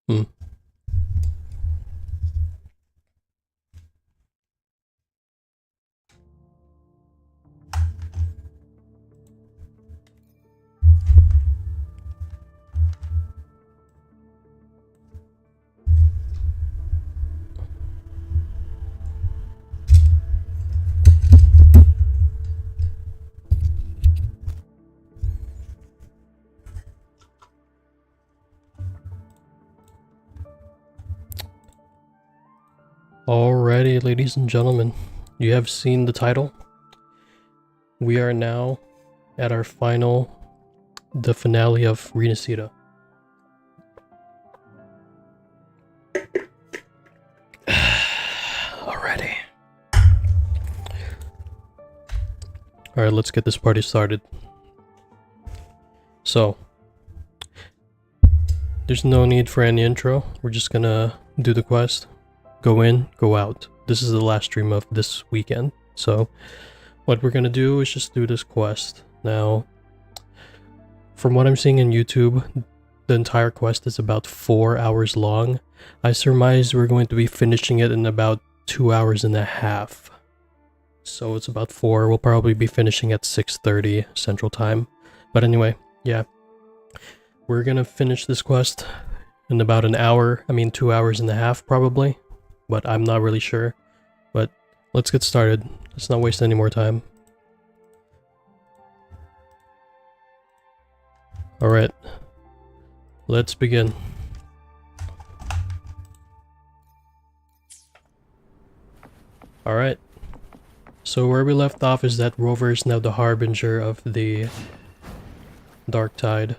Hmm. Alrighty, ladies and gentlemen, you have seen the title. We are now at our the finale of RINASCITA. Alrighty. Alright, let's get this party started. So, there's no need for any intro. We're just gonna do the quest. Go in, go out. This is the last stream of this weekend. So, what we're gonna do is just do this quest. Now, from what I'm seeing in YouTube, the entire quest is about 4 hours long. I surmise we're going to be finishing it in about 2 hours and a half. So it's about 4. We'll probably be finishing at 6:30 Central Time. But anyway, yeah. We're gonna finish this quest in about an hour. 2 hours and a half probably. But I'm not really sure. But let's get started. Let's not waste any more time. Alright. Let's begin. Alright. So where we left off is that Rover is now the harbinger of the dark tide.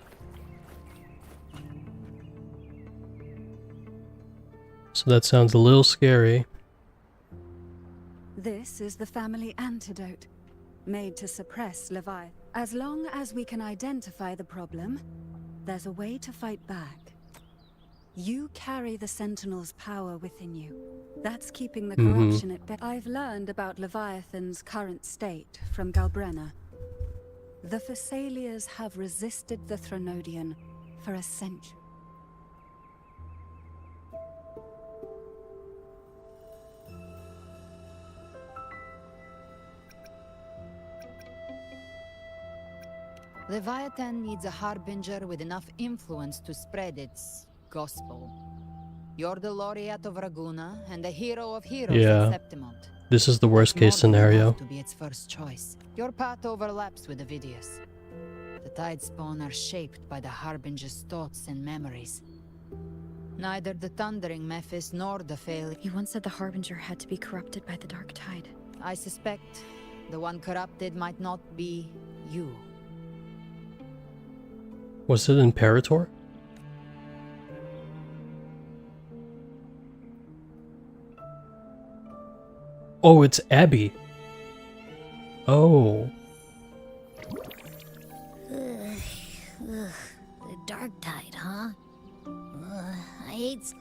So that sounds a little scary. This is the family antidote, made to suppress Leviathan. As long as we can identify the problem, there's a way to fight back. You carry the Sentinel's power within you. That's keeping the corruption at bay. I've learned about Leviathan's current state from Galbrenna. The Thessalians have resisted the Threnodian for a century. Leviathan needs a harbinger with enough influence to spread its gospel. You're the laureate of Raguna and the hero of heroes in Septimont. This is the worst case scenario. To be its first choice. Your path overlaps with Ovidius. The Tidespawn are shaped by the harbinger's thoughts and memories. Neither the thundering Mephis nor the failure. You once said the harbinger had to be corrupted by the dark tide. I suspect the one corrupted might not be you. Was it Imperator? Oh, it's Abby. Oh. The dark tide, huh? I hate...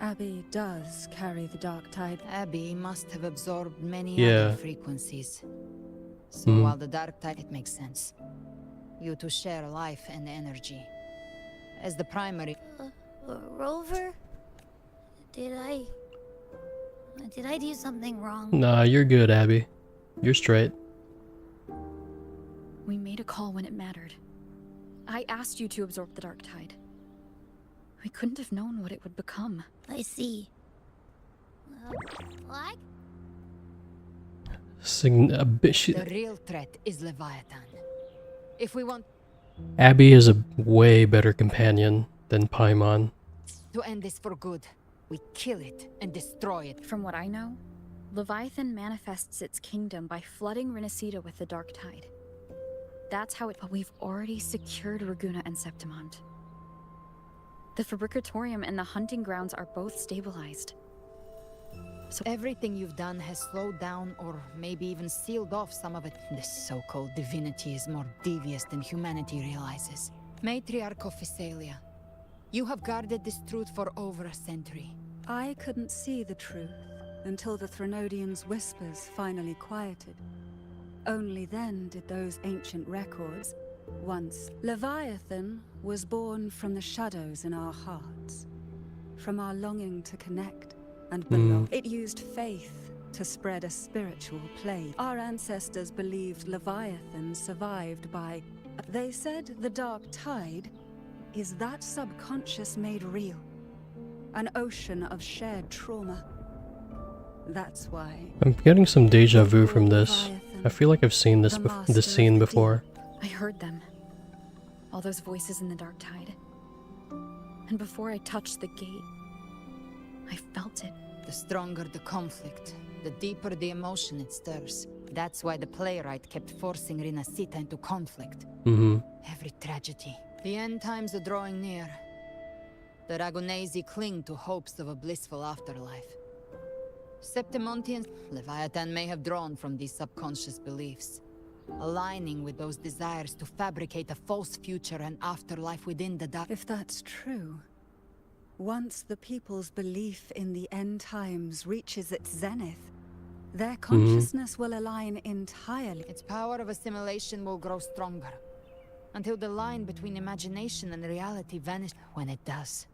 Abby does carry the dark tide. Abby must have absorbed many Yeah. other frequencies. So while the dark tide, it makes sense. You two share life and energy. As the primary... Rover? Did I do something wrong? Nah, you're good, Abby. You're straight. We made a call when it mattered. I asked you to absorb the dark tide. We couldn't have known what it would become. I see. What? The real threat is Leviathan. If we want Abby is a way better companion than Paimon. to end this for good, we kill it and destroy it. From what I know, Leviathan manifests its kingdom by flooding RINASCITA with the dark tide. That's how it... But we've already secured Raguna and Septimont. The Fabricatorium and the hunting grounds are both stabilized. So Everything you've done has slowed down or maybe even sealed off some of it. This so-called divinity is more devious than humanity realizes. Matriarch of Thessalia, you have guarded this truth for over a century. I couldn't see the truth until the Threnodian's whispers finally quieted. Only then did those ancient records, Once, Leviathan was born from the shadows in our hearts, from our longing to connect and belong. It used faith to spread a spiritual plague. Our ancestors believed Leviathan survived by... They said the dark tide is that subconscious made real. An ocean of shared trauma. That's why... I'm getting some deja vu from this. I feel like I've seen this scene before. I heard them. All those voices in the dark tide. And before I touched the gate, I felt it. The stronger the conflict, the deeper the emotion it stirs. That's why the playwright kept forcing RINASCITA into conflict. Every tragedy. The end times are drawing near. The Ragonesi cling to hopes of a blissful afterlife. Septimontians, Leviathan may have drawn from these subconscious beliefs, aligning with those desires to fabricate a false future and afterlife within the dark. If that's true, once the people's belief in the end times reaches its zenith, their consciousness will align entirely. Its power of assimilation will grow stronger, until the line between imagination and reality vanishes. When it does,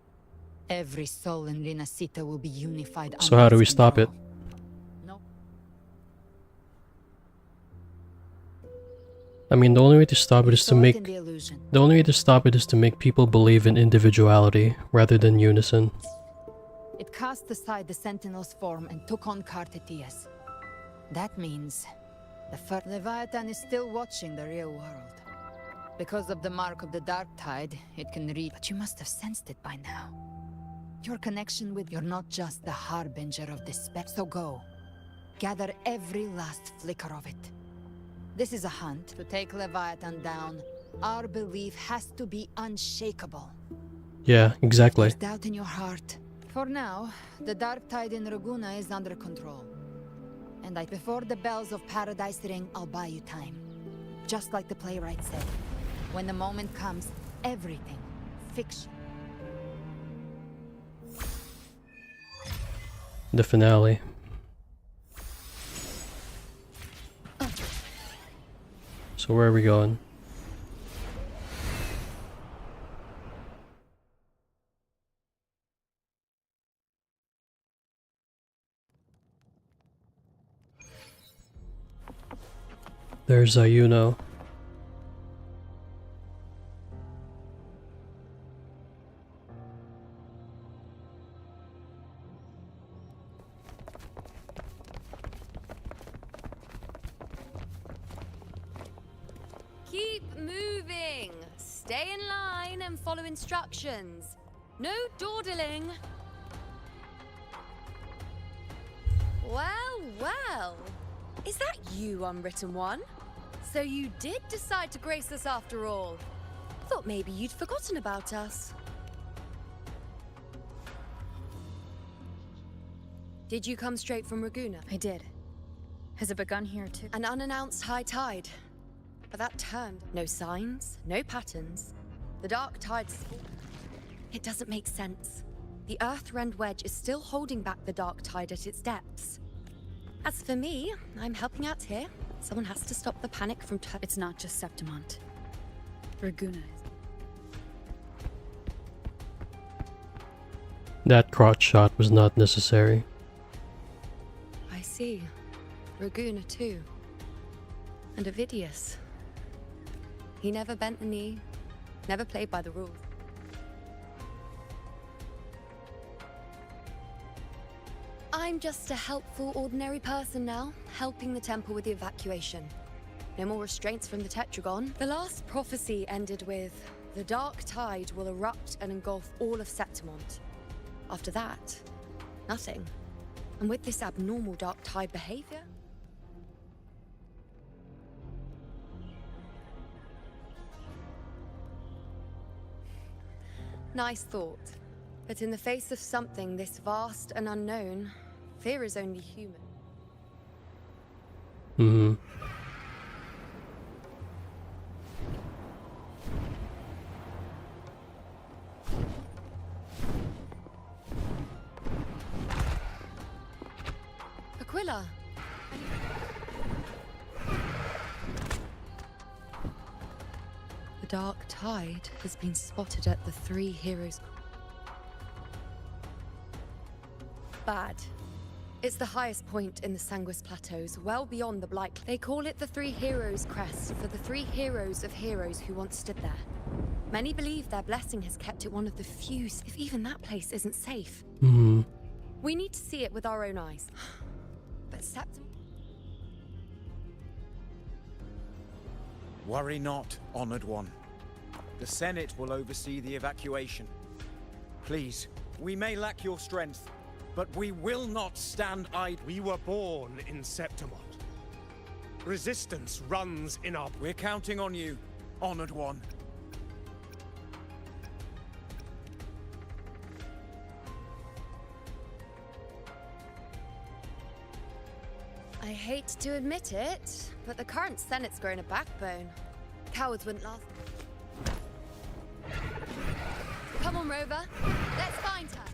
every soul in RINASCITA will be unified. So how do we stop it? No. I mean, the only way to stop it is to make... The only way to stop it is to make people believe in individuality rather than unison. It cast aside the Sentinel's form and took on Cartetius. That means the first Leviathan is still watching the real world. Because of the mark of the dark tide, it can read. But you must have sensed it by now. Your connection with... You're not just the harbinger of despair. So go. Gather every last flicker of it. This is a hunt. To take Leviathan down, our belief has to be unshakable. Yeah, exactly. There's doubt in your heart. For now, the dark tide in Raguna is under control. And before the bells of Paradise ring, I'll buy you time. Just like the playwright said. When the moment comes, everything, fiction. The finale. So where are we going? There's Ayuno. Keep moving. Stay in line and follow instructions. No dawdling. Well, well. Is that you, Unwritten One? So you did decide to grace us after all. Thought maybe you'd forgotten about us. Did you come straight from Raguna? I did. Has it begun here too? An unannounced high tide. But that turned. No signs, no patterns. The dark tide's... It doesn't make sense. The Earthrend Wedge is still holding back the dark tide at its depths. As for me, I'm helping out here. Someone has to stop the panic from It's not just Septimont. Raguna. That crotch shot was not necessary. I see. Raguna too. And Ovidius. He never bent the knee, never played by the rules. I'm just a helpful, ordinary person now, helping the temple with the evacuation. No more restraints from the Tetragon. The last prophecy ended with, the dark tide will erupt and engulf all of Septimont. After that, nothing. And with this abnormal dark tide behavior... Nice thought. But in the face of something this vast and unknown, fear is only human. Aquila! dark tide has been spotted at the Three Heroes. Bad. It's the highest point in the Sanguis Plateaus, well beyond the Blight. They call it the Three Heroes Crest for the three heroes of heroes who once stood there. Many believe their blessing has kept it one of the few, if even that place isn't safe. We need to see it with our own eyes. But Septim... Worry not, honored one. The Senate will oversee the evacuation. Please, we may lack your strength, but we will not stand idle. We were born in Septimont. Resistance runs in our... We're counting on you, honored one. I hate to admit it, but the current Senate's grown a backbone. Cowards wouldn't last. Come on, Rover. Let's find her.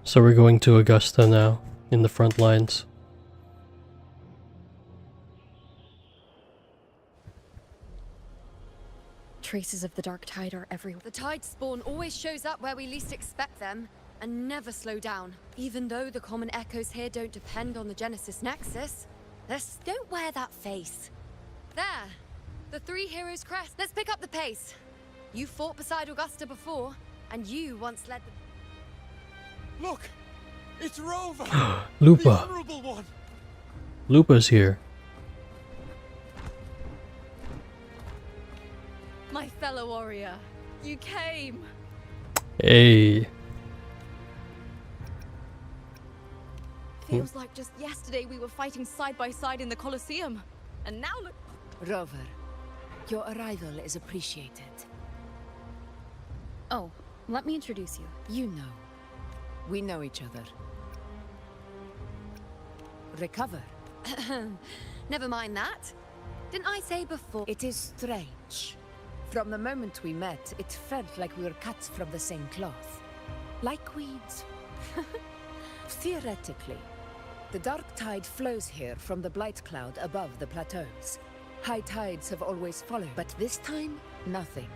So we're going to Augusta now, in the front lines. Traces of the dark tide are everywhere. The tide spawn always shows up where we least expect them, and never slow down. Even though the common echoes here don't depend on the Genesis Nexus. Don't wear that face. There! The Three Heroes Crest. Let's pick up the pace. You fought beside Augusta before, and you once led the... Look! It's Rover! Lupa! The honorable one! Lupa's here. My fellow warrior, you came! Hey. Feels like just yesterday we were fighting side by side in the Colosseum. And now look... Rover, your arrival is appreciated. Oh, let me introduce you. You know. We know each other. Recover. Never mind that. Didn't I say before? It is strange. From the moment we met, it felt like we were cut from the same cloth. Like weeds. Theoretically, the dark tide flows here from the Blight Cloud above the plateaus. High tides have always followed, but this time, nothing.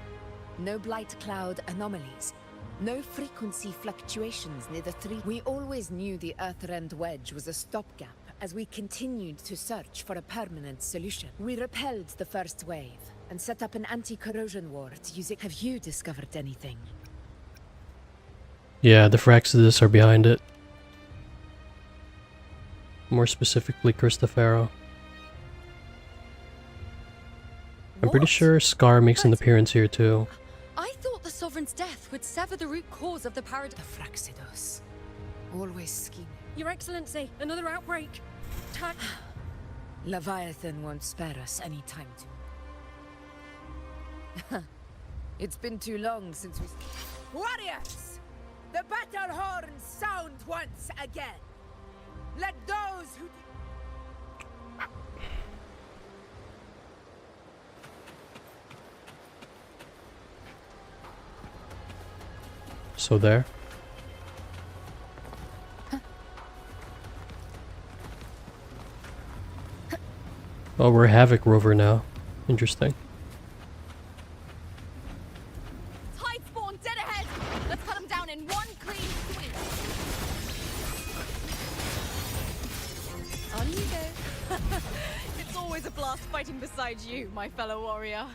No Blight Cloud anomalies. No frequency fluctuations near the three. We always knew the Earthrend Wedge was a stopgap as we continued to search for a permanent solution. We repelled the first wave and set up an anti-corrosion ward using... Have you discovered anything? Yeah, the Fraxidus are behind it. More specifically, Cristofero. I'm pretty sure Scar makes an appearance here too. I thought the Sovereign's death would sever the root cause of the paradox. The Fraxidus. Always scheming. Your Excellency, another outbreak. Leviathan won't spare us any time to... It's been too long since we... Warriors! The battle horns sound once again! Let those who... So there. Oh, we're Havoc Rover now. Interesting. Tide spawn dead ahead! Let's cut them down in one clean sweep! On you go. It's always a blast fighting beside you, my fellow warrior.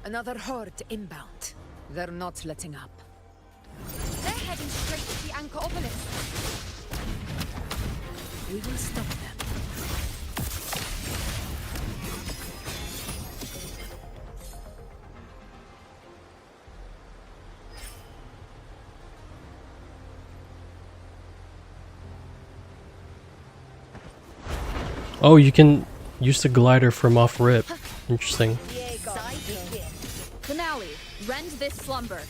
Another horde inbound. They're not letting up. They're heading straight to the Anchor Obelisk. We will stop them. Oh, you can use the glider from off rip. Interesting. Finale, rend this slumber.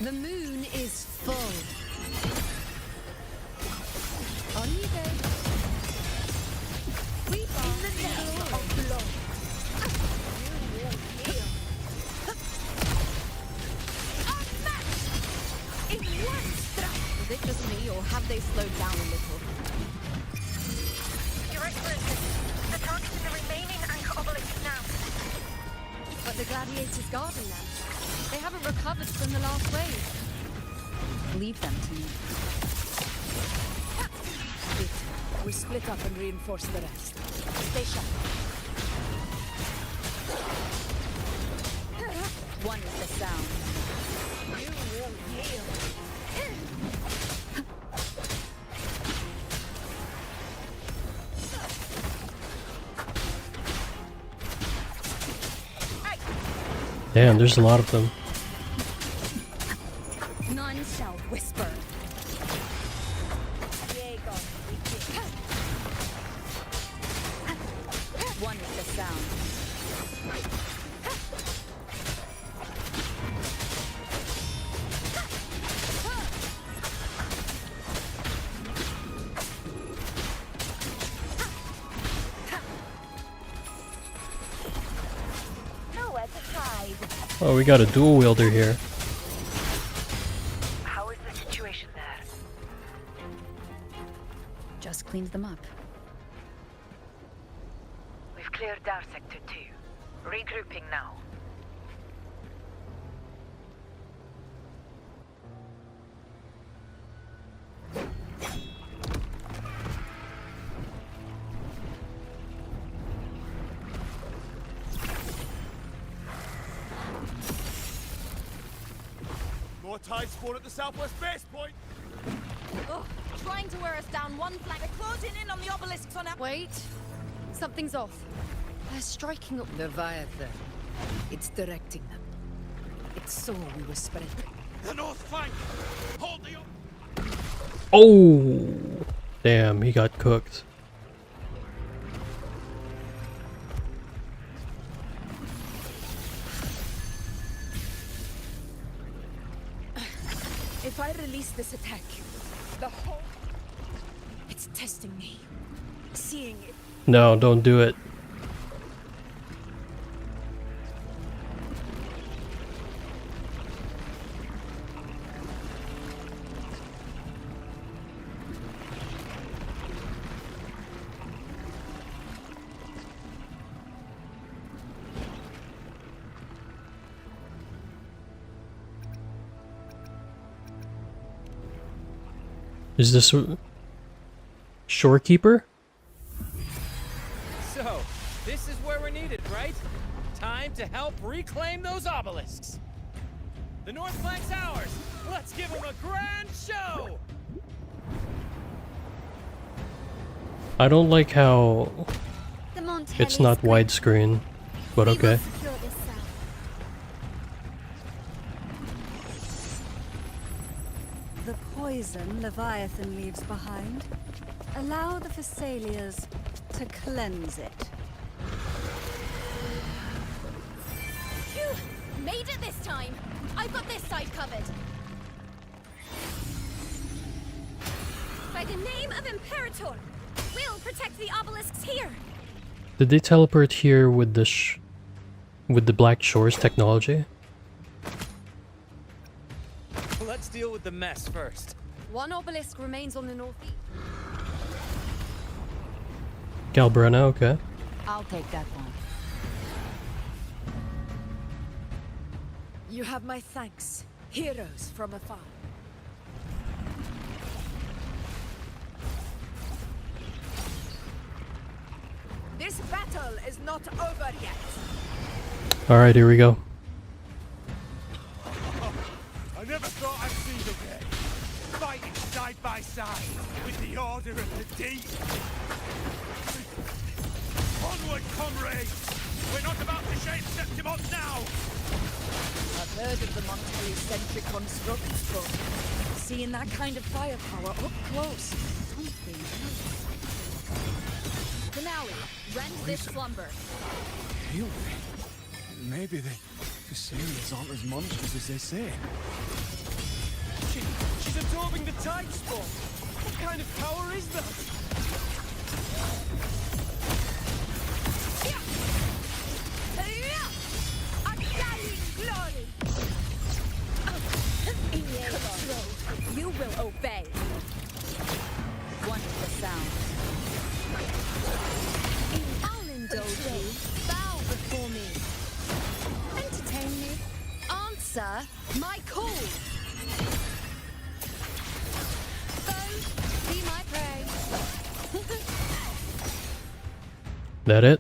The moon is full. On you go. We are in the middle of blood. have they slowed down a little? Your Excellency, the target is the remaining anchor obelisk now. But the gladiators guarding them. They haven't recovered from the last wave. Leave them to me. We split up and reinforce the rest. Stay sharp. One is the sound. You will yield. Damn, there's a lot of them. None shall whisper. One is the sound. Nowhere to hide. Oh, we got a dual wielder here. How is the situation there? Just cleaned them up. We've cleared Dar Sector 2. Regrouping now. More tide spawn at the southwest base point. Ugh, trying to wear us down one flank. They're closing in on the obelisks on our... Wait. Something's off. They're striking up. Leviathan. It's directing them. It saw we were spreading. The north flank. Hold the. Oh, damn, he got cooked. If I release this attack, the whole... It's testing me. Seeing it. No, don't do it. Is this shorekeeper? So, this is where we're needed, right? Time to help reclaim those obelisks. The north flank's ours. Let's give them a grand show. I don't like how The Montelli it's not script. widescreen, but We will okay. secure this cell. The poison Leviathan leaves behind. Allow the Thessalians to cleanse it. Phew! Made it this time! I've got this side covered. By the name of Imperator, we'll protect the obelisks here! Did they teleport here with the with the Black Shores technology? Let's deal with the mess first. One obelisk remains on the northeast. Galbrena, okay. I'll take that one. You have my thanks, heroes from afar. This battle is not over yet. Alright, here we go. I never thought I'd see the day. Fighting side by side with the Order of the Deep. Onward, comrades! We're not about to shake Septimont now! I've heard of the Montelli-centric constructs, but seeing that kind of firepower up close, something else. Finale, rend this slumber. Heal me? Maybe the Thessalians aren't as monstrous as they say. She's absorbing the tide spawn. What kind of power is that? You will obey. answer my call. Foe, be my prey. That it?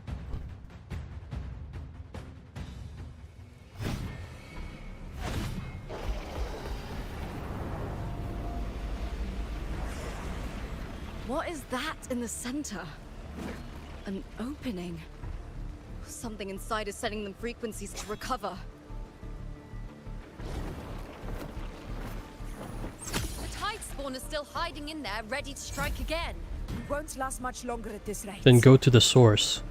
What is that in the center? An opening. Something inside is sending them frequencies to recover. The tide spawn is still hiding in there, ready to strike again. Won't last much longer at this rate. Then go to the source.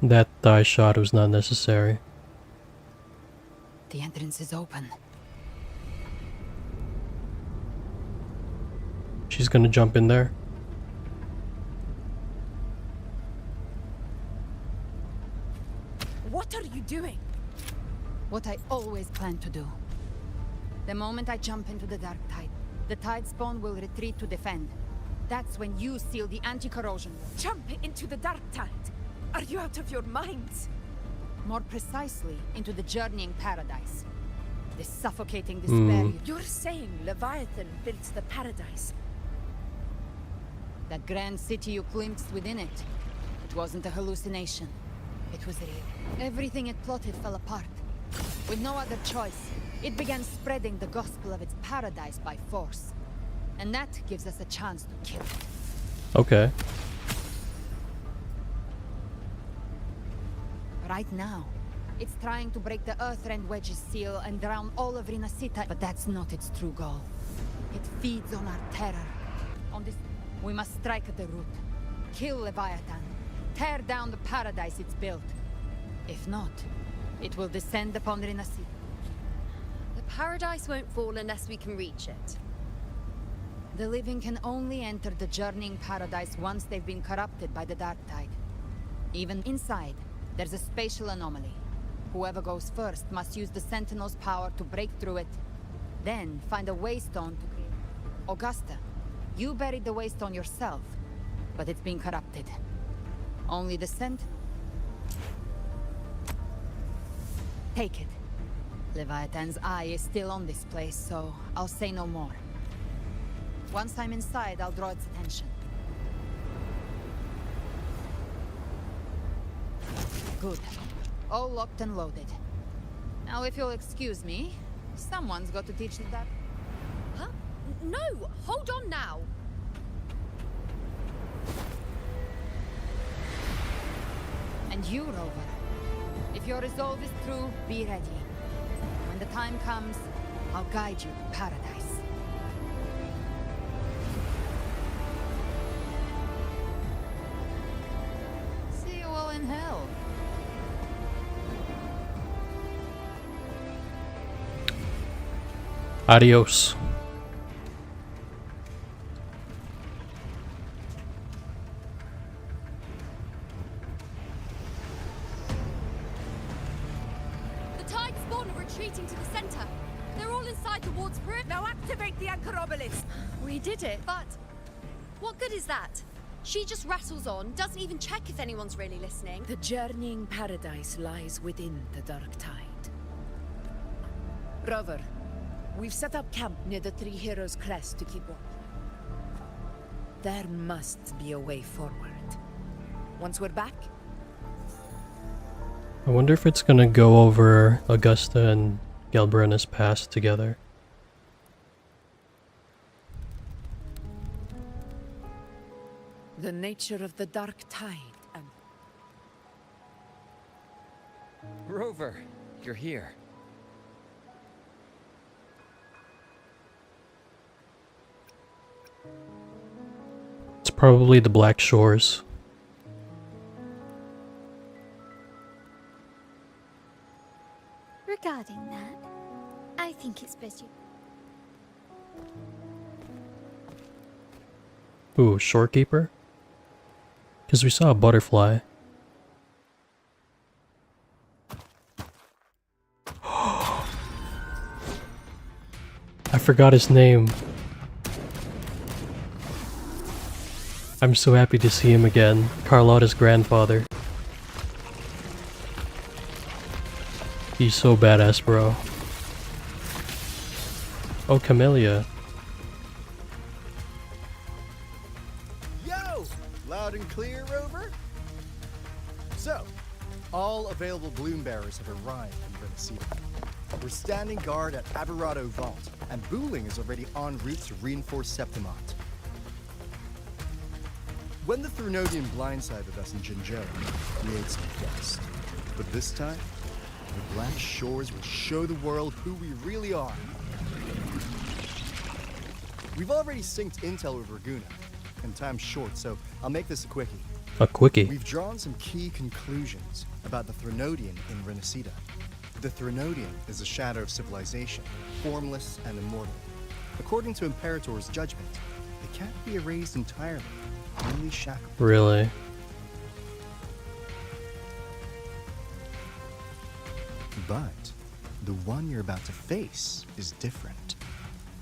That die shot was not necessary. The entrance is open. She's gonna jump in there. What are you doing? What I always plan to do. The moment I jump into the dark tide, the tide spawn will retreat to defend. That's when you seal the anti-corrosion. Jump into the dark tide. Are you out of your minds? More precisely, into the journeying paradise. The suffocating despair. You're saying Leviathan built the paradise. That grand city you glimpsed within it. It wasn't a hallucination. It was real. Everything it plotted fell apart. With no other choice, it began spreading the gospel of its paradise by force. And that gives us a chance to kill it. Okay. Right now, it's trying to break the Earthrend Wedge's seal and drown all of RINASCITA, but that's not its true goal. It feeds on our terror. On this, we must strike at the root. Kill Leviathan. Tear down the paradise it's built. If not, it will descend upon RINASCITA. The paradise won't fall unless we can reach it. The living can only enter the journeying paradise once they've been corrupted by the dark tide. Even inside, there's a spatial anomaly. Whoever goes first must use the Sentinel's power to break through it, then find a waystone to create. Augusta, you buried the waystone yourself, but it's been corrupted. Only the Take it. Leviathan's eye is still on this place, so I'll say no more. Once I'm inside, I'll draw its attention. Good. All locked and loaded. Now, if you'll excuse me, someone's got to teach the dark. Huh? No! Hold on now! And you, Rover. If your resolve is true, be ready. When the time comes, I'll guide you to paradise. See you all in hell. Adios. The tide spawn are retreating to the center. They're all inside the ward's perimeter. Now activate the anchor obelisk. We did it, but what good is that? She just rattles on, doesn't even check if anyone's really listening. The journeying paradise lies within the dark tide. Rover, we've set up camp near the Three Heroes crest to keep watch. There must be a way forward. Once we're back, I wonder if it's gonna go over Augusta and Galbrena's past together. the nature of the dark tide and... Rover, you're here. It's probably the Black Shores. Regarding that, I think it's best you... Ooh, Shorekeeper? Because we saw a butterfly. I forgot his name. I'm so happy to see him again. Carlotta's grandfather. He's so badass, bro. Oh, Camellia. Yo! Loud and clear, Rover? So, all available bloom bearers have arrived in RINASCITA. We're standing guard at Aberrado Vault, and Booling is already en route to reinforce Septimont. When the Threnodian blindsided us in Jinzhou, we ate some dust. But this time, the Black Shores will show the world who we really are. We've already synced intel with Raguna, and time's short, so I'll make this a quickie. A quickie. We've drawn some key conclusions about the Threnodian in RINASCITA. The Threnodian is a shadow of civilization, formless and immortal. According to Imperator's judgment, they can't be erased entirely, only shackled. Really? But the one you're about to face is different.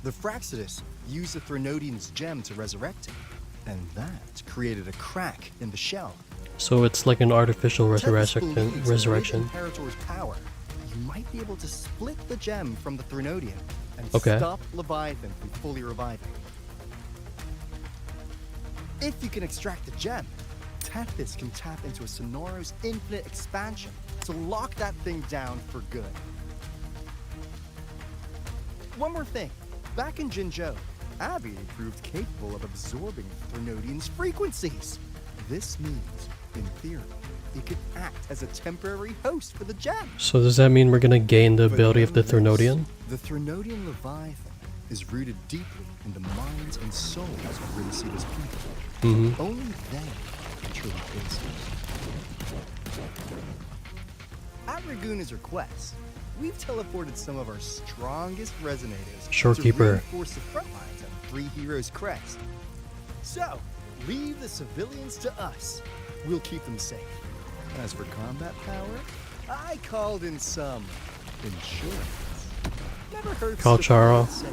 The Fraxidus used the Threnodian's gem to resurrect him, and that created a crack in the shell. So it's like an artificial Tethys believes that with resurrection. Imperator's power, you might be able to split the gem from the Threnodian and Okay. stop Leviathan from fully reviving. If you can extract the gem, Tethys can tap into a Sonoro's infinite expansion to lock that thing down for good. One more thing. Back in Jinzhou, Abby proved capable of absorbing Threnodian's frequencies. This means, in theory, it could act as a temporary host for the gem. So does that mean we're gonna gain the But ability of the know this, Threnodian? The Threnodian Leviathan is rooted deeply in the minds and souls of RINASCITA's people. Mm-hmm. Only then can truly face it. At Raguna's request, we've teleported some of our strongest resonators Shorekeeper. to reinforce the front lines on Three Heroes Crest. So, leave the civilians to us. We'll keep them safe. As for combat power, I called in some insurance. Never heard Calcharo. say.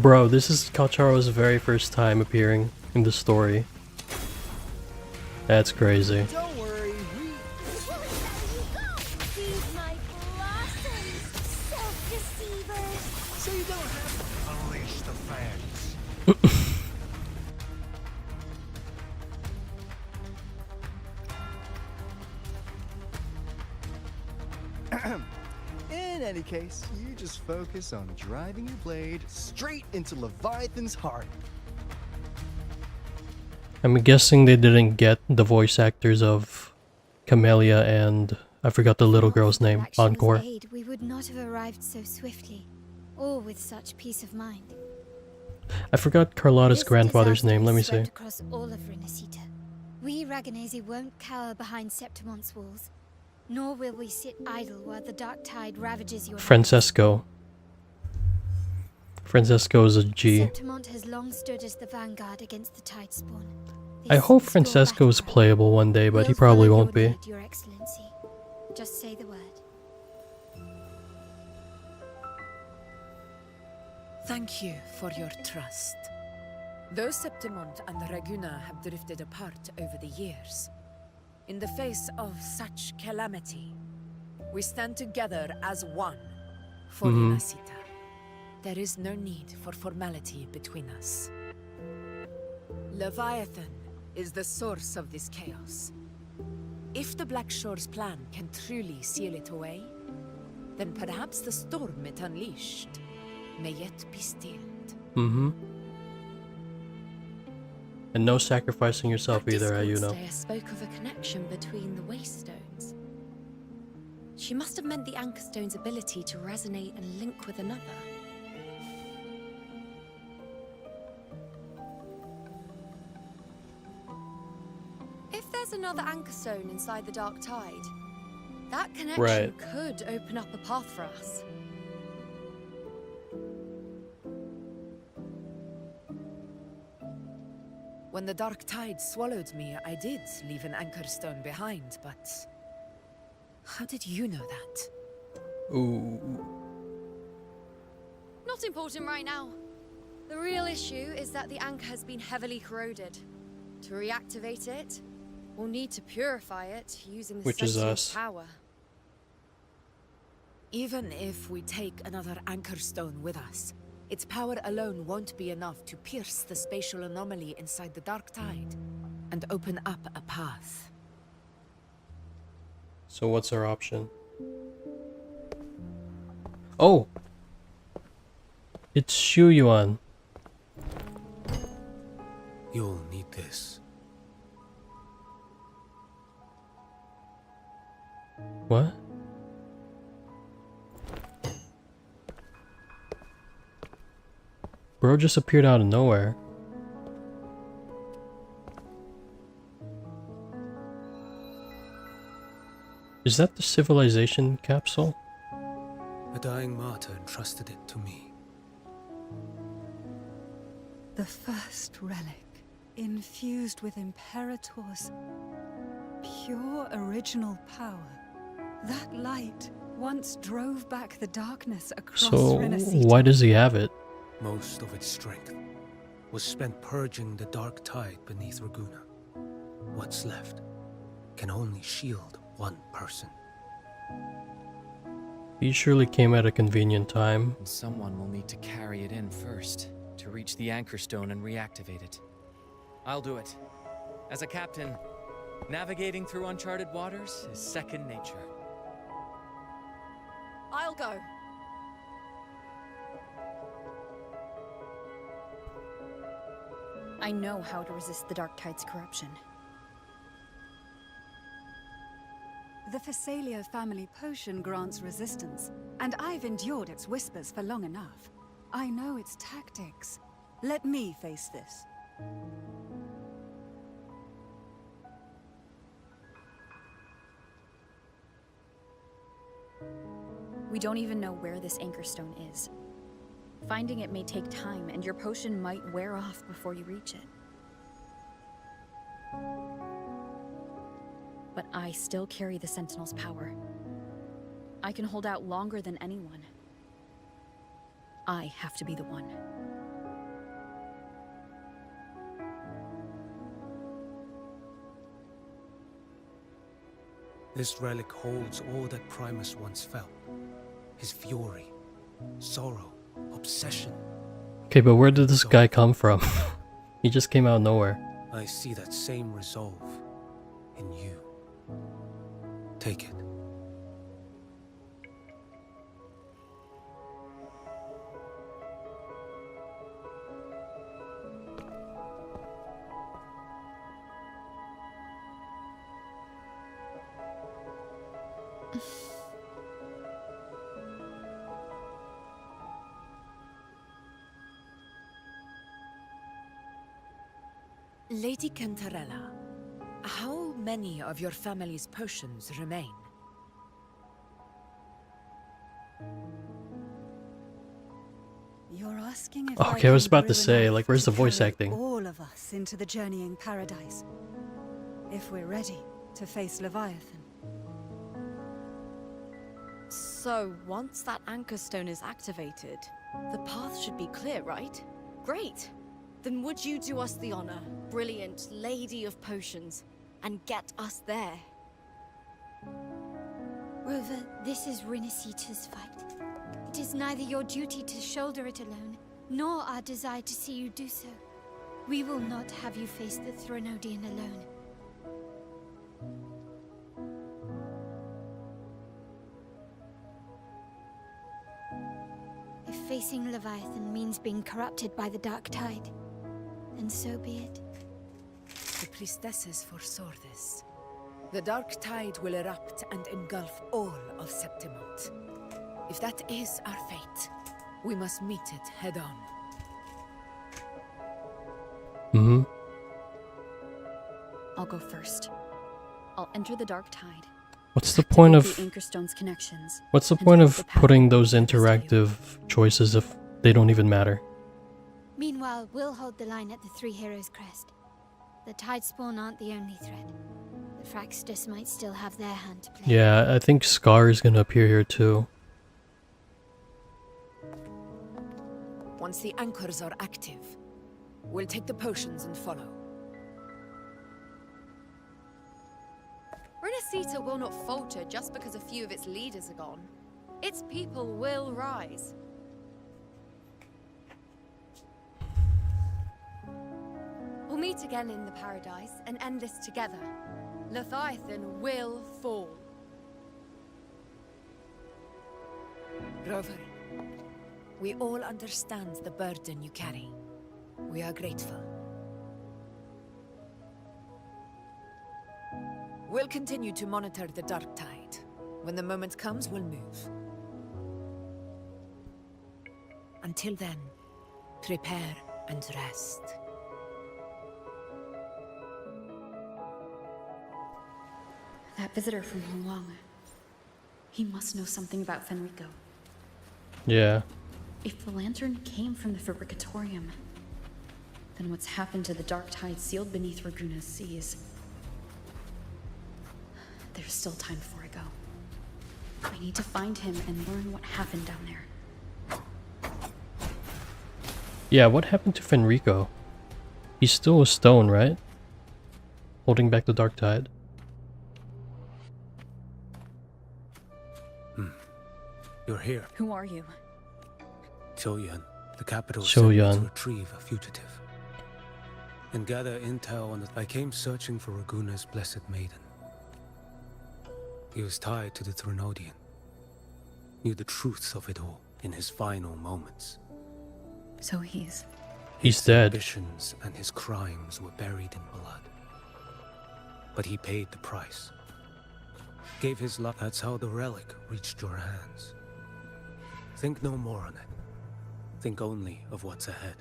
Bro, this is Calcharo's very first time appearing in the story. That's crazy. Don't worry, Feed my blossoms, self-deceivers. So you don't have to unleash the fangs. In any case, you just focus on driving your blade straight into Leviathan's heart. I'm guessing they didn't get the voice actors of Camellia and I forgot the little girl's name, Encore. Aid, we would not have arrived so swiftly, or with such peace of mind. I forgot Carlotta's This grandfather's disaster name, let me is see. swept across all of RINASCITA. We Raganese won't cower behind Septimont's walls, nor will we sit idle while the dark tide ravages your Francesco. Francesco is a G. Septimont has long stood as the vanguard against the tide spawn. I This hope is your Francesco is battleground. playable one day, but he We'll probably follow won't your be. lead, Your Excellency. Just say the word. Thank you for your trust. Though Septimont and Raguna have drifted apart over the years, in the face of such calamity, we stand together as one for RINASCITA. There is no need for formality between us. Leviathan is the source of this chaos. If the Black Shore's plan can truly seal it away, then perhaps the storm it unleashed may yet be stilled. Mm-hmm. And no sacrificing yourself At either, you know. Discord Slayer spoke of a connection between the Wastestones. She must have meant the Anchorstone's ability to resonate and link with another. If there's another Anchorstone inside the Dark Tide, that connection Right. could open up a path for us. When the dark tide swallowed me, I did leave an anchor stone behind, but how did you know that? Ooh. Not important right now. The real issue is that the anchor has been heavily corroded. To reactivate it, we'll need to purify it using the Which is Sentinel's us. power. Even if we take another anchor stone with us, its power alone won't be enough to pierce the spatial anomaly inside the Dark Tide and open up a path. So what's our option? Oh! It's Shu Yuan. You'll need this. What? Bro just appeared out of nowhere. Is that the civilization capsule? A dying martyr entrusted it to me. The first relic, infused with Imperator's pure original power. That light once drove back the darkness across So RINASCITA. why does he have it? Most of its strength was spent purging the dark tide beneath Raguna. What's left can only shield one person. He surely came at a convenient time. And someone will need to carry it in first to reach the anchor stone and reactivate it. I'll do it. As a captain, navigating through uncharted waters is second nature. I'll go. I know how to resist the Dark Tide's corruption. The Phasalia family potion grants resistance, and I've endured its whispers for long enough. I know its tactics. Let me face this. We don't even know where this anchor stone is. Finding it may take time, and your potion might wear off before you reach it. But I still carry the Sentinel's power. I can hold out longer than anyone. I have to be the one. This relic holds all that Primus once felt. His fury, sorrow, obsession. Okay, but where did this guy come from? He just came out of nowhere. I see that same resolve in you. Take it. Lady Cantarella, how many of your family's potions remain? You're asking if Okay, I was can about to brew say, enough like, where's the to voice carry acting? all of us into the journeying paradise. If we're ready to face Leviathan. So, once that anchor stone is activated, the path should be clear, right? Great! Then would you do us the honor, brilliant Lady of Potions, and get us there? Rover, this is RINASCITA's fight. It is neither your duty to shoulder it alone, nor our desire to see you do so. We will not have you face the Threnodian alone. If facing Leviathan means being corrupted by the Dark Tide, then so be it. The priestesses foresaw this. The Dark Tide will erupt and engulf all of Septimont. If that is our fate, we must meet it head-on. Mm-hmm. I'll go first. I'll enter the Dark Tide. What's the point activate of... the anchor stone's connections? What's the and point hold of the path putting those to Phasalia? interactive choices if they don't even matter? Meanwhile, we'll hold the line at the Three Heroes Crest. The Tidespawn aren't the only threat. The Fraxtus might still have their hand to play. Yeah, I think Scar is gonna appear here too. Once the anchors are active, we'll take the potions and follow. RINASCITA will not falter just because a few of its leaders are gone. Its people will rise. We'll meet again in the paradise and end this together. Leviathan will fall. Rover, we all understand the burden you carry. We are grateful. We'll continue to monitor the dark tide. When the moment comes, we'll move. Until then, prepare and rest. That visitor from Huang. He must know something about Fenrico. Yeah. If the lantern came from the Fabricatorium, then what's happened to the dark tide sealed beneath Raguna's seas? There's still time before I go. I need to find him and learn what happened down there. Yeah, what happened to Fenrico? He's still a stone, right? Holding back the dark tide. You're here. Who are you? Choyan, the capital Choyan. sent me to retrieve a fugitive. And gather intel on the... I came searching for Raguna's blessed maiden. He was tied to the Threnodian. Knew the truth of it all in his final moments. So he's dead. His ambitions and his crimes were buried in blood. But he paid the price. Gave his life. That's how the relic reached your hands. Think no more on it. Think only of what's ahead.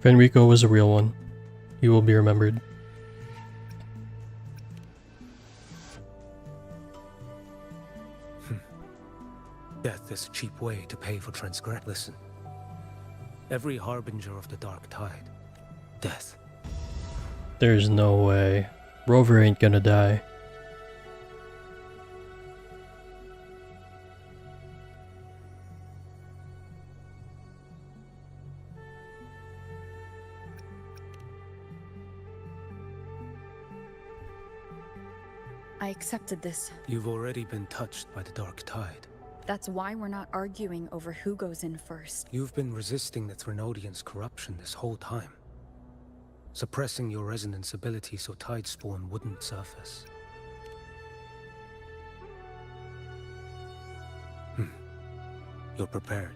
Fenrico was a real one. He will be remembered. Death is a cheap way to pay for transgression. Listen. Every harbinger of the dark tide. Death. There's no way. Rover ain't gonna die. I accepted this. You've already been touched by the dark tide. That's why we're not arguing over who goes in first. You've been resisting the Threnodian's corruption this whole time. Suppressing your resonance ability so Tidespawn wouldn't surface. You're prepared.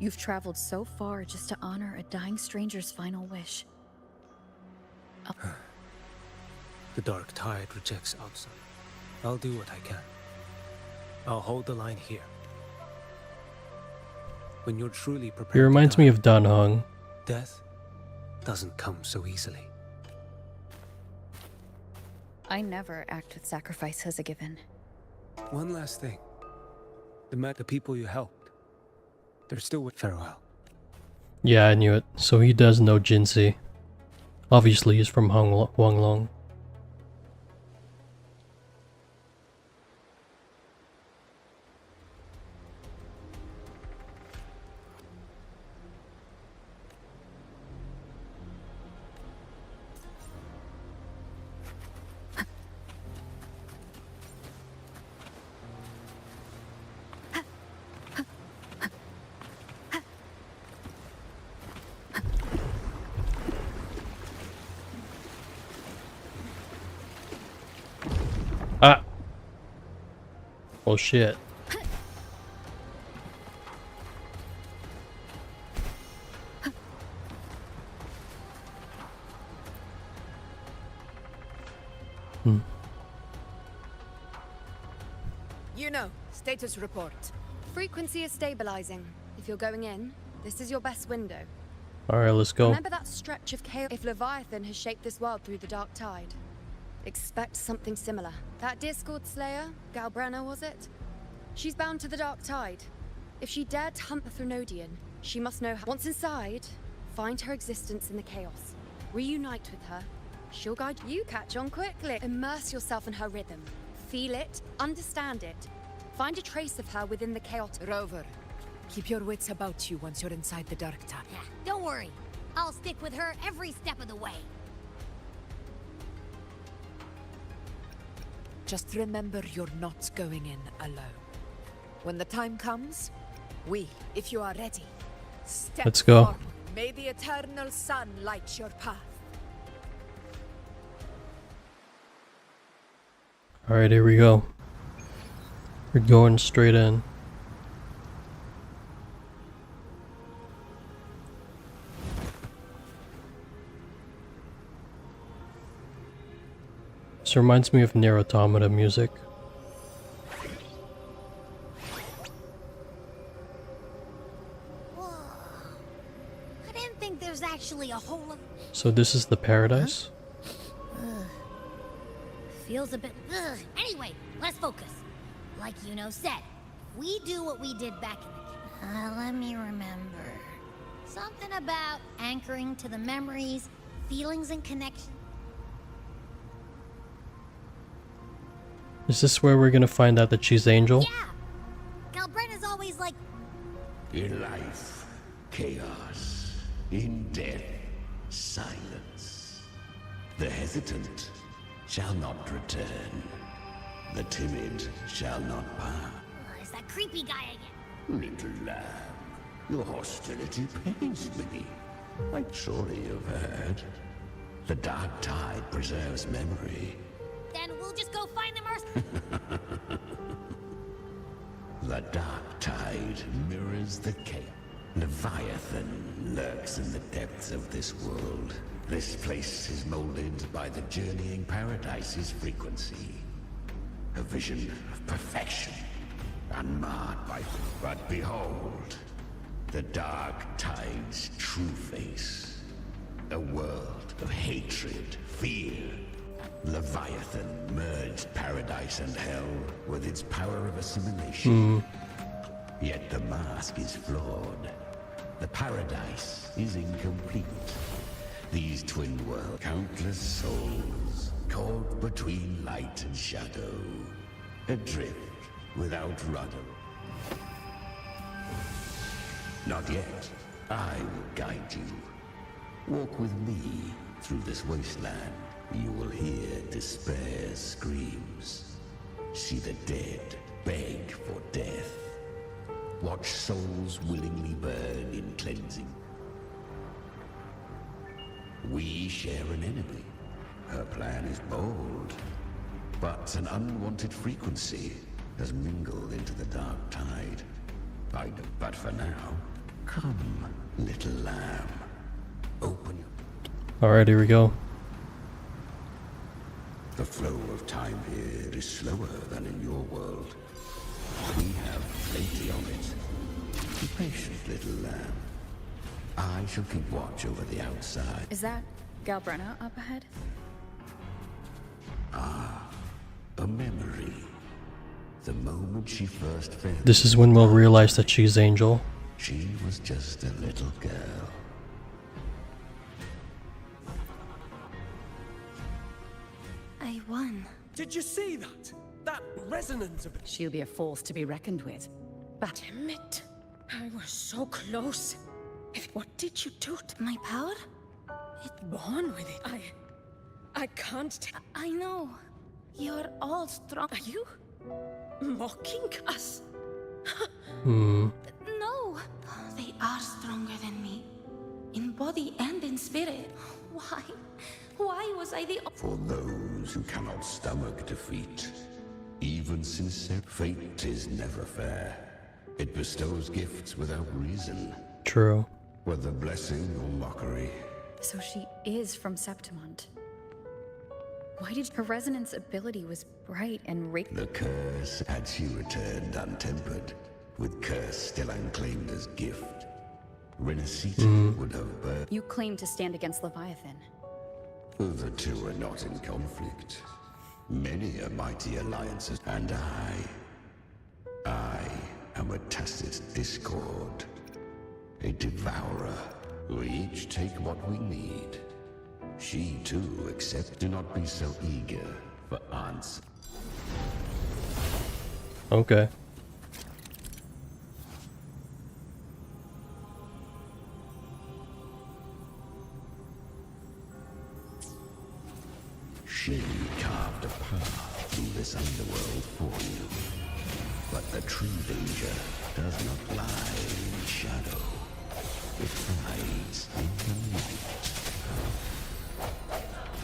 You've traveled so far just to honor a dying stranger's final wish. The dark tide rejects outside. I'll do what I can. I'll hold the line here. When you're truly prepared. He reminds me of Dan Heng. Death doesn't come so easily. I never act with sacrifice as a given. One last thing. The people you helped, they're still with farewell. Yeah, I knew it. So he does know Jinzi. Obviously, he's from Huanglong. Ah! Oh shit. You know, status report. Frequency is stabilizing. If you're going in, this is your best window. Alright, let's go. Remember that stretch of chaos? If Leviathan has shaped this world through the dark tide, expect something similar. That Discord Slayer, Galbrenna was it? She's bound to the dark tide. If she dared to hunt the Threnodian, she must know how. Once inside, find her existence in the chaos. Reunite with her. She'll guide you. Catch on quickly. Immerse yourself in her rhythm. Feel it. Understand it. Find a trace of her within the chaos. Rover, keep your wits about you once you're inside the dark tide. Yeah, don't worry. I'll stick with her every step of the way. Just remember you're not going in alone. When the time comes, if you are ready, step Let's go. forward. May the eternal sun light your path. Alright, here we go. We're going straight in. This reminds me of Nier Automata music. I didn't think there's actually a whole lot. So this is the paradise? Feels a bit. Anyway, let's focus. Like said, we do what we did back in the. Let me remember. Something about anchoring to the memories, feelings, and connection. Is this where we're gonna find out that she's Angel? Yeah. Galbretta's always like. In life, chaos. In death, silence. The hesitant shall not return. The timid shall not pass. It's that creepy guy again. Little lamb, your hostility pains me. I'm surely you've heard. The dark tide preserves memory. Then we'll just go find them ourselves. The dark tide mirrors the chaos. Leviathan lurks in the depths of this world. This place is molded by the journeying paradise's frequency. A vision of perfection, unmarred by... But behold, the dark tide's true face. A world of hatred, fear. Leviathan merged paradise and hell with its power of assimilation. Yet the mask is flawed. The paradise is incomplete. These twin worlds, countless souls, caught between light and shadow, adrift without rudder. Not yet. I will guide you. Walk with me through this wasteland. You will hear despair's screams. See the dead beg for death. Watch souls willingly burn in cleansing. We share an enemy. Her plan is bold, but an unwanted frequency has mingled into the dark tide. But for now, come, little lamb. Open your... Alright, here we go. The flow of time here is slower than in your world. We have plenty of it. Be patient, little lamb. I shall keep watch over the outside. Is that Galbrenna up ahead? Ah, a memory. The moment she first felt... This is when we'll realize that she's Angel. She was just a little girl. I won. Did you see that? That resonance of it. She'll be a force to be reckoned with. But Damn it. I was so close. What did you do to My power? it? Born with it. I can't. I know. You're all strong. Are you mocking us? No! They are stronger than me. In body and in spirit. Why? Why was I the... For those who cannot stomach defeat, even sincere fate is never fair. It bestows gifts without reason. True. Whether blessing or mockery. So she is from Septimont. Why did her resonance ability was bright and The curse had she returned untempered, with curse still unclaimed as gift. RINASCITA would have birthed. You claim to stand against Leviathan. The two are not in conflict. Many are mighty alliances, and I am a tacit discord. A devourer. We each take what we need. She too accepts. Do not be so eager for answers. Okay. She carved a path through this underworld for you. But the true danger does not lie in shadow. It hides in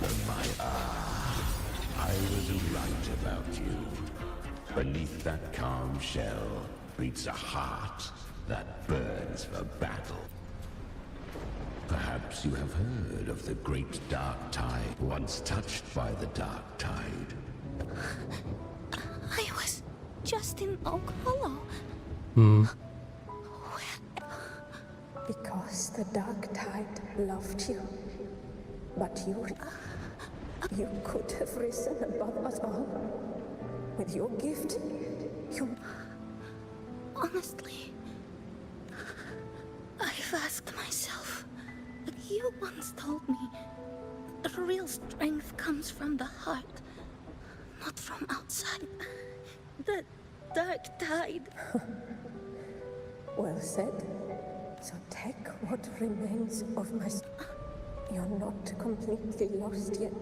the light. I was right about you. Beneath that calm shell beats a heart that burns for battle. Perhaps you have heard of the great dark tide, once touched by the dark tide. I was just in Oak Hollow. Because the dark tide loved you. But you could have risen above us all. With your gift, you... Honestly, I've asked myself, but you once told me the real strength comes from the heart, not from outside. The dark tide. Well said. So take what remains of my... You're not completely lost yet.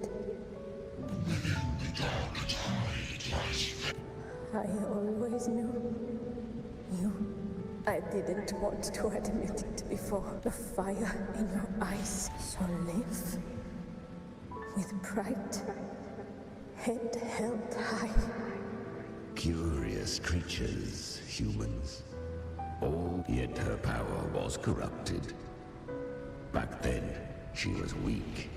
I always knew. You. I didn't want to admit it before. The fire in your eyes. So live. With pride. Head held high. Curious creatures, humans. All yet her power was corrupted. Back then, she was weak.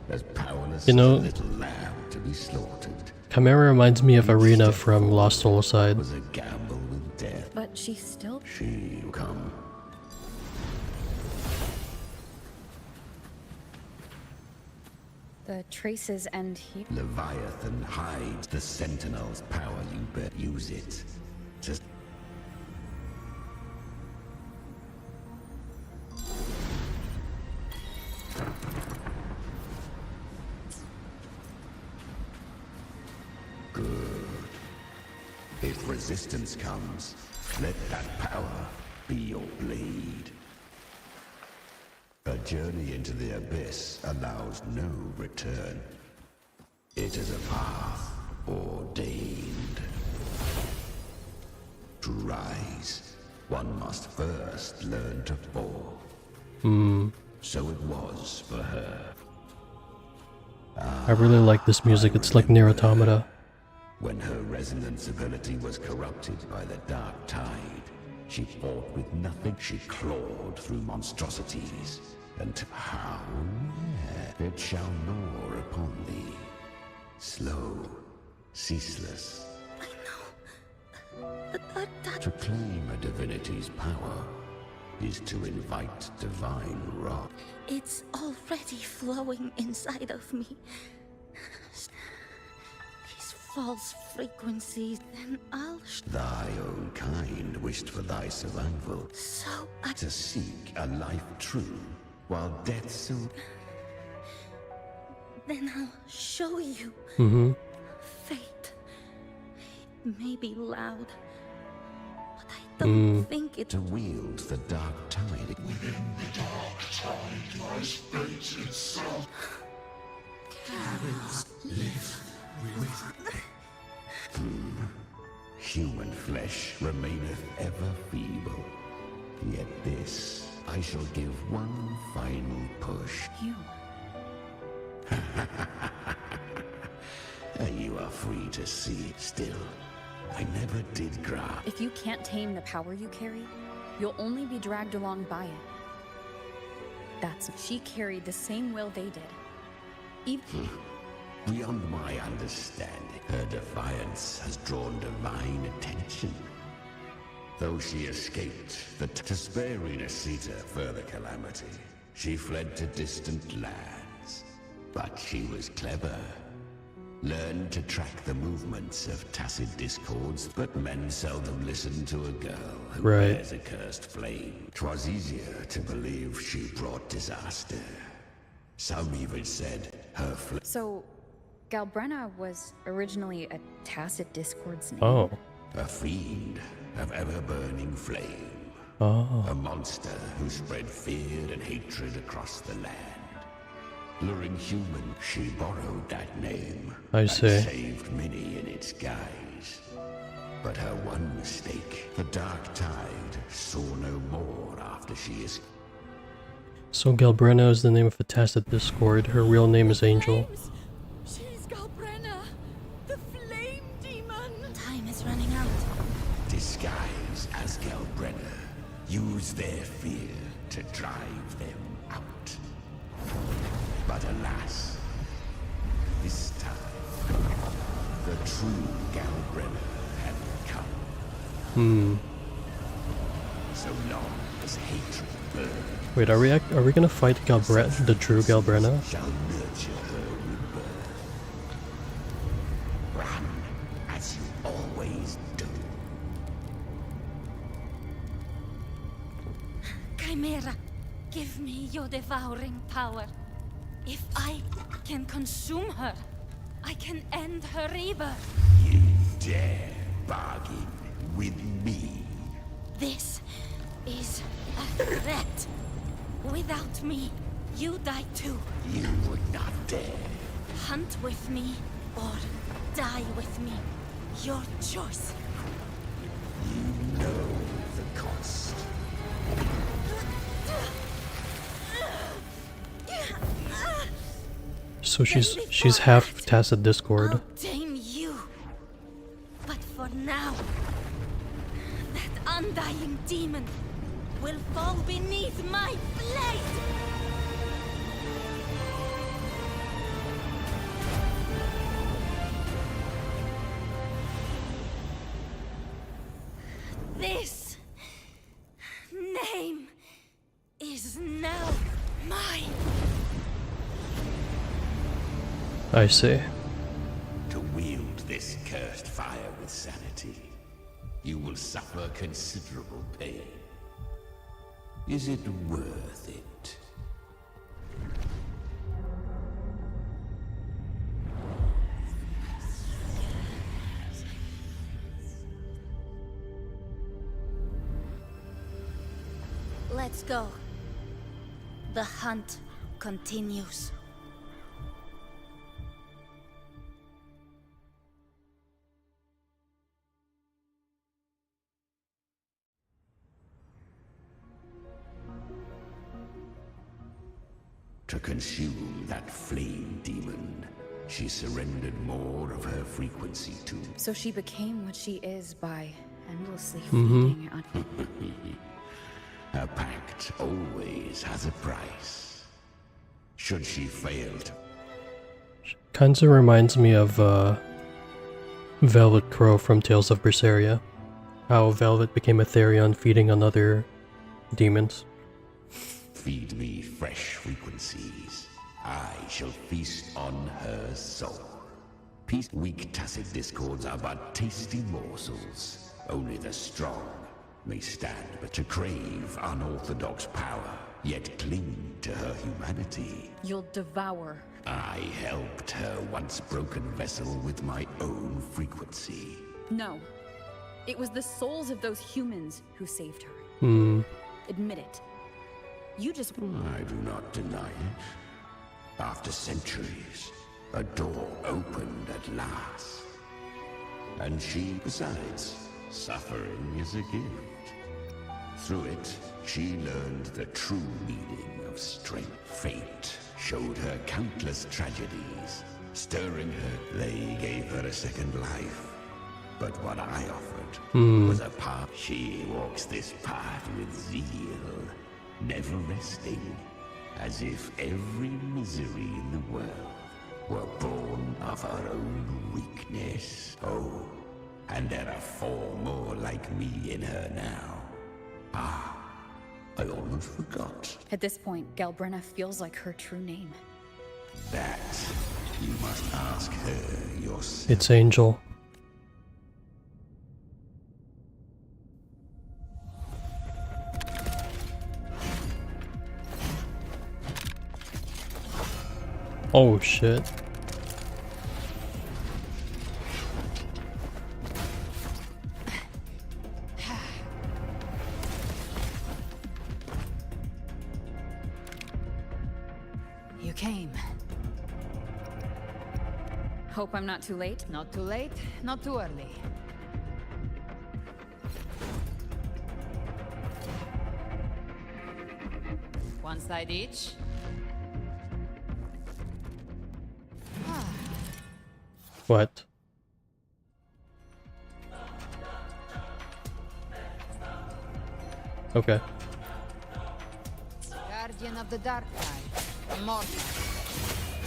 As powerless You know, as a little lamb to be slaughtered. Chimera reminds me of Arena from Lost Soul Side. Was a gamble with death. But she's still... She come. The traces end here. Leviathan hides the Sentinel's power. You better use it. Just... Good. If resistance comes, let that power be your blade. A journey into the abyss allows no return. It is a path ordained. To rise, one must first learn to fall. So it was for her. I really like this music, it's like Nier Automata. When her resonance ability was corrupted by the dark tide, she fought with nothing. She clawed through monstrosities, and how it shall gnaw upon thee. Slow, ceaseless. I know. The dark tide. To claim a divinity's power is to invite divine wrath. It's already flowing inside of me. These false frequencies, then I'll... Thy own kind wished for thy survival. So I... To seek a life true, while death so... Then I'll show you. Fate. It may be loud, but I don't think it... To wield the dark tide. Within the dark tide lies fate itself. Carries live with... Human flesh remaineth ever feeble. Yet this I shall give one final push. You. You are free to see. Still, I never did grasp. If you can't tame the power you carry, you'll only be dragged along by it. She carried the same will they did. Even... Beyond my understanding, her defiance has drawn divine attention. Though she escaped to spare RINASCITA further calamity, she fled to distant lands. But she was clever. Learned to track the movements of tacit discords, but men seldom listen to a girl who bears a cursed flame. 'Twas easier to believe she brought disaster. Some even said her So, Galbrenna was originally a tacit discord's name. Oh. A fiend of ever-burning flame. Oh. A monster who spread fear and hatred across the land. Luring human, she borrowed that name. I and see. Saved many in its guise. But her one mistake, the Dark Tide, saw no more after she escaped. So Galbrenna is the name of a tacit discord. Her real name is Angel. She's Galbrenna, the flame demon. Time is running out. Disguise as Galbrenna. Use their fear to drive them out. But alas, this time, the true Galbrenna had come. So long as hatred burns, Wait, are we gonna fight the true Galbrenna? shall nurture her with birth. Run as you always do. Chimera, give me your devouring power. If I can consume her, I can end her rebirth. You dare bargain with me? This is a threat. Without me, you die too. You would not dare. Hunt with me or die with me. Your choice. You know the cost. So she's half tacit discord. I'll tame you. But for now, that undying demon will fall beneath my blade. This name is now mine. I see. To wield this cursed fire with sanity, you will suffer considerable pain. Is it worth it? Let's go. The hunt continues. To consume that flame demon, she surrendered more of her frequency to. So she became what she is by endlessly Mhm. feeding on. A pact always has a price. Should she fail to... Kinda reminds me of Velvet Crow from Tales of Berseria. How Velvet became a Therion feeding on other demons. Feed me fresh frequencies. I shall feast on her soul. Weak tacit discords are but tasty morsels. Only the strong may stand but to crave unorthodox power, yet cling to her humanity. You'll devour. I helped her once broken vessel with my own frequency. No. It was the souls of those humans who saved her. Hmm. Admit it. You just... I do not deny it. After centuries, a door opened at last. And she, besides, suffering is a gift. Through it, she learned the true meaning of strength. Fate showed her countless tragedies. Stirring her, they gave her a second life. But what I offered was a path. She walks this path with zeal, never resting, as if every misery in the world were born of her own weakness. Oh, and there are 4 more like me in her now. Ah, I almost forgot. At this point, Galbrenna feels like her true name. That you must ask her yourself. It's Angel. Oh shit. You came. Hope I'm not too late? Not too late, not too early. One side each. What? Okay. Guardian of the Dark Tide, Immortal.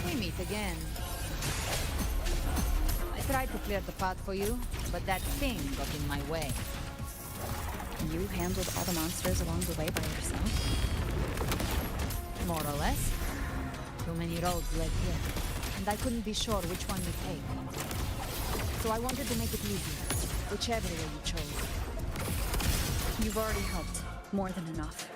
We meet again. I tried to clear the path for you, but that thing got in my way. You handled all the monsters along the way by yourself? More or less. Too many roads led here, and I couldn't be sure which one we take. So I wanted to make it easier, whichever way you chose. You've already helped. More than enough.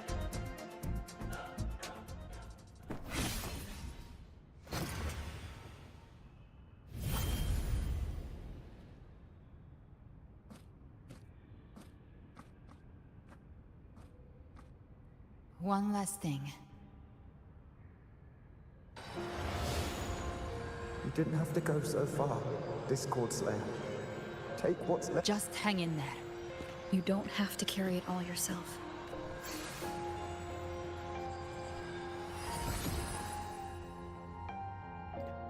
One last thing. You didn't have to go so far, Discord Slayer. Take what's left. Just hang in there. You don't have to carry it all yourself.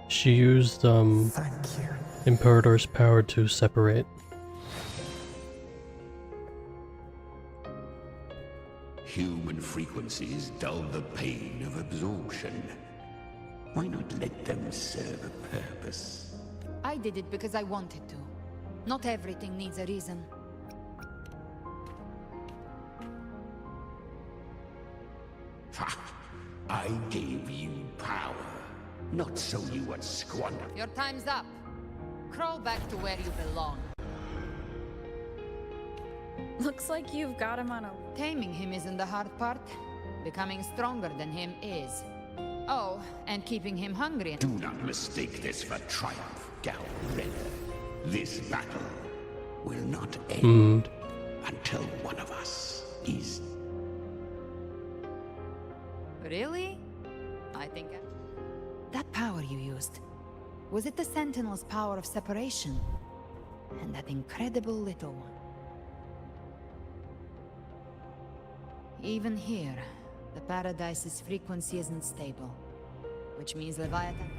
She used Thank you. Imperator's power to separate. Human frequencies dull the pain of absorption. Why not let them serve a purpose? I did it because I wanted to. Not everything needs a reason. Ha! I gave you power, not so you would squander. Your time's up. Crawl back to where you belong. Looks like you've got him on a... Taming him isn't the hard part. Becoming stronger than him is. Oh, and keeping him hungry. Do not mistake this for triumph, Gal Red. This battle will not end until one of us is... Really? I think... That power you used, was it the Sentinel's power of separation? And that incredible little one? Even here, the Paradise's frequency isn't stable. Which means Leviathan...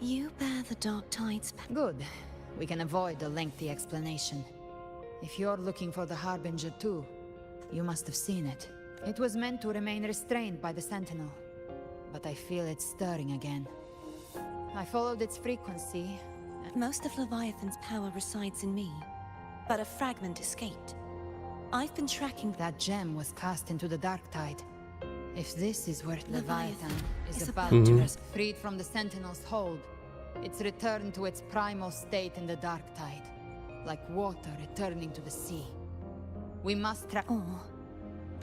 You bear the Dark Tide's... Good. We can avoid a lengthy explanation. If you're looking for the Harbinger too, you must have seen it. It was meant to remain restrained by the Sentinel. But I feel it stirring again. I followed its frequency. Most of Leviathan's power resides in me, but a fragment escaped. I've been tracking... That gem was cast into the Dark Tide. If this is where Leviathan is about Mhm. to rest, freed from the Sentinel's hold, it's returned to its primal state in the Dark Tide, like water returning to the sea. We must track... Or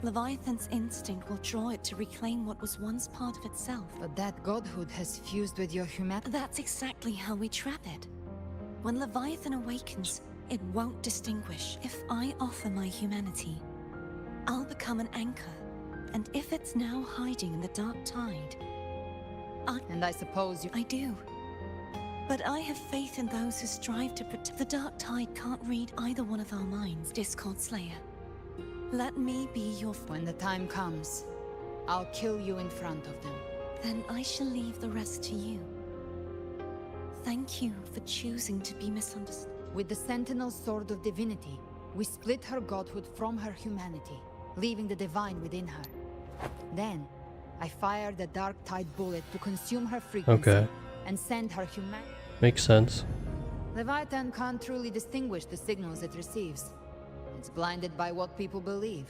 Leviathan's instinct will draw it to reclaim what was once part of itself. But that godhood has fused with your humanity. That's exactly how we trap it. When Leviathan awakens, it won't distinguish. If I offer my humanity, I'll become an anchor. And if it's now hiding in the Dark Tide, And I suppose you... I do. But I have faith in those who strive to protect... The Dark Tide can't read either one of our minds, Discord Slayer. Let me be your... When the time comes, I'll kill you in front of them. Then I shall leave the rest to you. Thank you for choosing to be misunderstood. With the Sentinel's Sword of Divinity, we split her godhood from her humanity, leaving the divine within her. Then, I fired a Dark Tide bullet to consume her frequency and send her humanity. Makes sense. Leviathan can't truly distinguish the signals it receives. It's blinded by what people believe.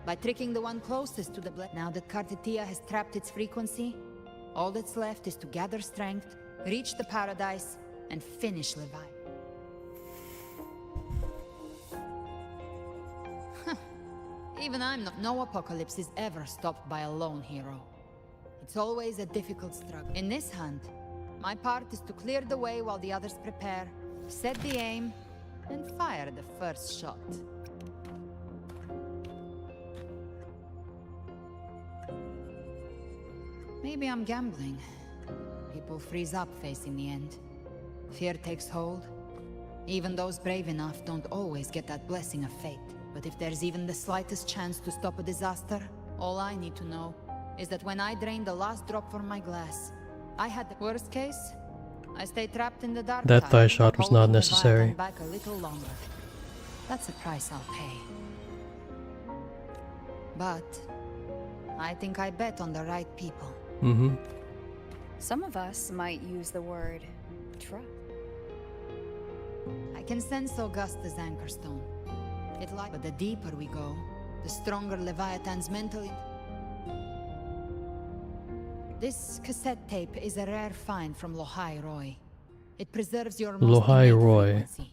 By tricking the one closest to the blade. Now that Kartetia has trapped its frequency, all that's left is to gather strength, reach the Paradise, and finish Leviathan. Even no apocalypse is ever stopped by a lone hero. It's always a difficult struggle. In this hunt, my part is to clear the way while the others prepare, set the aim, and fire the first shot. Maybe I'm gambling. People freeze up facing the end. Fear takes hold. Even those brave enough don't always get that blessing of fate. But if there's even the slightest chance to stop a disaster, all I need to know is that when I drain the last drop from my glass, I had the worst case. I stay trapped in the dark. That thigh shot was not necessary. Back a little longer. That's a price I'll pay. But I think I bet on the right people. Mm-hmm. Some of us might use the word trust. I can sense Augusta's anchorstone. But the deeper we go, the stronger Leviathan's mental. This cassette tape is a rare find from Lohai Roy. It preserves your most Lohai innate Roy. frequency.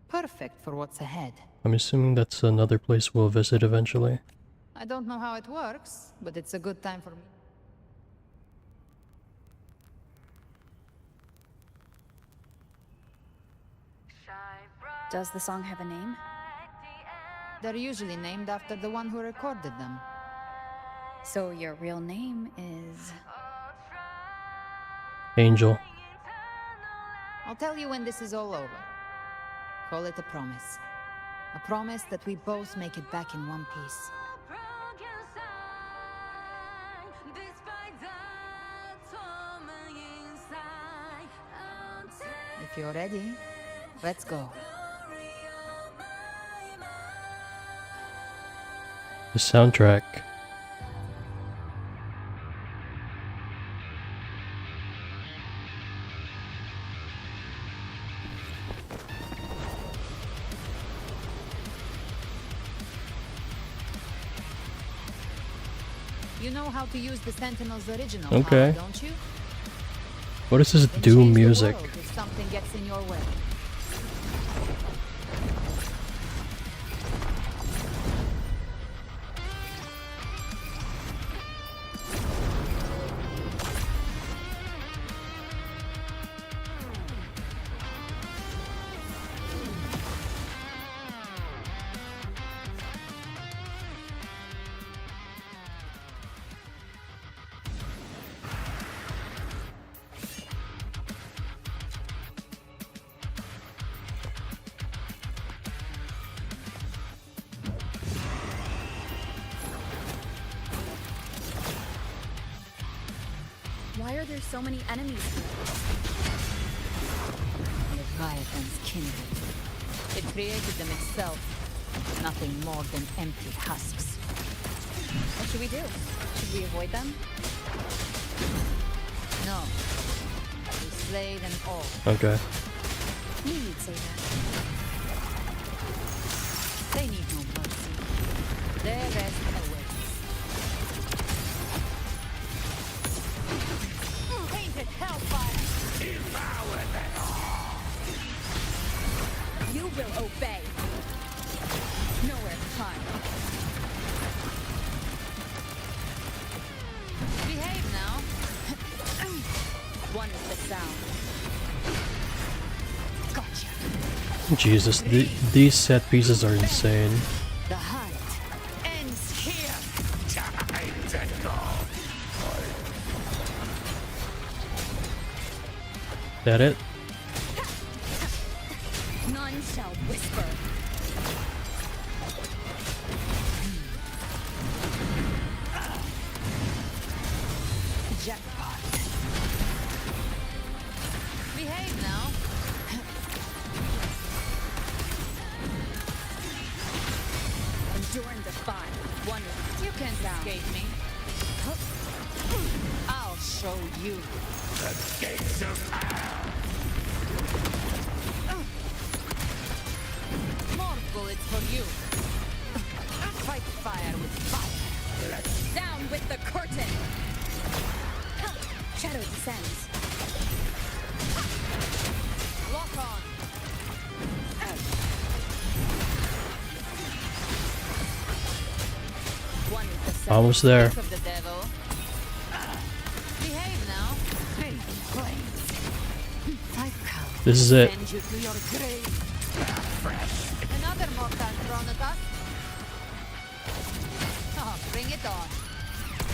Perfect for what's ahead. I'm assuming that's another place we'll visit eventually. I don't know how it works, but it's a good time for me. Does the song have a name? They're usually named after the one who recorded them. So your real name is... Angel. I'll tell you when this is all over. Call it a promise. A promise that we both make it back in one piece. If you're ready, let's go. The soundtrack. You know how to use the Sentinel's original Okay. power, don't you? What is this Then Doom change the music? world if something gets in your way. Why are there so many enemies here? Leviathan's kindred. It created them itself. Nothing more than empty husks. What should we do? Should we avoid them? No. We slay them all. Okay. Knew you'd say that. They need no mercy. Their rest awaits. Painted hellfire! Devour them all! You will obey. Nowhere to hide. Behave now. One is the sound. Gotcha. Jesus, these set pieces are insane. The hunt ends here. Time to go! That it? None shall whisper. Jackpot. Behave now. Endure and defy. One is You can't escape me. I'll show you. The gates of hell! More bullets for you. Fight fire with fire. down with the curtain. Shadow descends. Lock on. One is the sound. Almost there. Of the devil. Behave now. Fate flames. I've come. This is it. Send you to your grave. Another mortar thrown at us. Oh, bring it on.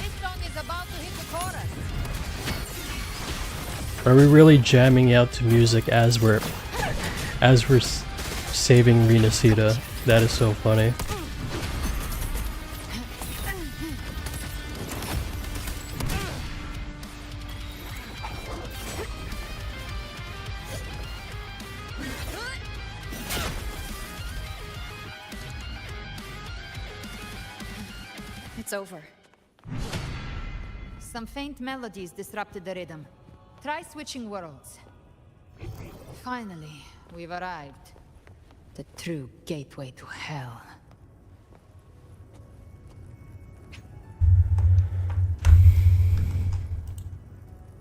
This song is about to hit the chorus. Are we really jamming out to music as we're saving RINASCITA? That is so funny. It's over. Some faint melodies disrupted the rhythm. Try switching worlds. Finally, we've arrived. The true gateway to hell.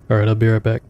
Alright, I'll be right back.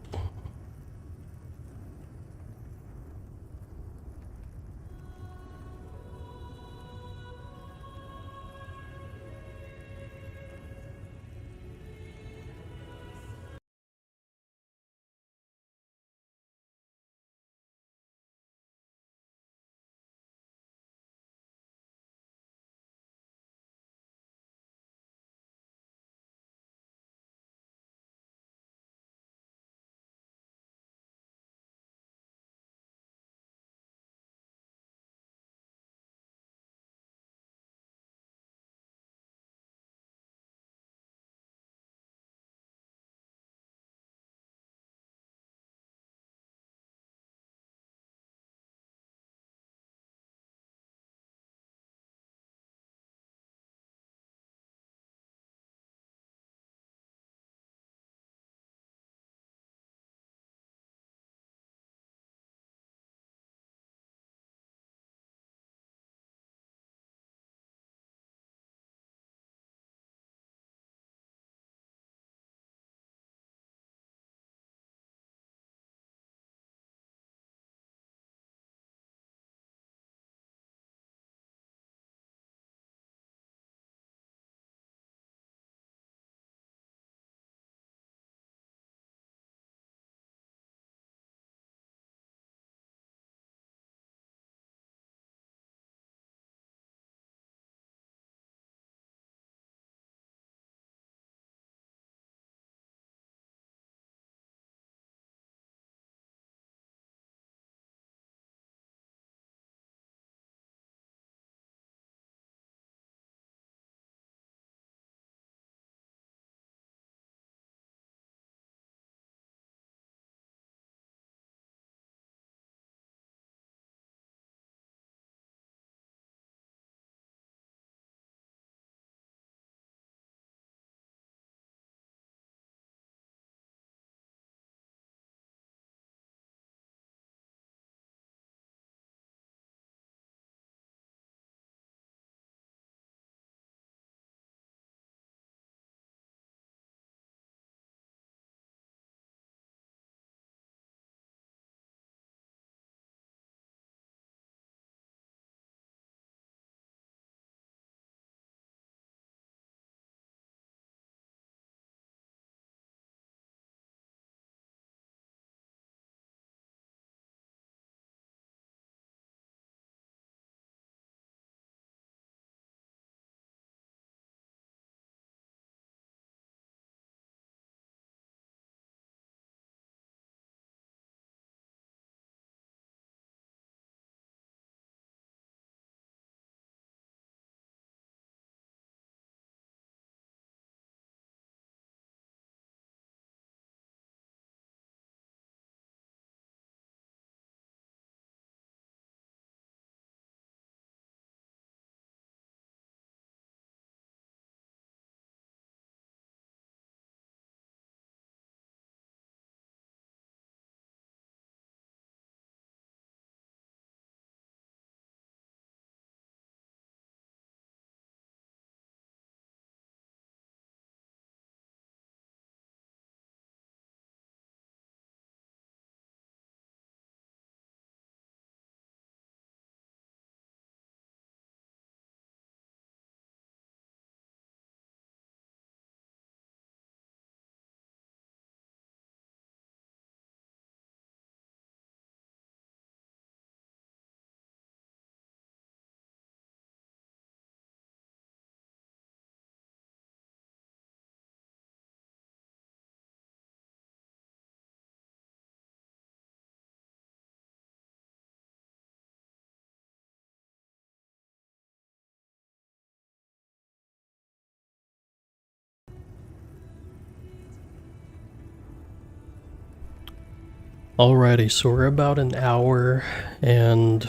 Alrighty, so we're about an hour and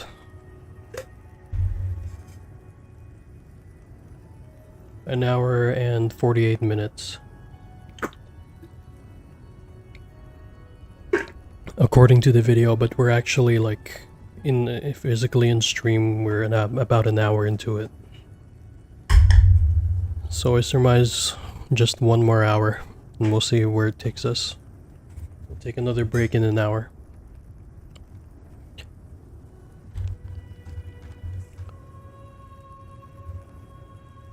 48 minutes. According to the video, but we're actually like physically in stream, we're about an hour into it. So I surmise just one more hour and we'll see where it takes us. We'll take another break in an hour.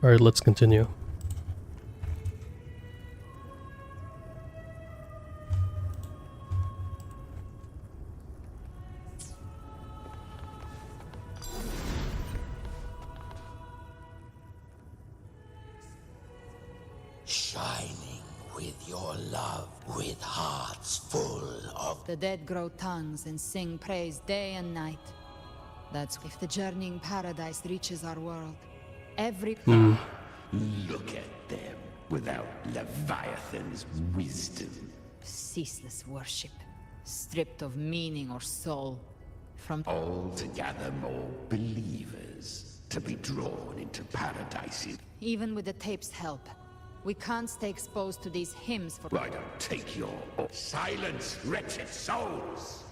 Alright, let's continue. Shining with your love, with hearts full of... The dead grow tongues and sing praise day and night. That's if the journeying paradise reaches our world. Every... Look at them, without Leviathan's wisdom. ceaseless worship, stripped of meaning or soul. From all to gather more believers, to be drawn into paradise. Even with the tape's help, we can't stay exposed to these hymns for... I don't take your... Silence, wretched souls!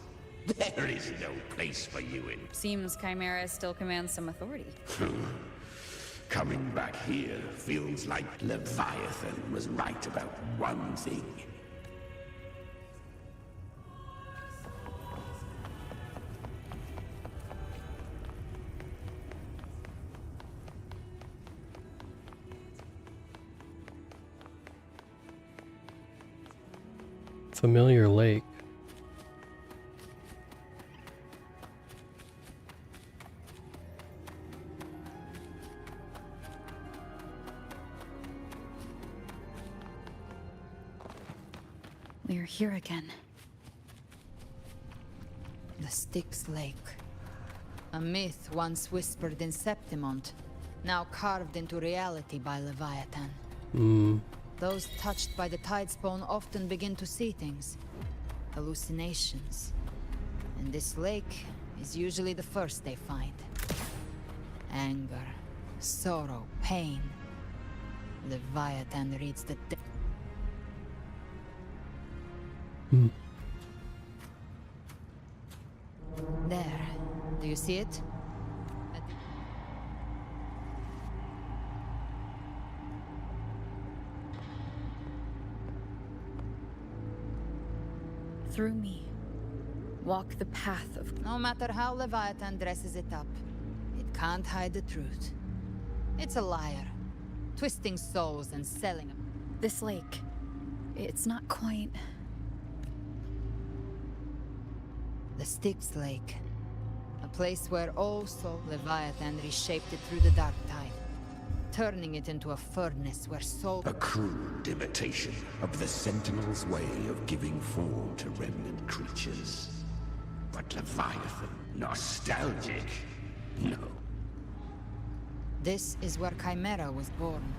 There is no place for you in... Seems Chimera still commands some authority. Coming back here feels like Leviathan was right about one thing. Familiar lake. We're here again. The Styx Lake. A myth once whispered in Septimont, now carved into reality by Leviathan. Those touched by the Tidespawn often begin to see things. Hallucinations. And this lake is usually the first they find. Anger, sorrow, pain. Leviathan reads the... There. Do you see it? Through me. Walk the path of... No matter how Leviathan dresses it up, it can't hide the truth. It's a liar. Twisting souls and selling them. This lake. It's not quite... The Styx Lake. A place where also Leviathan reshaped it through the dark tide, turning it into a furnace where soul... A crude imitation of the Sentinel's way of giving form to remnant creatures. But Leviathan, nostalgic? No. This is where Chimera was born.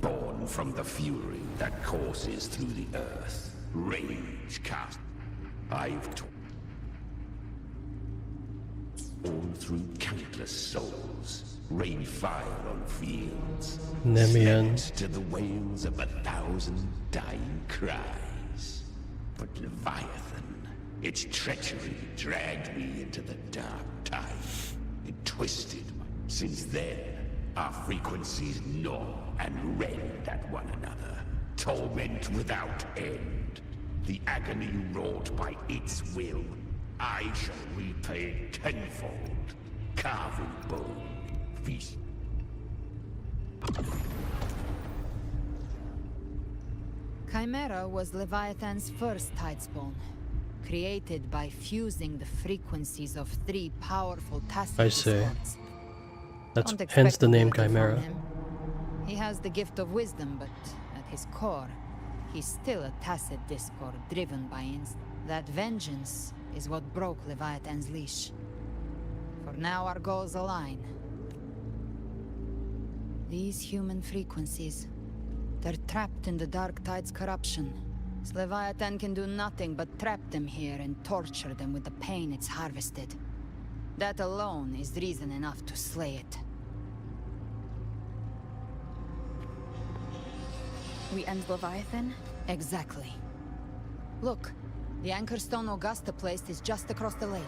Born from the fury that courses through the earth. Rage cast. I've taught all through countless souls. Rain fire on fields. Nemean. To the wails of 1,000 dying cries. But Leviathan, its treachery dragged me into the dark tide. It twisted. Since then, our frequencies gnaw and rend at one another. Torment without end. The agony wrought by its will, I shall repay tenfold. Carving bone, feast. Chimera was Leviathan's first Tidespawn, created by fusing the frequencies of 3 powerful tacit I see. discords. That's Don't hence expect the name ability from Chimera. him. He has the gift of wisdom, but at his core, he's still a tacit discord driven by instinct. That vengeance is what broke Leviathan's leash. For now our goals align. These human frequencies, they're trapped in the Dark Tide's corruption, Leviathan can do nothing but trap them here and torture them with the pain it's harvested. That alone is reason enough to slay it. We end Leviathan? Exactly. Look, the anchor stone Augusta placed is just across the lake.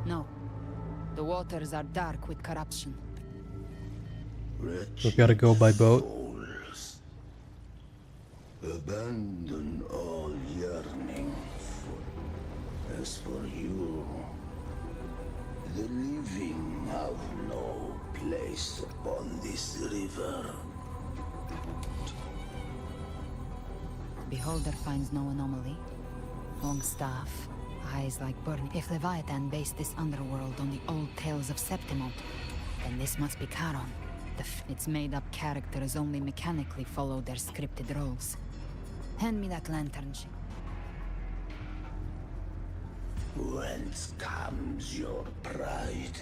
No. The waters are dark with corruption. We gotta go by boat. Souls, abandon all yearning for... As for you, the living have no place upon this river. Beholder finds no anomaly. Long staff, eyes like burning. If Leviathan based this underworld on the old tales of Septimont, then this must be Charon. Its made-up characters only mechanically follow their scripted roles. Hand me that lantern. Whence comes your pride?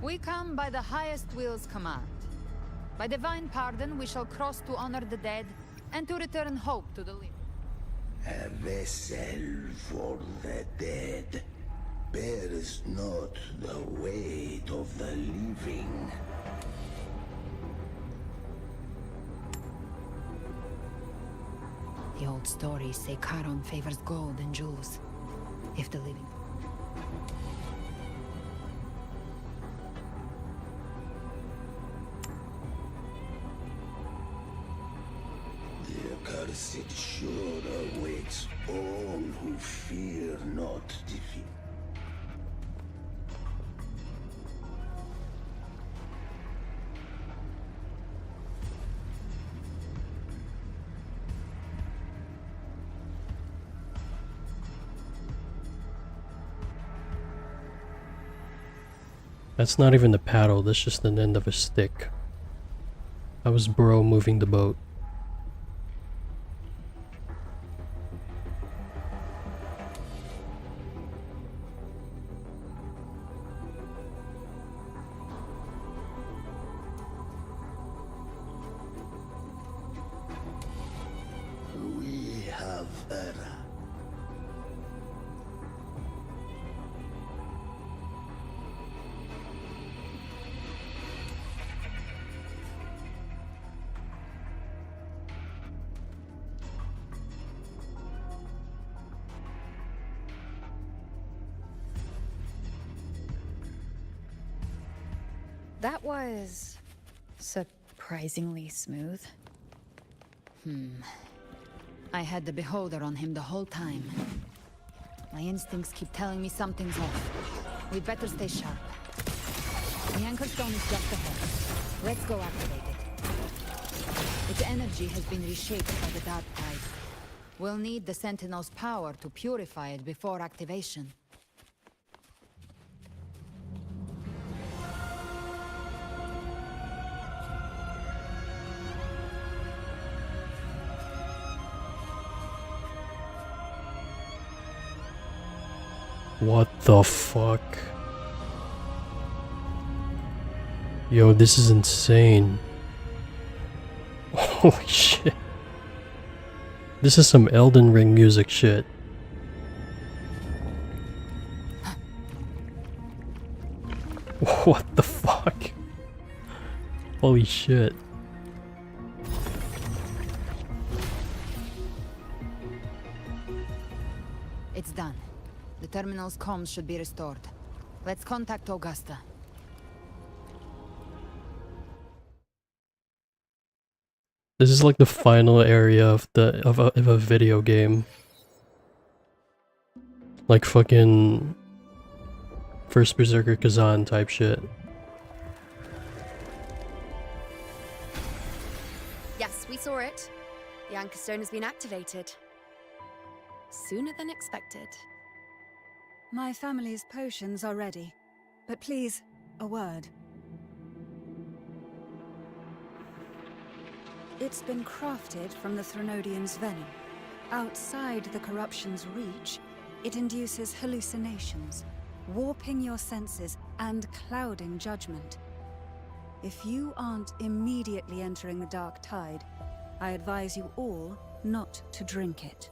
We come by the highest will's command. By divine pardon, we shall cross to honor the dead and to return hope to the living. A vessel for the dead bears not the weight of the living. The old stories say Charon favors gold and jewels. If the living... The accursed sure awaits all who fear not defeat. That's not even the paddle, that's just an end of a stick. That was bro moving the boat. We have error. That was surprisingly smooth. I had the beholder on him the whole time. My instincts keep telling me something's off. We'd better stay sharp. The anchor stone is just ahead. Let's go activate it. Its energy has been reshaped by the dark tide. We'll need the Sentinel's power to purify it before activation. What the fuck? Yo, this is insane. Holy shit. This is some Elden Ring music shit. What the fuck? Holy shit. It's done. The terminal's comms should be restored. Let's contact Augusta. This is like the final area of a video game. Like fucking First Berserker Kazan type shit. Yes, we saw it. The anchor stone has been activated. Sooner than expected. My family's potions are ready, but please, a word. It's been crafted from the Threnodian's venom. Outside the corruption's reach, it induces hallucinations, warping your senses and clouding judgment. If you aren't immediately entering the dark tide, I advise you all not to drink it.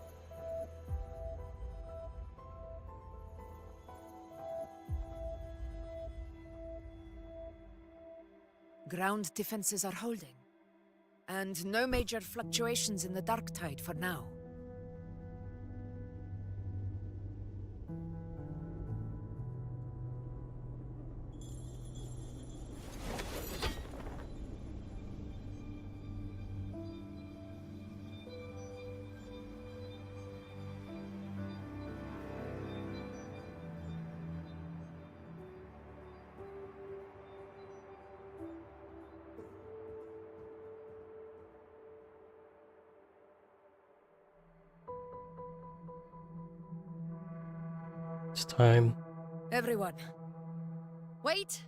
Ground defenses are holding. And no major fluctuations in the dark tide for now. It's time. Everyone. Wait!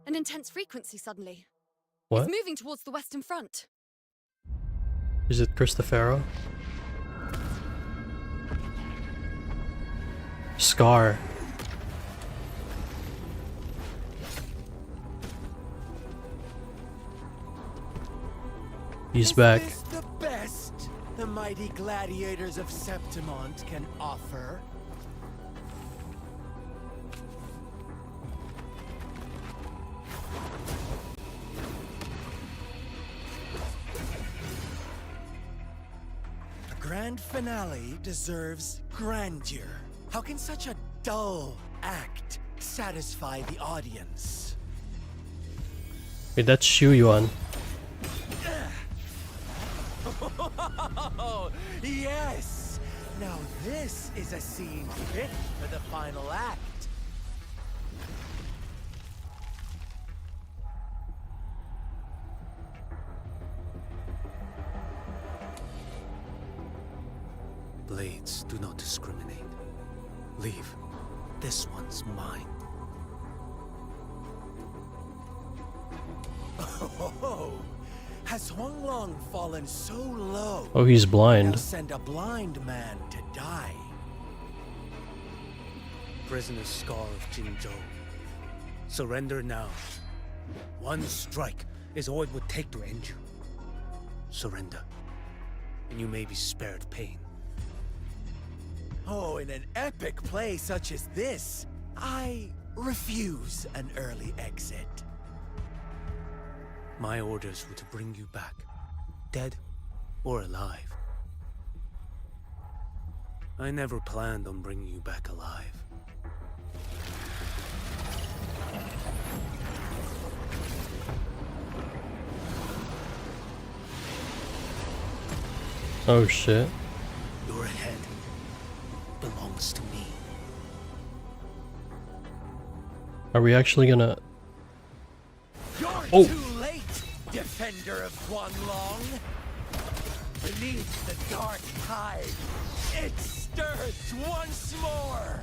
An intense frequency suddenly. What? It's moving towards the Western Front. Is it Christofero? Scar. He's back. Is this the best the mighty gladiators of Septimont can offer? A grand finale deserves grandeur. How can such a dull act satisfy the audience? Wait, that's Shuyuan. Oh, yes! Now this is a scene fit for the final act. Blades do not discriminate. Leave. This one's mine. Oh, has Huanglong fallen so low? Oh, he's blind. They'll send a blind man to die. Prisoner Scar of Jinzhou. Surrender now. One strike is all it would take to end you. Surrender, and you may be spared pain. Oh, in an epic play such as this, I refuse an early exit. My orders were to bring you back, dead or alive. I never planned on bringing you back alive. Oh shit. Your head belongs to me. Are we actually gonna... You're too late, defender of Guanlong. Beneath the dark tide, it stirs once more.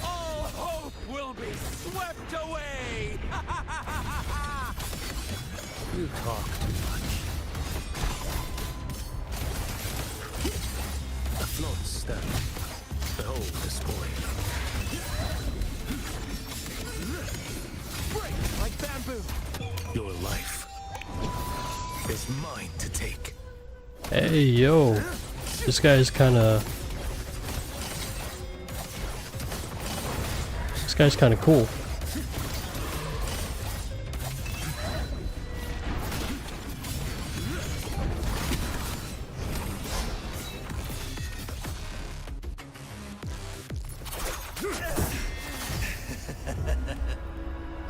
All hope will be swept away. You talk too much. The float stands. Behold the spoil. Break like bamboo. Your life is mine to take. Hey, yo. This guy is kinda... This guy's kinda cool.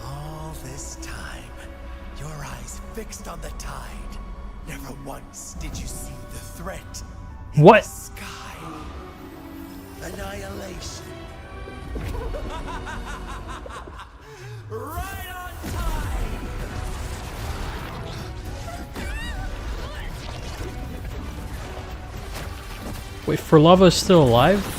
All this time, your eyes fixed on the tide. Never once did you see the threat in What? the sky. Annihilation. Right on time. Wait, Lava is still alive?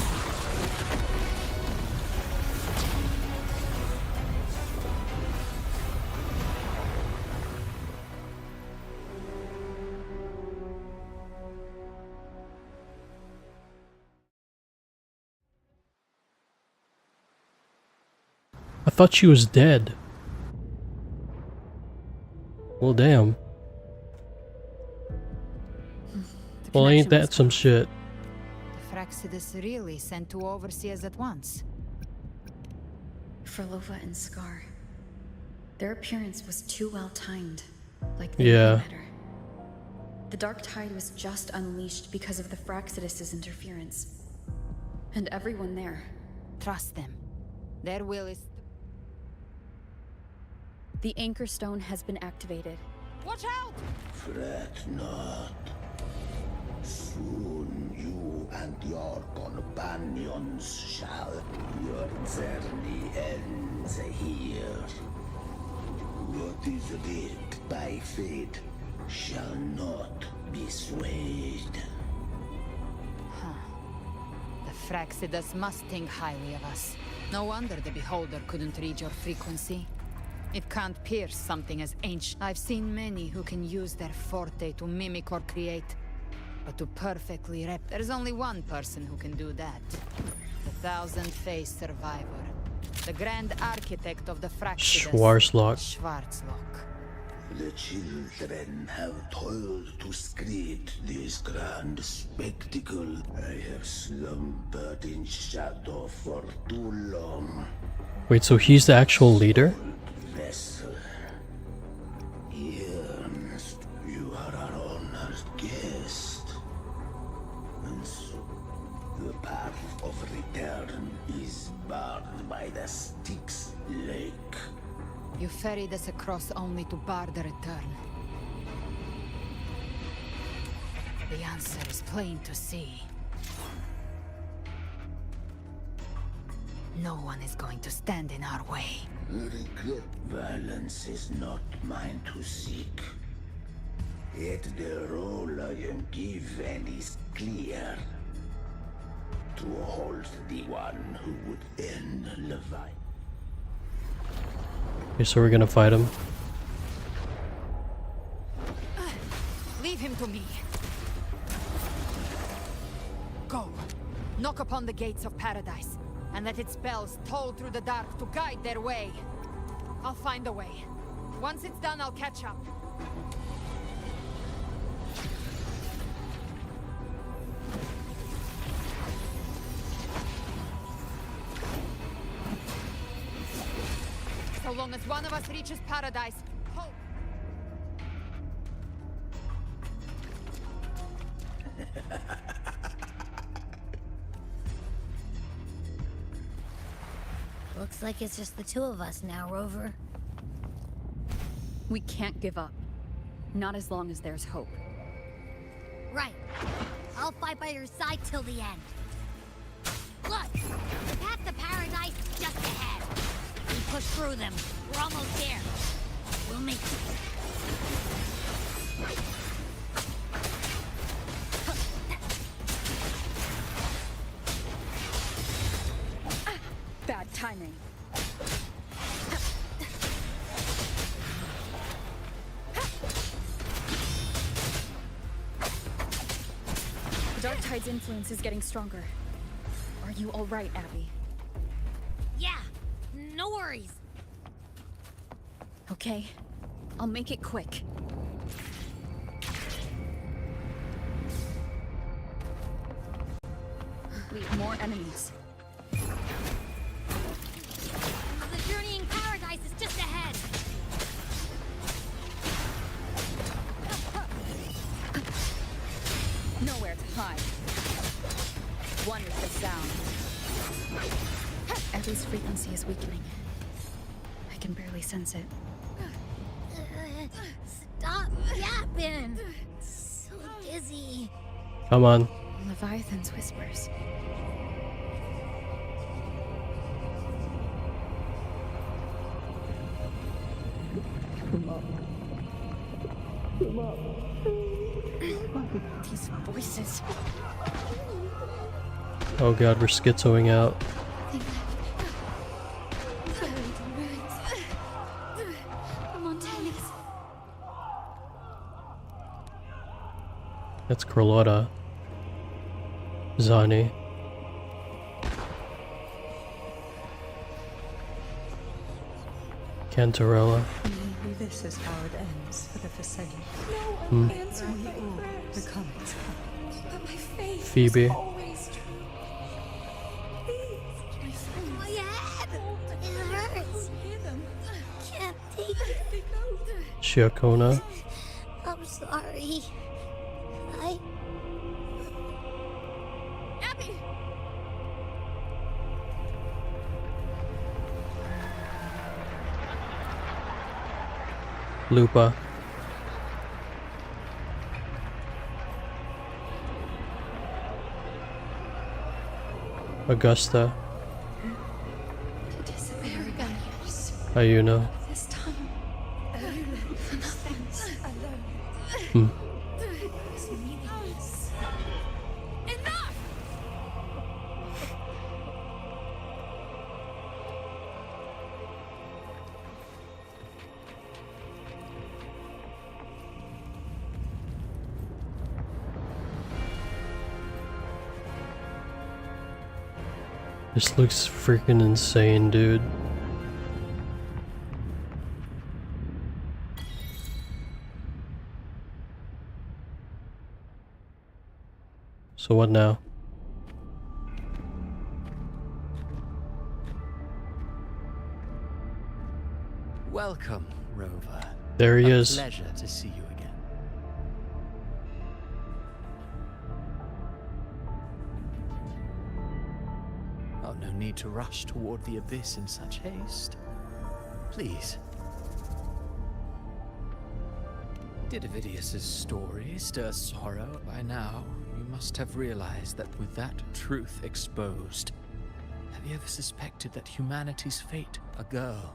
I thought she was dead. Well, damn. Well, ain't that some shit? The Fraxidus really sent two overseers at once. Frolova and Scar. Their appearance was too well timed. Like they Yeah. matter. The Dark Tide was just unleashed because of the Fraxidus' interference. And everyone there. Trust them. Their will is... The Anchor Stone has been activated. Watch out! Fret not. Soon you and your companions shall. Your journey ends here. What is writ by fate shall not be swayed. The Fraxidus must think highly of us. No wonder the Beholder couldn't read your frequency. It can't pierce something as ancient. I've seen many who can use their forte to mimic or create. But to perfectly there's only one person who can do that. The thousand-faced survivor. The grand architect of the Fraxidus. Schwarzlock. Schwarzlock. The children have toiled to create this grand spectacle. I have slumbered in shadow for too long. Wait, so he's the actual leader? Vessel. Yearns, you are our honored guest. And so, the path of return is barred by the Styx Lake. You ferried us across only to bar the return. The answer is plain to see. No one is going to stand in our way. Regret. Violence is not mine to seek. Yet the role I am given is clear. To hold the one who would end Levi. Okay, so we're gonna fight him. Leave him to me. Go. Knock upon the gates of paradise, and let its bells toll through the dark to guide their way. I'll find a way. Once it's done, I'll catch up. So long as one of us reaches paradise, hope. Looks like it's just the two of us now, Rover. We can't give up. Not as long as there's hope. Right. I'll fight by your side till the end. Look! The path to paradise is just ahead. We push through them. We're almost there. We'll make it. Bad timing. The Dark Tide's influence is getting stronger. Are you all right, Abby? Yeah, no worries. Okay, I'll make it quick. Leave more enemies. The journey in paradise is just ahead. Nowhere to hide. One with the sound. Abby's frequency is weakening. I can barely sense it. Stop yapping. So dizzy. Come on. Leviathan's whispers. These voices. Oh god, we're schizoing out. That's Carlotta. Zani. Cantarella. We've This is how it ends for the Facade. No one answered my prayers. Become its puppet. But my faith Phoebe. was always true. Please, my friends. My head! It hurts. Hear them. I can't take it. Shiakona. I'm sorry. Abby! Lupa. Augusta. To disappear again. Ayuna. This time, alone for nothing. Alone. Hmm. It's meaningless. Enough! This looks freaking insane, dude. So what now? Welcome, Rover. There he is. Pleasure to see you again. Oh, no need to rush toward the abyss in such haste. Please. Did Avidius's story stir sorrow? By now, you must have realized that with that truth exposed, have you ever suspected that humanity's fate, a girl,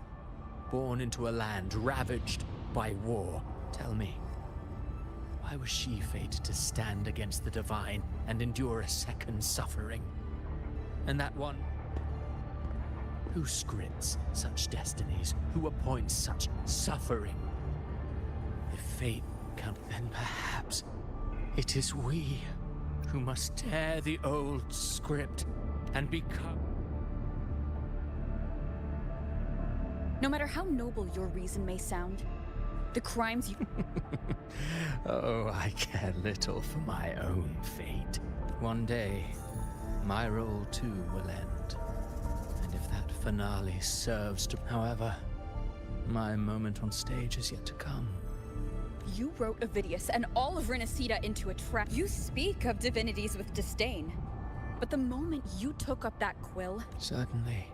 born into a land ravaged by war? Tell me, why was she fated to stand against the divine and endure a second suffering? And that one, who scripts such destinies? Who appoints such suffering? If fate can, then perhaps it is we who must tear the old script and become... No matter how noble your reason may sound, the crimes you... Oh, I care little for my own fate. One day, my role too will end. And if that finale serves to... However, my moment on stage is yet to come. You wrote Avidius and all of RINASCITA into a trap. You speak of divinities with disdain. But the moment you took up that quill... Certainly.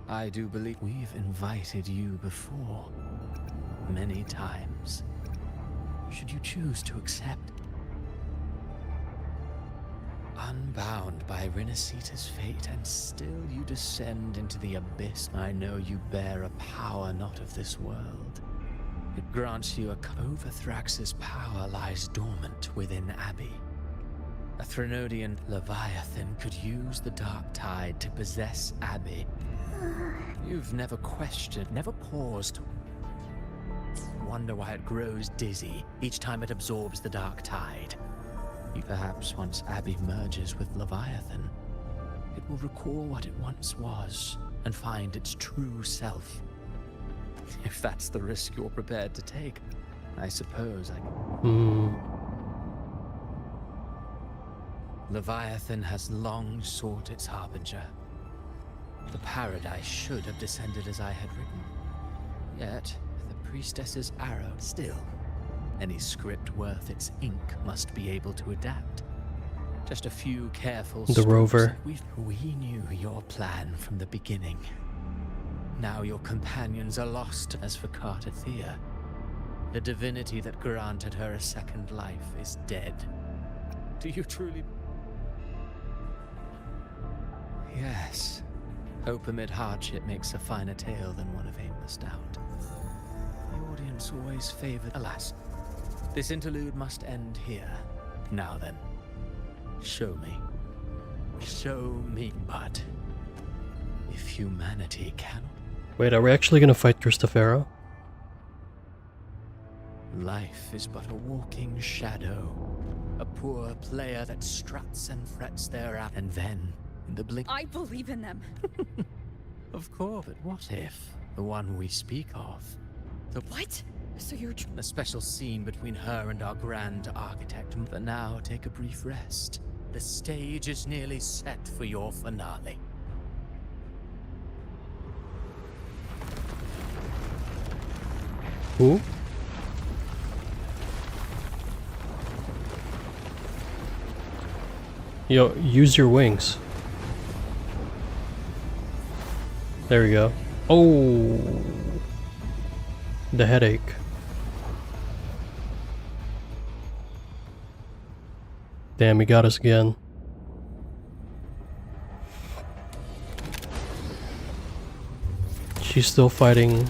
I do believe we've invited you before. Many times. Should you choose to accept? Unbound by RINASCITA's fate, and still you descend into the abyss. I know you bear a power not of this world. It grants you a... Overthrax's power lies dormant within Abbey. A Threnodian Leviathan could use the dark tide to possess Abbey. You've never questioned, never paused. Wonder why it grows dizzy each time it absorbs the dark tide. Perhaps once Abbey merges with Leviathan, it will recall what it once was and find its true self. If that's the risk you're prepared to take, I suppose I... Leviathan has long sought its harbinger. The paradise should have descended as I had written. Yet, the priestess's arrow still. Any script worth its ink must be able to adapt. Just a few careful The Rover. We knew your plan from the beginning. Now your companions are lost. As for Cartathea, the divinity that granted her a second life is dead. Do you truly... Yes. Hope amid hardship makes a finer tale than one of aimless doubt. The audience always favored... Alas, this interlude must end here. Now then, show me. Show me, but if humanity cannot... Wait, are we actually gonna fight Cristofero? Life is but a walking shadow. A poor player that struts and frets their out, and then, in the blink... I believe in them. Of course, but what if the one we speak of What? So you're A special scene between her and our grand architect. For now, take a brief rest. The stage is nearly set for your finale. Who? Yo, use your wings. There we go. Oh, the headache. Damn, he got us again. She's still fighting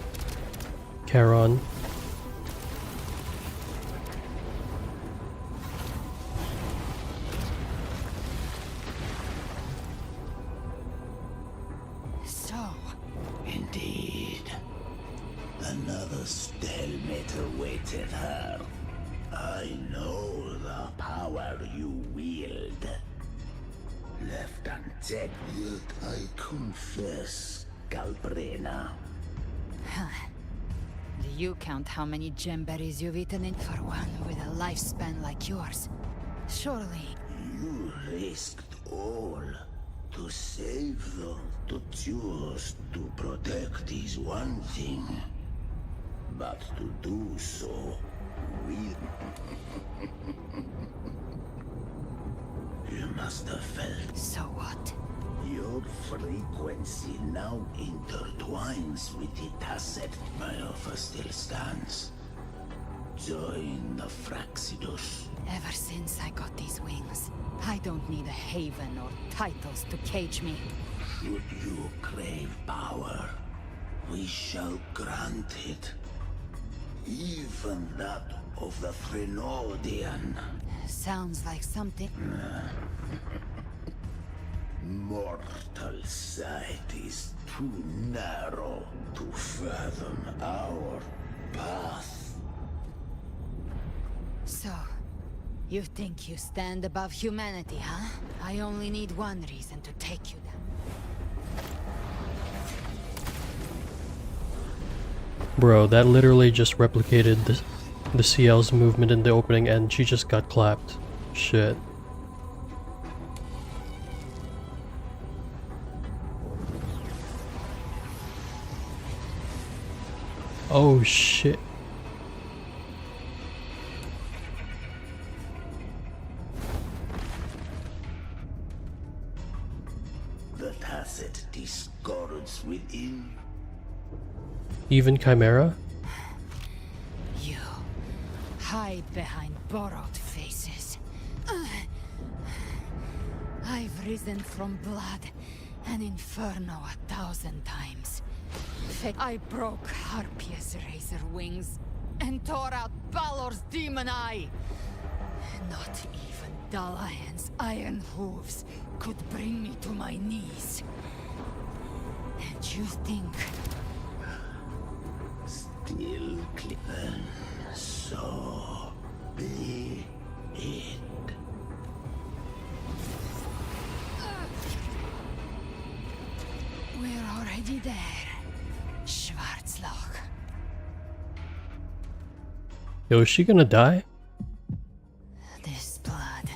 Charon. Indeed. Another stalemate awaited her. I know the power you wield. Left unchecked, yet I confess, Galbrina. Do you count how many gemberries you've eaten in for one with a lifespan like yours? Surely. You risked all to save them. To choose to protect is one thing, but to do so with... You must have felt... So what? Your frequency now intertwines with the tacet. My offer still stands. Join the Fraxidus. Ever since I got these wings, I don't need a haven or titles to cage me. Should you crave power, we shall grant it. Even that of the Frenodian. Sounds like something... Mortal sight is too narrow to fathom our path. So, you think you stand above humanity, huh? I only need one reason to take you down. Bro, that literally just replicated the CL's movement in the opening and she just got clapped. Shit. Oh shit. The tacet discords within. Even Chimera? You hide behind borrowed faces. I've risen from blood and inferno 1,000 times. I broke Harpia's razor wings and tore out Balor's demon eye. Not even Dalahan's iron hooves could bring me to my knees. And you think... Still clean. So be it. We're already there. Schwarzloch. Yo, is she gonna die? This blood.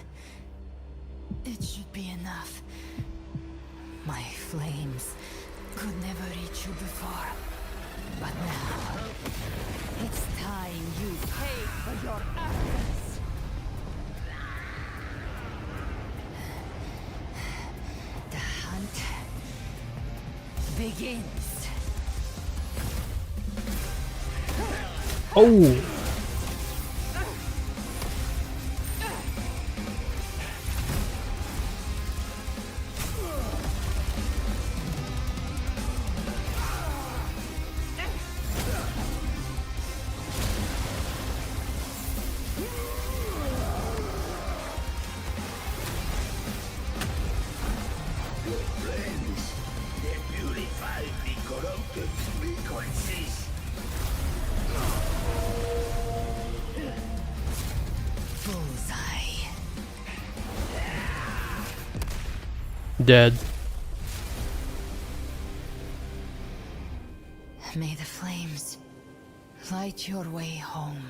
It should be enough. My flames could never reach you before. But now, it's time you pay for your actions. The hunt begins. Oh! Dead. May the flames light Fight your way home.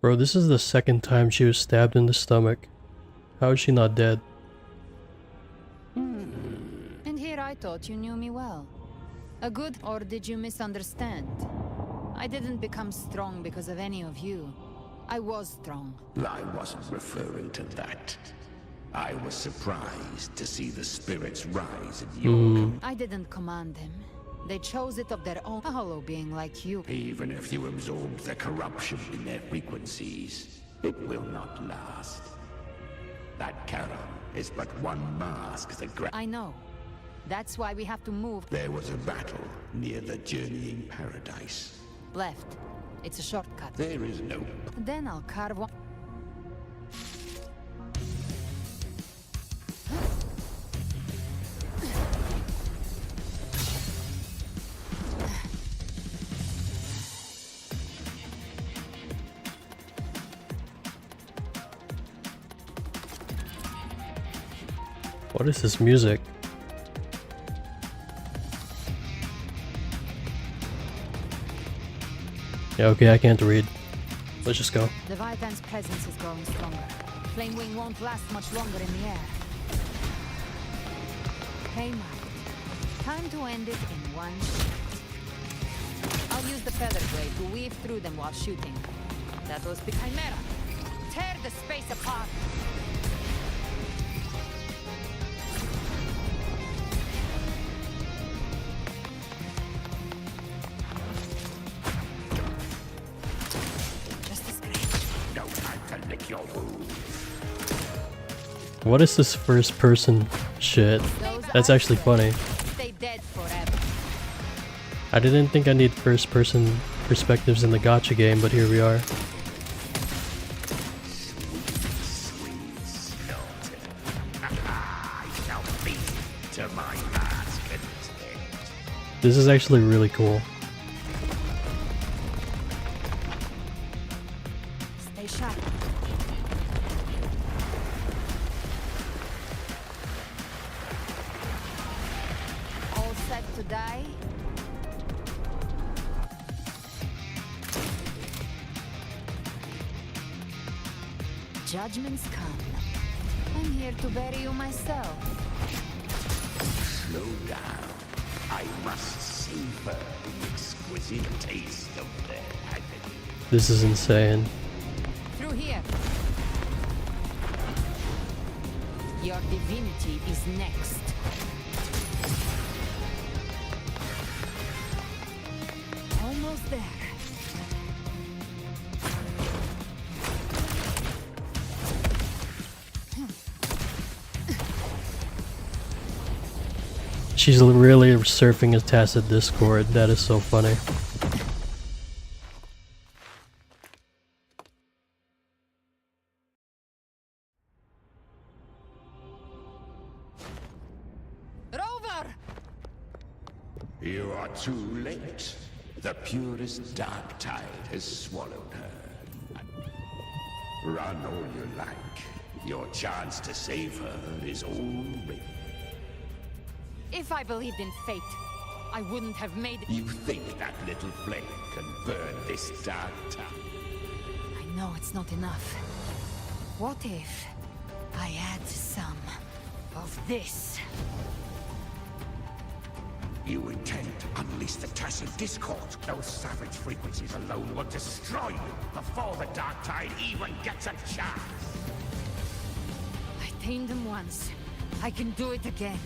Bro, this is the second time she was stabbed in the stomach. How is she not dead? And here I thought you knew me well. A good, or did you misunderstand? I didn't become strong because of any of you. I was strong. I wasn't referring to that. I was surprised to see the spirits rise in your... I didn't command them. They chose it of their own, a hollow being like you. Even if you absorb the corruption in their frequencies, it will not last. That Charon is but one mask that I know. That's why we have to move. There was a battle near the journeying paradise. Left. It's a shortcut. There is no... Then I'll carve one. What is this music? Yeah, okay, I can't read. Let's just go. Leviathan's presence is growing stronger. Flame Wing won't last much longer in the air. Hey, Mike. Time to end it in one shot. I'll use the feather blade to weave through them while shooting. That was the Chimera. Tear the space apart. What is this first person shit? That's actually funny. Stay dead forever. I didn't think I need first person perspectives in the gacha game, but here we are. This is actually really cool. Stay sharp. All set to die? Judgments come. I'm here to bury you myself. Slow down. I must savor the exquisite taste of their agony. This is insane. Through here. Your divinity is next. Almost there. She's really surfing a tacit Discord. That is so funny. Rover! You are too late. The purest dark tide has swallowed her. Run all you like. Your chance to save her is already. If I believed in fate, I wouldn't have made it. You think that little flame can burn this dark tide? I know it's not enough. What if I add some of this? You intend to unleash the tacit discord. Those savage frequencies alone will destroy you before the dark tide even gets a chance. I tamed them once. I can do it again.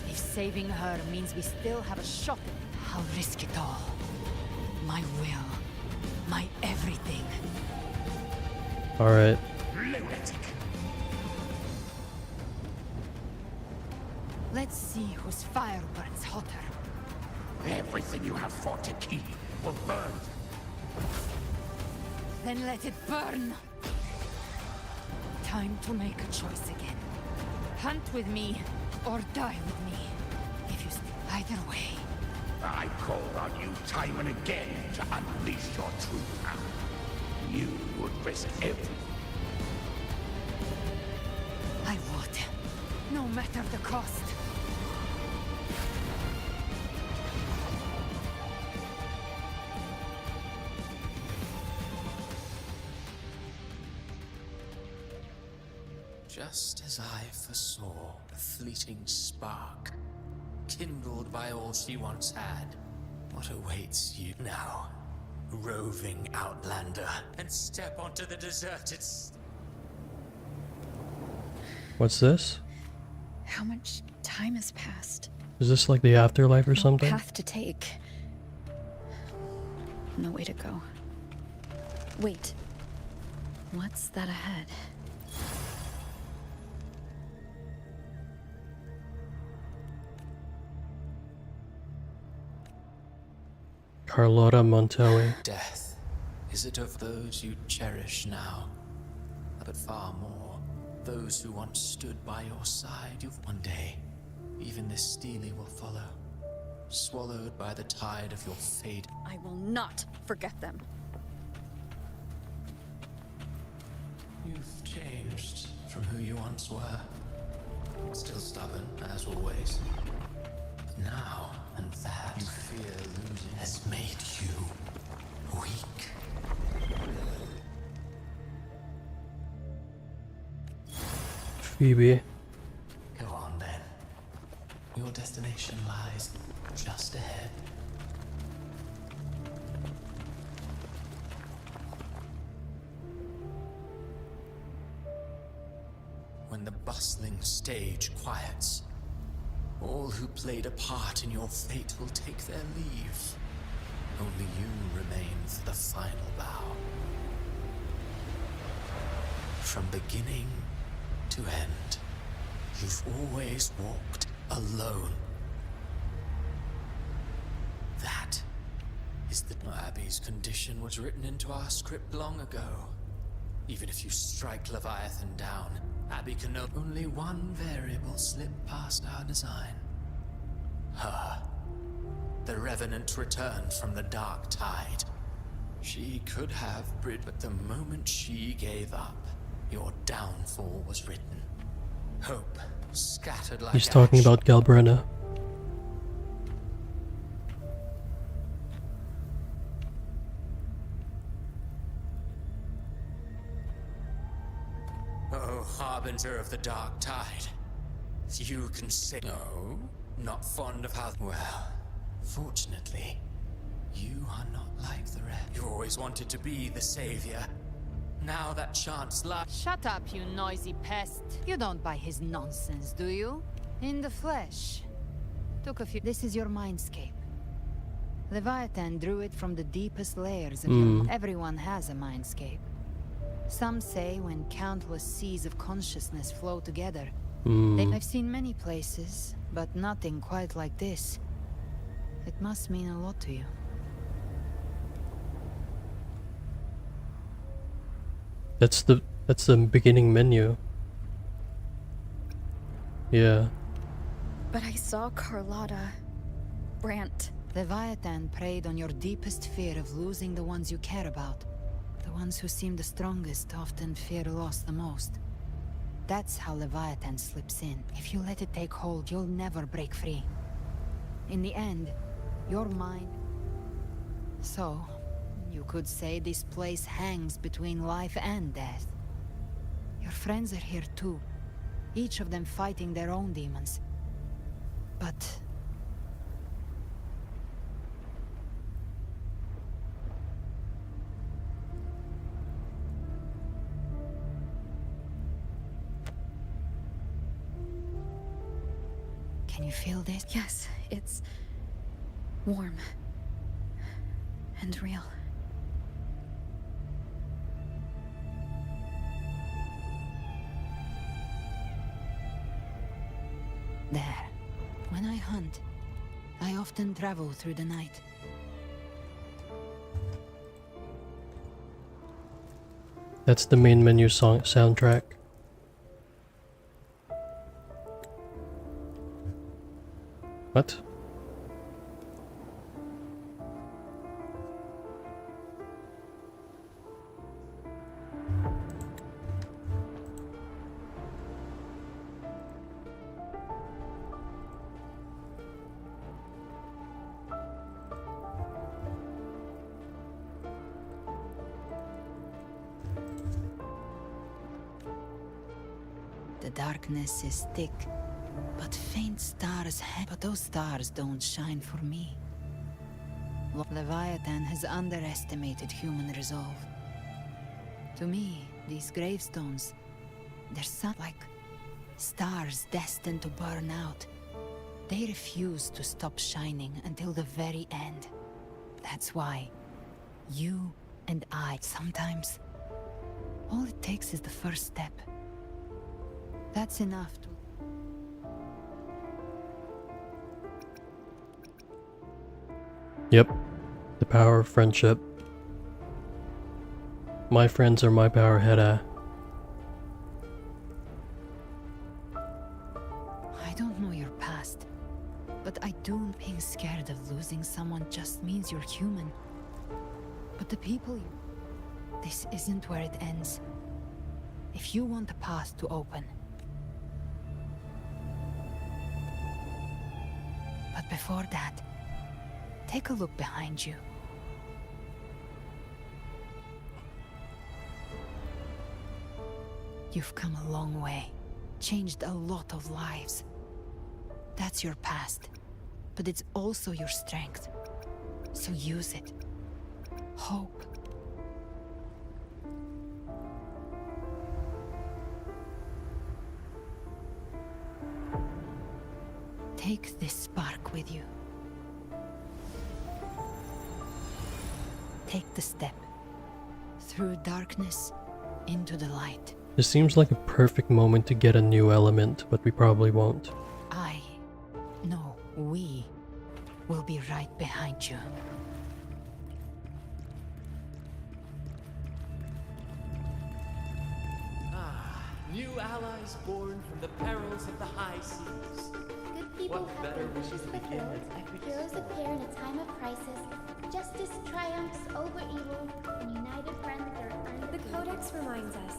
If saving her means we still have a shot, I'll risk it all. My will. My everything. Alright. Lunatic. Let's see whose fire burns hotter. Everything you have fought to keep will burn. Then let it burn. Time to make a choice again. Hunt with me, or die with me. If you either way. I called on you time and again to unleash your true power. You would risk everything. I would. No matter the cost. Just as I foresaw, a fleeting spark, kindled by all she once had. What awaits you now, roving outlander? And step onto the deserted... What's this? How much time has passed? Is this like the afterlife or something? Path to take. No way to go. Wait. What's that ahead? Carlotta Montelli. Death. Is it of those you cherish now? But far more, those who once stood by your side. One day, even this Steely will follow, swallowed by the tide of your fate. I will not forget them. You've changed from who you once were. Still stubborn, as always. But now, and that you fear losing has made you weak. Phoebe. Go on then. Your destination lies just ahead. When the bustling stage quiets, all who played a part in your fate will take their leave. Only you remain for the final bow. From beginning to end, you've always walked alone. That is the... Abby's condition was written into our script long ago. Even if you strike Leviathan down, Abby can know only one variable slip past our design. Her. The Revenant returned from the Dark Tide. She could have bridged, but the moment she gave up, your downfall was written. Hope scattered like He's talking about Galbrenna. Oh, harbinger of the Dark Tide. You can say no, not fond of how... Well, fortunately, you are not like the rest. You always wanted to be the savior. Now that chance lies... Shut up, you noisy pest. You don't buy his nonsense, do you? In the flesh. Took a few... This is your mindscape. Leviathan drew it from the deepest layers of your... Everyone has a mindscape. Some say when countless seas of consciousness flow together. I've seen many places, but nothing quite like this. It must mean a lot to you. That's the beginning menu. Yeah. But I saw Carlotta. Brant. Leviathan preyed on your deepest fear of losing the ones you care about. The ones who seem the strongest often fear loss the most. That's how Leviathan slips in. If you let it take hold, you'll never break free. In the end, your mind... So, you could say this place hangs between life and death. Your friends are here too, each of them fighting their own demons. But... Can you feel this? Yes, it's warm and real. There. When I hunt, I often travel through the night. That's the main menu song soundtrack. What? The darkness is thick, but faint stars but those stars don't shine for me. Leviathan has underestimated human resolve. To me, these gravestones, they're like stars destined to burn out. They refuse to stop shining until the very end. That's why you and I, sometimes, all it takes is the first step. That's enough to... Yep. The power of friendship. My friends are my power, Hedda. I don't know your past, but I do. Being scared of losing someone just means you're human. But the people you... This isn't where it ends. If you want the path to open. But before that, take a look behind you. You've come a long way, changed a lot of lives. That's your past, but it's also your strength. So use it. Hope. Take this spark with you. Take the step. Through darkness, into the light. This seems like a perfect moment to get a new element, but we probably won't. We will be right behind you. New allies born from the perils of the high seas. Good people What have better their wishes wishes to begin fulfilled. than epic Heroes story? appear in a time of crisis. Justice triumphs over evil, and united friends are undefeated. The Codex reminds us,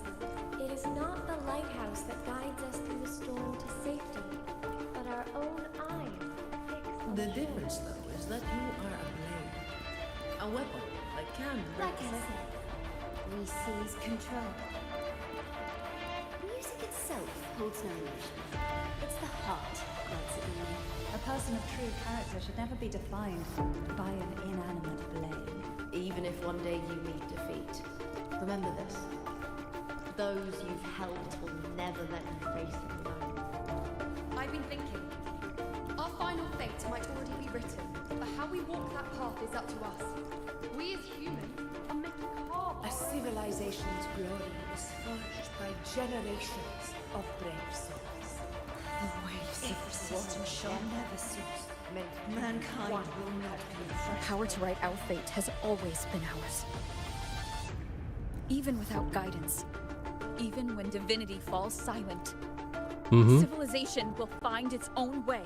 it is not the lighthouse that guides us through the storm to safety, but our own eyes. The difference, though, is that you are a blade. A weapon that can break. Like I said, we seize control. Music itself holds no emotion. It's the heart that grants it meaning. A person of true character should never be defined by an inanimate blade. Even if one day you meet defeat, remember this. Those you've helped will never let you face them alone. I've been thinking. Our final fate might already be written, but how we walk that path is up to us. We as humans are meant to carve A civilization's glory is forged by generations of brave souls. The waves of resistance shall never cease. Mankind will not be The power to write our fate has always been ours. Even without guidance, even when divinity falls silent, civilization will find its own way.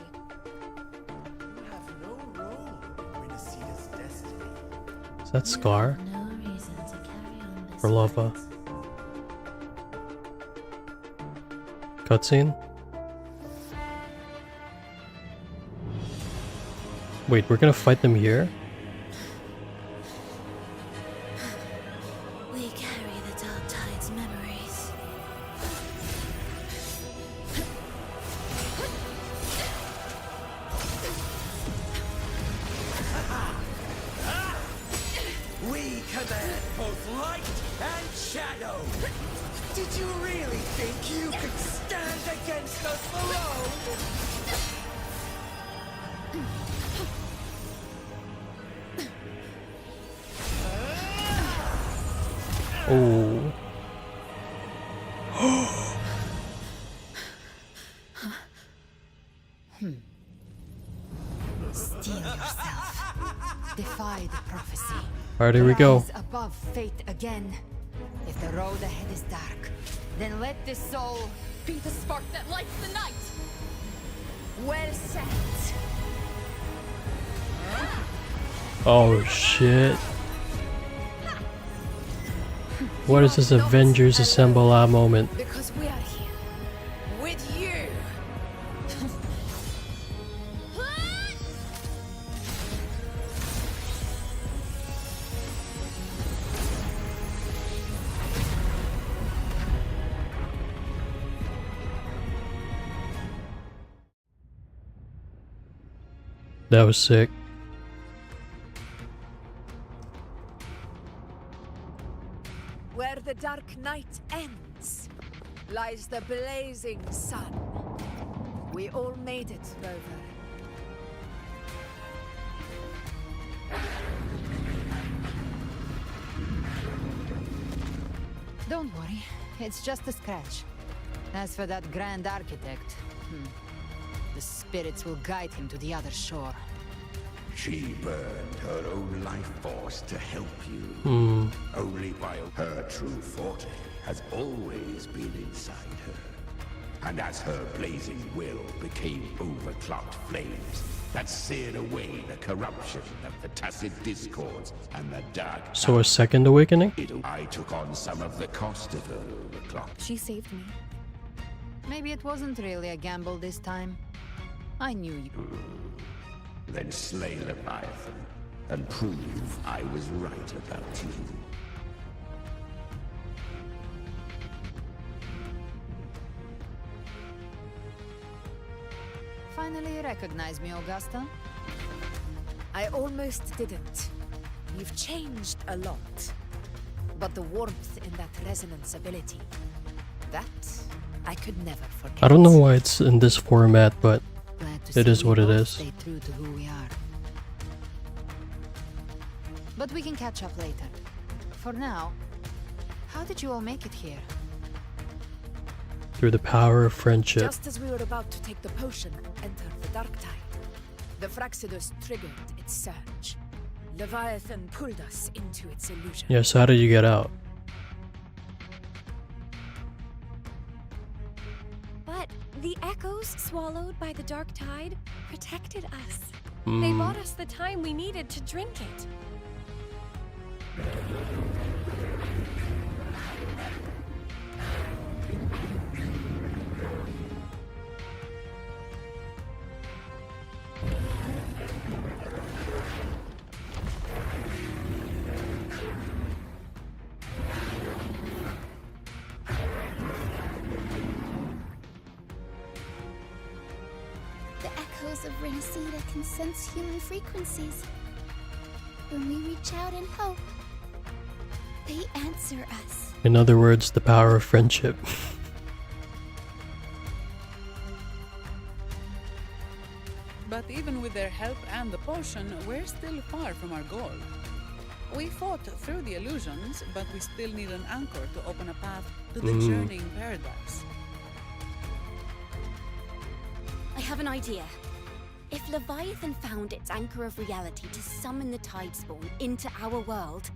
You have no role in RINASCITA's destiny. Is that Scar? No reason to carry on this. Or Lava? Cutscene? Wait, we're gonna fight them here? We carry the Dark Tide's memories. We command both light and shadow. Did you really think you could stand against us alone? Oh. Steel yourself. Defy the prophecy. Alright, here we go. Rise above fate again. If the road ahead is dark, then let the soul be the spark that lights the night. Well said. Oh shit. What is this Avengers Assemble moment? Because we are here. With you. That was sick. Where the dark night ends lies the blazing sun. We all made it, Rover. Don't worry, it's just a scratch. As for that Grand Architect, the spirits will guide him to the other shore. She burned her own life force to help you. Only while her true forte has always been inside her. And as her blazing will became overclocked flames that seared away the corruption of the tacit discords and the dark. So a second awakening? I took on some of the cost of her overclock. She saved me. Maybe it wasn't really a gamble this time. I knew you. Then slay Leviathan and prove I was right about you. Finally recognize me, Augusta? I almost didn't. You've changed a lot. But the warmth in that resonance ability, that I could never forget. I don't know why it's in this format, but it is what it is. Stay true to who we are. But we can catch up later. For now, how did you all make it here? Through the power of friendship. Just as we were about to take the potion and enter the dark tide, the Fraxidus triggered its surge. Leviathan pulled us into its illusion. Yeah, so how did you get out? But the echoes swallowed by the dark tide protected us. They Mm. bought us the time we needed to drink it. The echoes of RINASCITA can sense human frequencies. When we reach out in hope, they answer us. In other words, the power of friendship. But even with their help and the potion, we're still far from our goal. We fought through the illusions, but we still need an anchor to open a path to the journeying paradise. I have an idea. If Leviathan found its anchor of reality to summon the tide spawn into our world,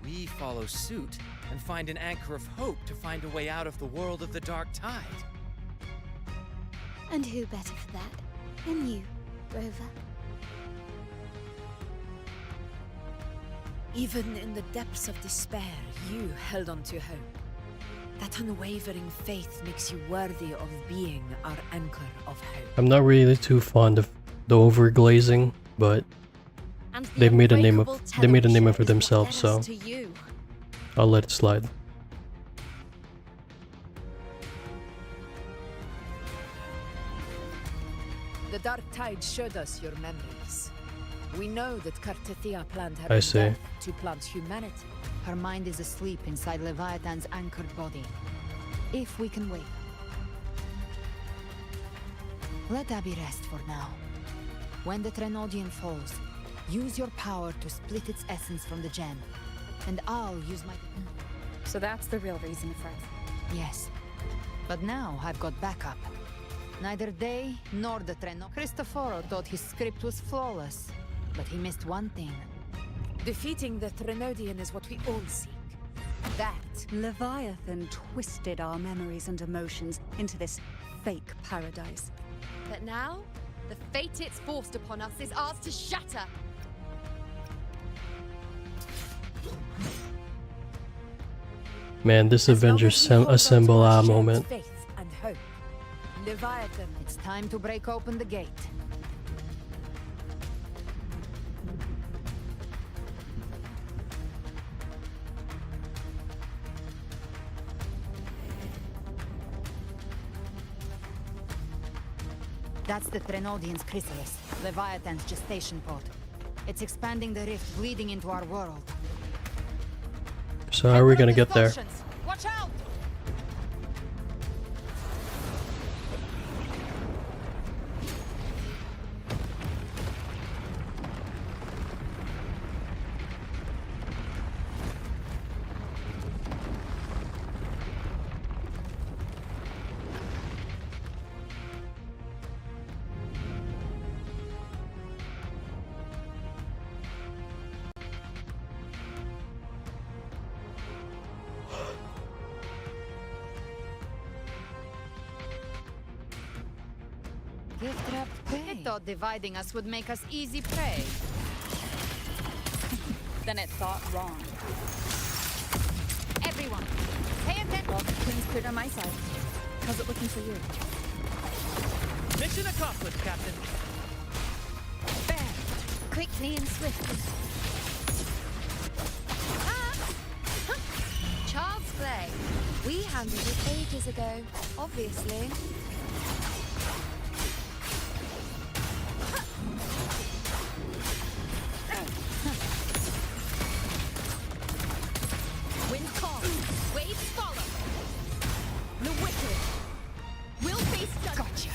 we follow suit and find an anchor of hope to find a way out of the world of the dark tide. And who better for that than you, Rover? Even in the depths of despair, you held on to hope. That unwavering faith makes you worthy of being our anchor of hope. I'm not really too fond of the overglazing, but they've made a name of for themselves, so I'll let it slide. The dark tide showed us your memories. We know that Kartathea planned her I own see. death to plant humanity. Her mind is asleep inside Leviathan's anchored body. If we can wake her. Let Abby rest for now. When the Trenodian falls, use your power to split its essence from the gem. And I'll use my... So that's the real reason for it. Yes. But now I've got backup. Neither they nor the Treno... Cristoforo thought his script was flawless. But he missed one thing. Defeating the Trenodian is what we all seek. That. Leviathan twisted our memories and emotions into this fake paradise. But now, the fate it's forced upon us is ours to shatter. Man, this Avengers Assemble moment. Faith and hope. Leviathan, it's time to break open the gate. That's the Threnodian's chrysalis, Leviathan's gestation pod. It's expanding the rift, bleeding into our world. So how are we gonna get there? Watch out! I thought dividing us would make us easy prey. Then it thought wrong. Everyone, pay attention. Well, things cleared on my side. How's it looking for you? Mission accomplished, Captain. Bam! Quickly and swiftly. Child's play. We handled it ages ago, obviously. Wind calm, waves follow. The wicked will face judgment. Gotcha.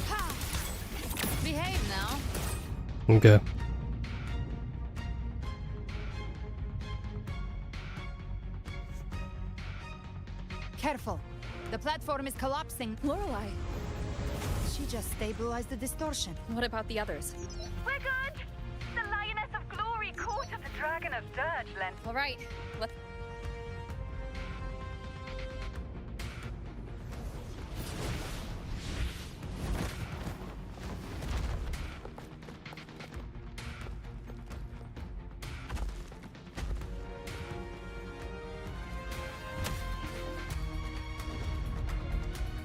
Ha! Behave now. Okay. Careful. The platform is collapsing. Lorelei. She just stabilized the distortion. What about the others? We're good! The Lioness of Glory caught at the Dragon of Dirt lent. All right, let's...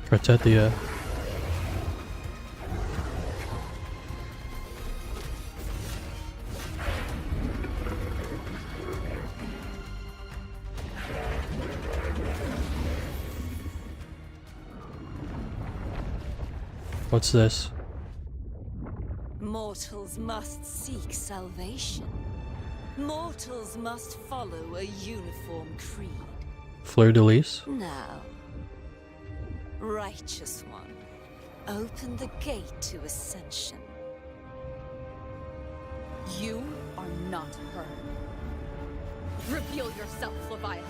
Kratetia. What's this? Mortals must seek salvation. Mortals must follow a uniform creed. Fleur-de-lis? Now, Righteous One, open the gate to ascension. You are not her. Reveal yourself, Leviathan.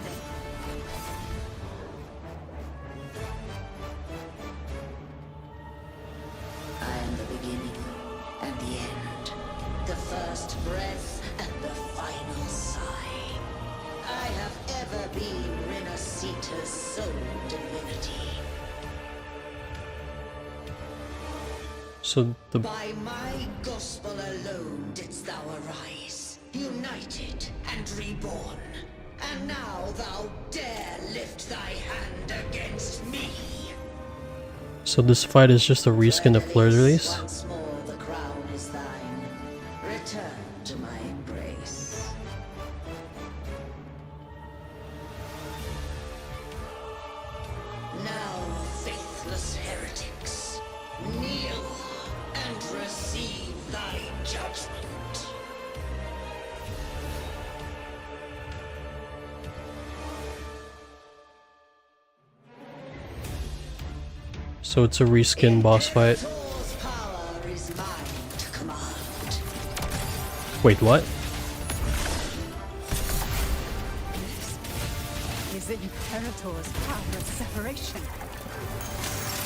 I am the beginning and the end, the first breath and the final sigh. I have ever been RINASCITA's sole divinity. So the... By my gospel alone didst thou arise, united and reborn. And now thou dare lift thy hand against me. So this fight is just a reskin of Fleur-de-lis? Once more the crown is thine. Return to my embrace. Now, faithless heretics, kneel and receive thy judgment. So it's a reskin boss fight. Thor's power is mine to command. Wait, what? Is it Imperator's power of separation?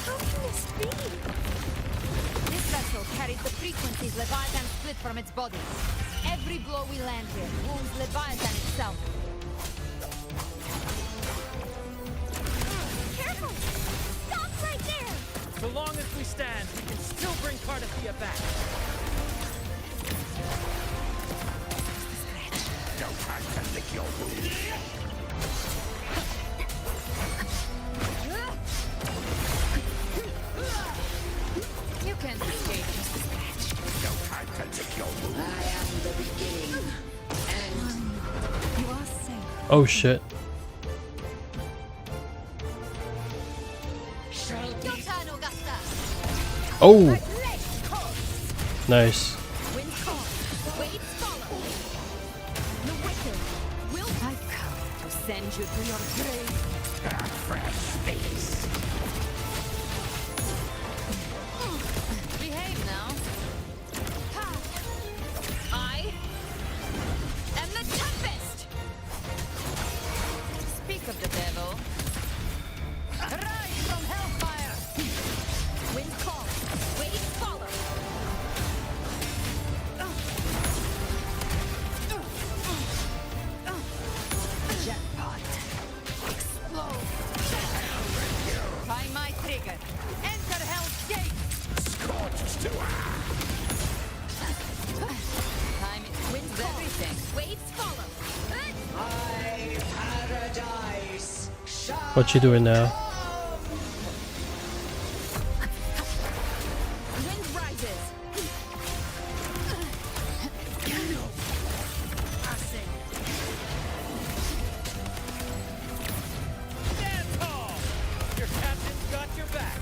How can this be? This vessel carries the frequencies Leviathan split from its body. Every blow we land here wounds Leviathan itself. Careful! Stop right there! So long as we stand, we can still bring Cardathia back. No time to lick your wounds. You can't escape just a scratch. No time to lick your wounds. I am the beginning and You are safe. Oh shit. shall Your turn, Augusta! Oh! Nice. I've come to send you to your grave. A fresh face. Behave now. I am the Tempest. Speak of the devil. Rise from hellfire. Wind call. Waves follow. Jackpot. Explode. Find my trigger. Enter Hell's Gate. Scorched to Time is wins everything. Waves follow. My paradise. What you doing now? Wind rises. Stand tall! Your captain's got your back.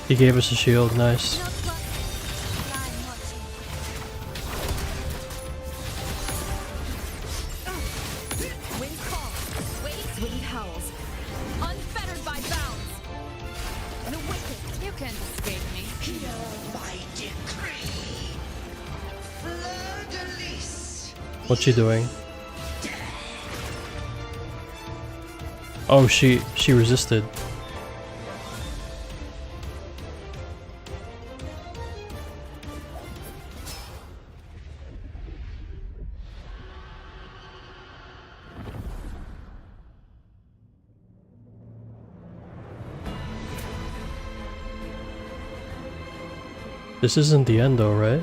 He gave us a shield, nice. Wind calls. Waves. Wind howls. Unfettered by bounds. The wicked. You can't escape me. Hear my decree. Fleur-de-lis. What's she doing? Oh, she resisted. This isn't the end though, right?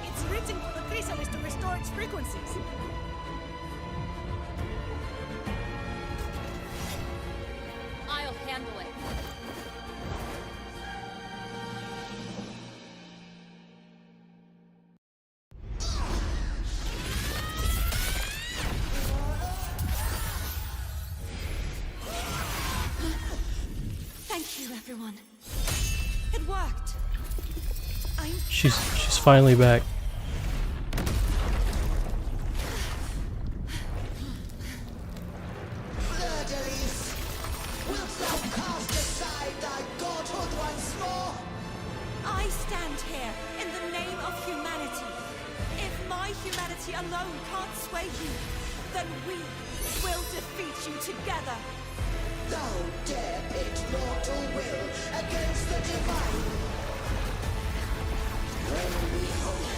It's written for the chrysalis to restore its frequencies. I'll handle it. Thank you, everyone. It worked. She's finally back. Fleur-de-lis. Wilt thou cast aside thy godhood once more? I stand here in the name of humanity. If my humanity alone can't sway you, then we will defeat you together. Thou dare pit mortal will against the divine. When we hold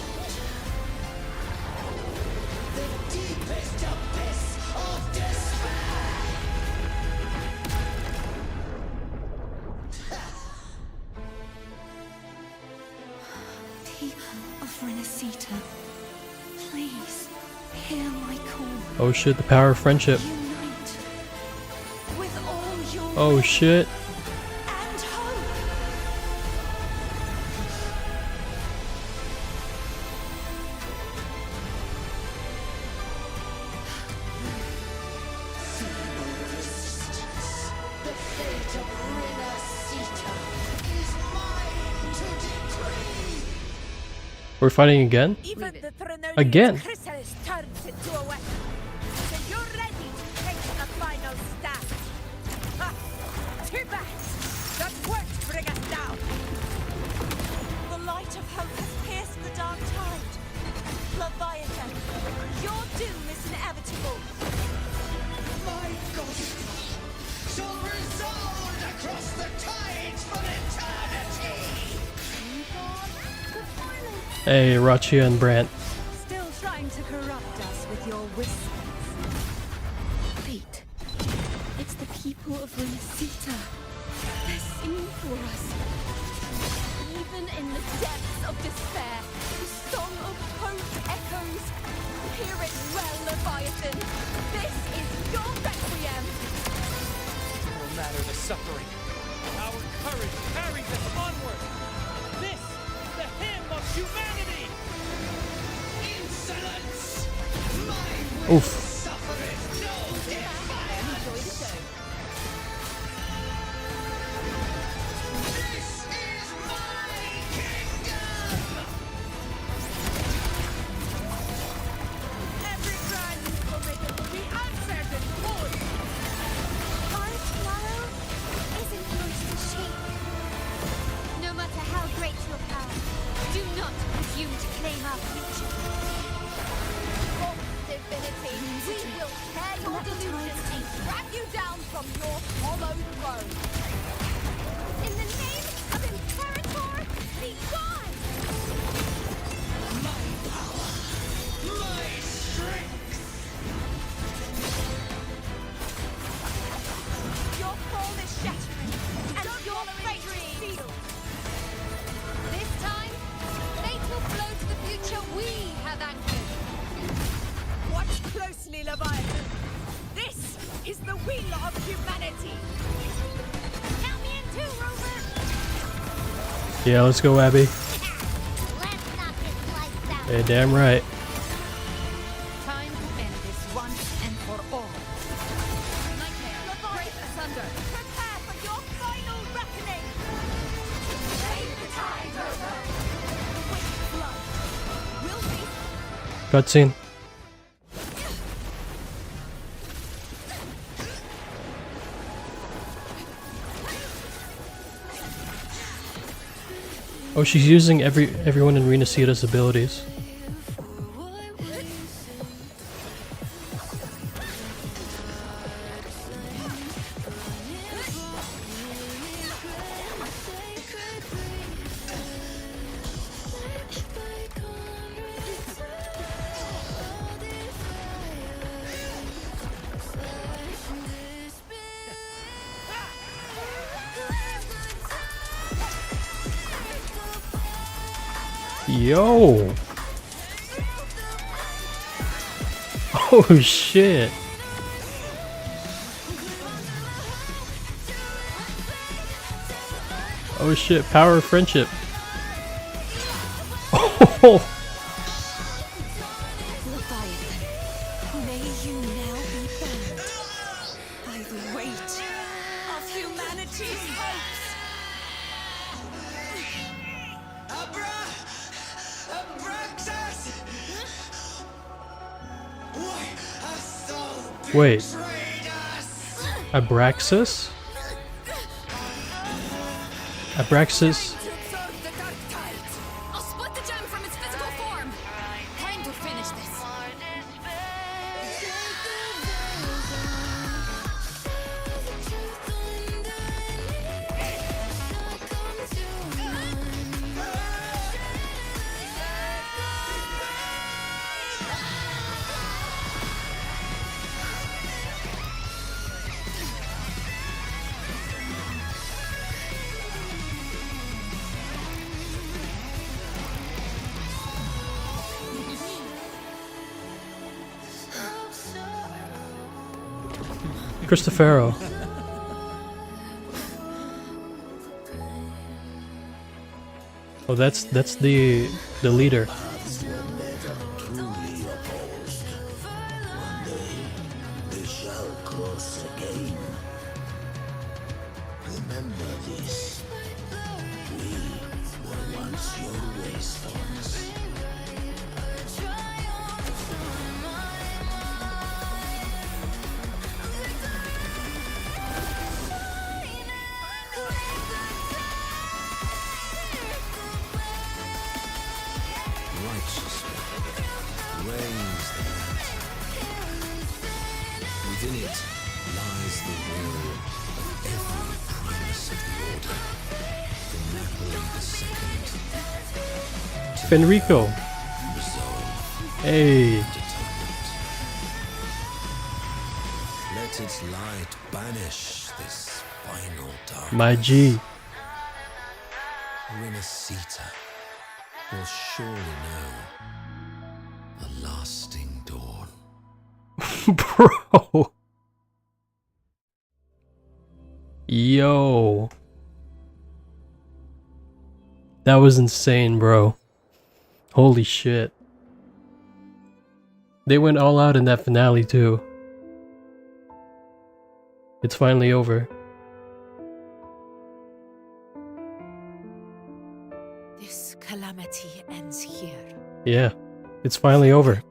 the deepest abyss of despair. People of RINASCITA, please hear my call. Oh shit, the power of friendship. Unite with all your Oh shit. and hope. Feeble resistance. The fate of RINASCITA is mine to decree. We're fighting again? Even the Trinodian Again? chrysalis turns into a weapon. So you're ready to take the final stand. Ha! Too bad. That won't bring us down. The light of hope has pierced the dark tide. Leviathan, your doom is inevitable. My ghost shall resound across the tides for eternity. Hey, Rachia and Brant. Still trying to corrupt us with your whispers. Wait. It's the people of RINASCITA. They're singing for us. Even in the depths of despair, the song of hope echoes. Hear it well, Leviathan. This is your requiem. No matter the suffering, our courage carries us onward. This is the hymn of humanity. Insolence! My Oof. suffereth no defiance. Enjoy the show. from your hollow throne. In the name of Imperator, be gone! My power, my strength. Your fall is shattering, and your fate is sealed. This time, fate will flow to the future we have anchored. Watch closely, Leviathan. This is the will of humanity. Count me in too, Rover! Yeah, let's go, Abby. Let's knock this lights out! Hey, damn right. Time to end this once and for all. Nightmare, break asunder. Prepare for your final reckoning. Save the tide, Rover. The wicked blood will be. Cutscene. Oh, she's using everyone in RINASCITA's abilities. Yo! Oh shit! Oh shit, power of friendship. Oh! Leviathan, may you now be bound by the weight of humanity's hopes. Wait. Abraxas? Abraxas? I'll split the gem from its physical form. Time to finish this. Christofero. Oh, that's the leader. They shall cross again. Remember this. We were once your wastelands. Righteously raise the lantern. Within it lies the will of every primus of the Order, from Napoli II Fenrico. Resolve, Hey. determined. Let its light banish this final darkness. My G. RINASCITA will surely know a lasting dawn. Bro. Yo. That was insane, bro. Holy shit. They went all out in that finale too. It's finally over. This calamity ends here. Yeah, it's finally over.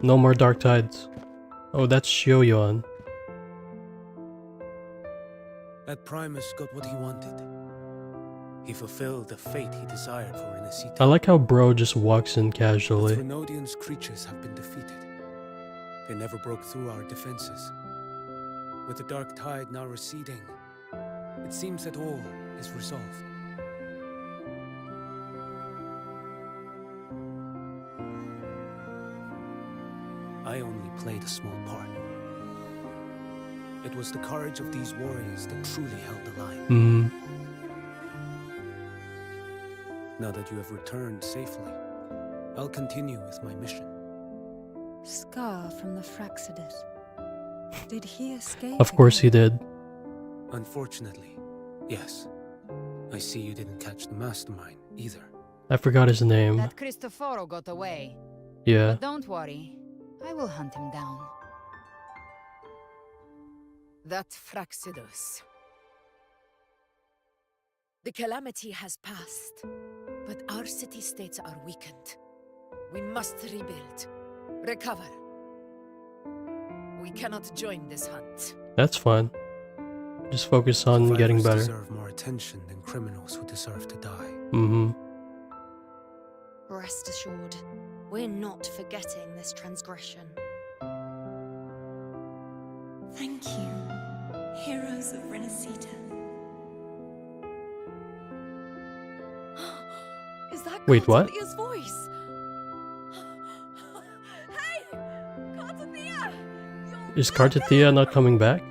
No more dark tides. Oh, that's Shioyon. That Primus got what he wanted. He fulfilled the fate he desired for RINASCITA. I like how bro just walks in The casually. Threnodian's creatures have been defeated. They never broke through our defenses. With the dark tide now receding, it seems that all is resolved. I only played a small part. It was the courage of these warriors that truly held the line. Now that you have returned safely, I'll continue with my mission. Scar from the Fraxidus. Did he escape? Of course he did. Unfortunately, yes. I see you didn't catch the mastermind either. I forgot his name. That Cristoforo got away. Yeah. But don't worry, I will hunt him down. That Fraxidus. The calamity has passed, but our city-states are weakened. We must rebuild, recover. We cannot join this hunt. That's fine. Just focus on getting better. Deserve more attention than criminals who deserve to die. Rest assured, we're not forgetting this transgression. Thank you, heroes of RINASCITA. Is that Wait, what? Cartalia's voice? Hey! Cartalia! Is Cartathea not coming back?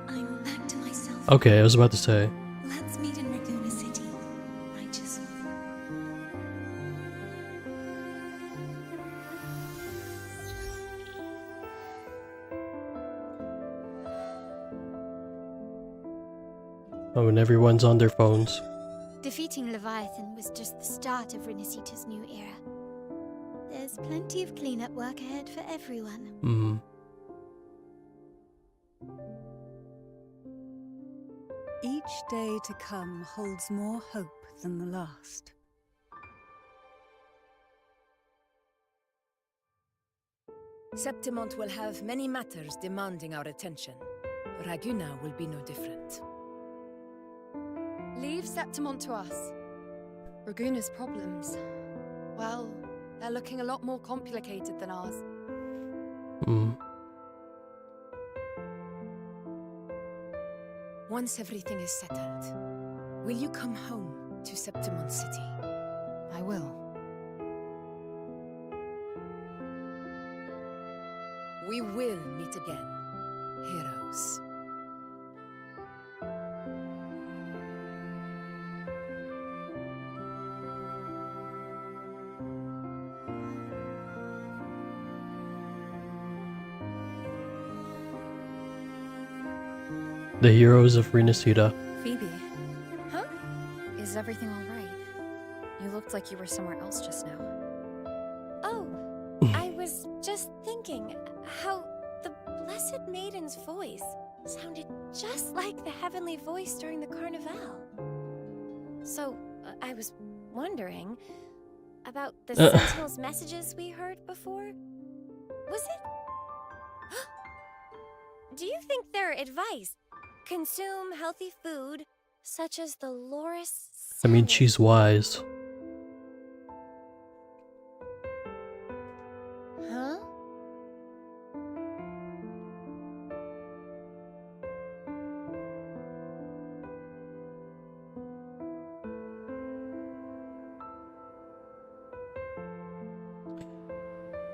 I'm back to myself. Okay, I was about to say. Let's meet in Raguna City. Righteous. Oh, and everyone's on their phones. Defeating Leviathan was just the start of RINASCITA's new era. There's plenty of cleanup work ahead for everyone. Each day to come holds more hope than the last. Septimont will have many matters demanding our attention. Raguna will be no different. Leave Septimont to us. Raguna's problems, well, they're looking a lot more complicated than ours. Once everything is settled, will you come home to Septimont City? I will. We will meet again, heroes. The heroes of RINASCITA. Phoebe. Huh? Is everything alright? You looked like you were somewhere else just now. Oh, I was just thinking how the Blessed Maiden's voice sounded just like the heavenly voice during the Carnival. So, I was wondering about the Sentinel's messages we heard before. Was it? Do you think their advice? Consume healthy food, such as the Loris. I mean, she's wise. Huh?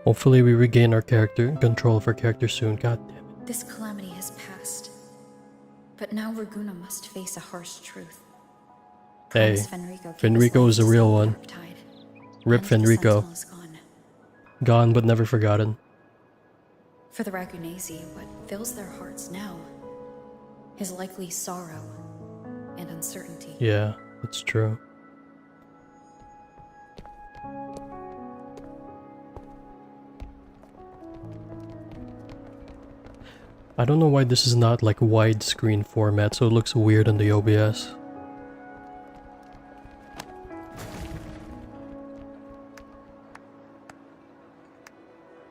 Hopefully we regain our control of our character soon. God damn it. This calamity has passed. But now Raguna must face a harsh truth. Hey, Fenrico Fenrico is a real one. Rip Fenrico. Gone but never forgotten. For the Ragunesi, what fills their hearts now is likely sorrow and uncertainty. Yeah, that's true. I don't know why this is not like widescreen format, so it looks weird on the OBS.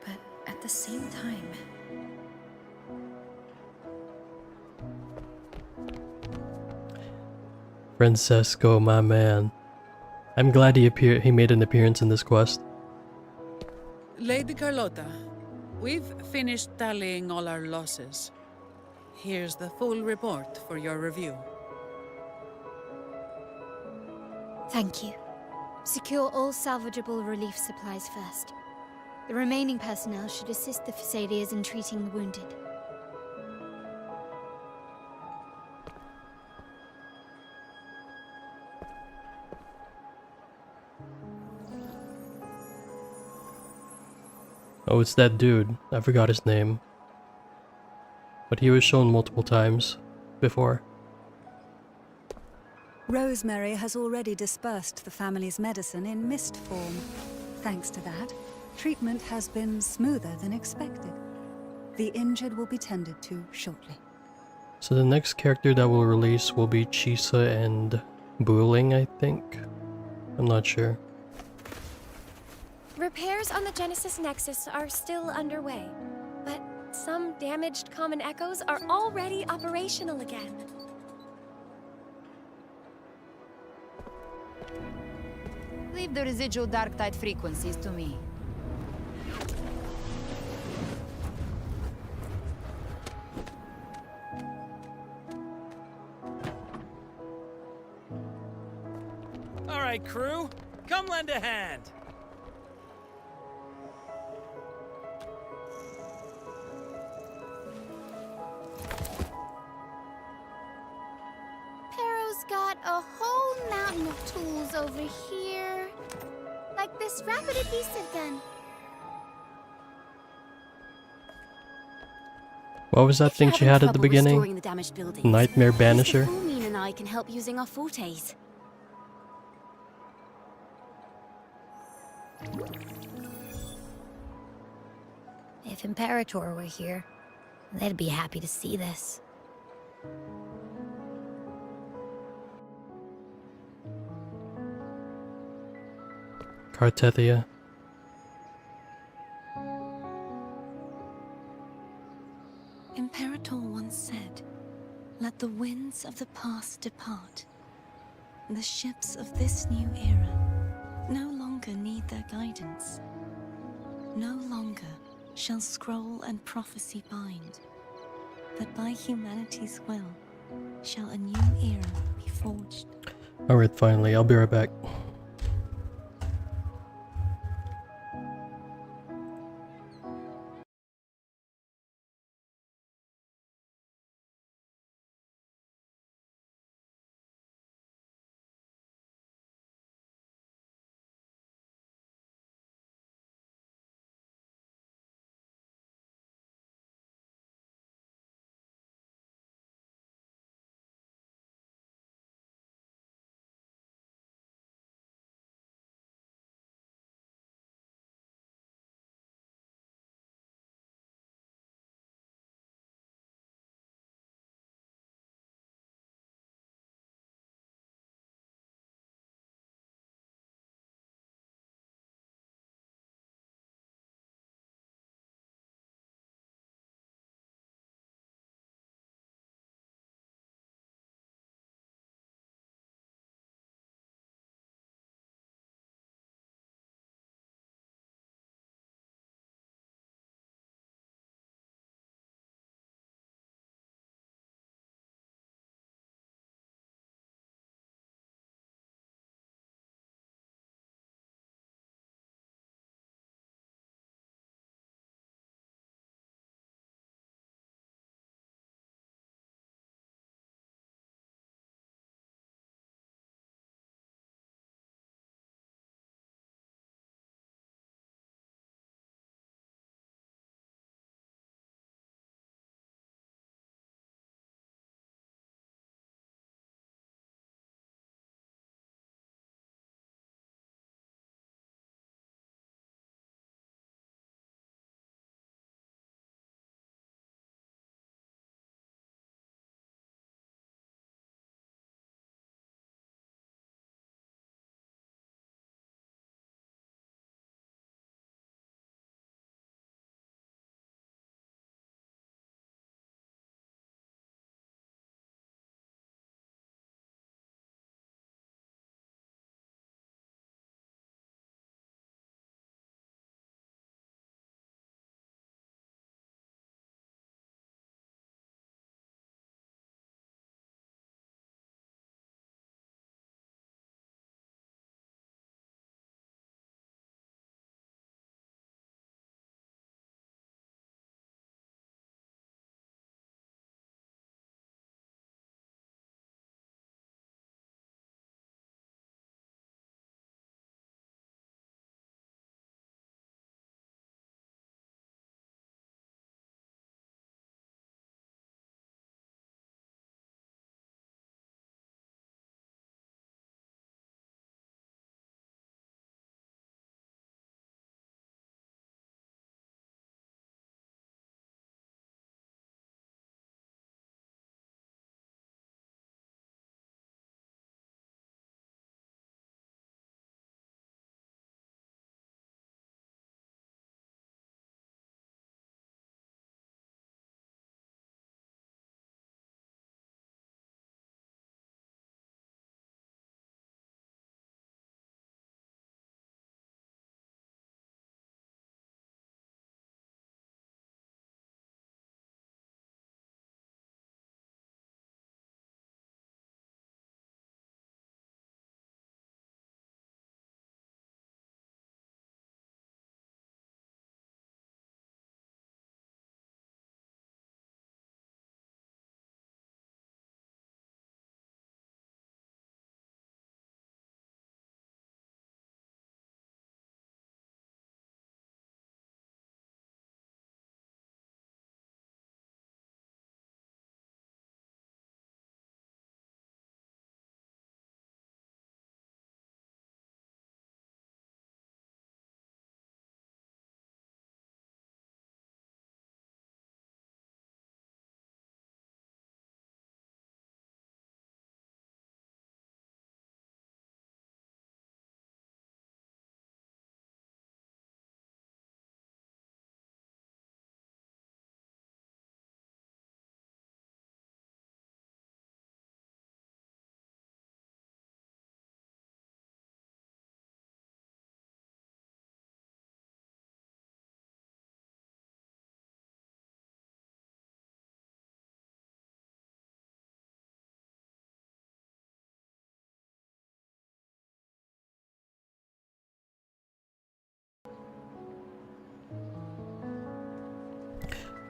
But at the same time, Francesco, my man. I'm glad he made an appearance in this quest. Lady Carlotta, We've finished tallying all our losses. Here's the full report for your review. Thank you. Secure all salvageable relief supplies first. The remaining personnel should assist the Phasaelias in treating the wounded. Oh, it's that dude. I forgot his name. But he was shown multiple times before. Rosemary has already dispersed the family's medicine in mist form. Thanks to that, treatment has been smoother than expected. The injured will be tended to shortly. So the next character that will release will be Chisa and Wuthering, I think. I'm not sure. Repairs on the Genesis Nexus are still underway, but some damaged common echoes are already operational again. Leave the residual dark tide frequencies to me. All right, crew, come lend a hand. Pero's got a whole mountain of tools over here. Like this rapid adhesive gun. What was that thing she had at the beginning? The damaged buildings, Nightmare Banisher? Mr. Fulmin and I can help using our fortes. If Imperator were here, they'd be happy to see this. Cartethia. Imperator once said, "Let the winds of the past depart. The ships of this new era no longer need their guidance. No longer shall scroll and prophecy bind, but by humanity's will shall a new era be forged." Alright, finally, I'll be right back.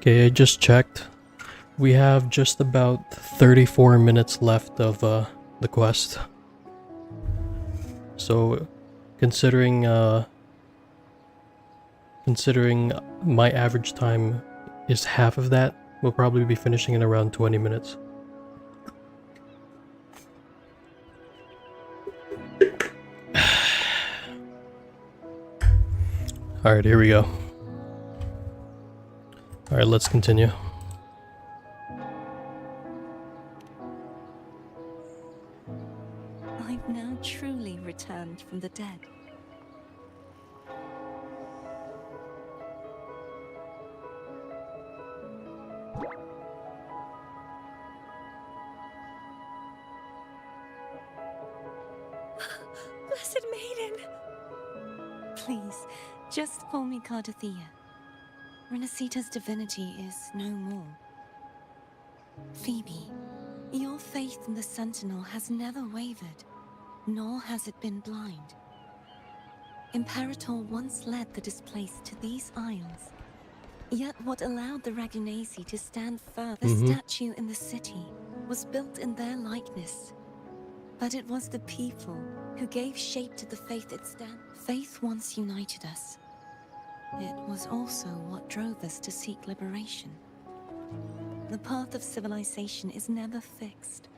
Okay, I just checked. We have just about 34 minutes left of the quest. So, considering my average time is half of that, we'll probably be finishing in around 20 minutes. Alright, here we go. Alright, let's continue. I've now truly returned from the dead. Blessed Maiden! Please, just call me Cardothea. RINASCITA's divinity is no more. Phoebe, your faith in the Sentinel has never wavered, nor has it been blind. Imperator once led the displaced to these isles. Yet what allowed the Ragunasi to stand firm, the statue in the city, was built in their likeness. But it was the people who gave shape to the faith it stands. Faith once united us. It was also what drove us to seek liberation. The path of civilization is never fixed.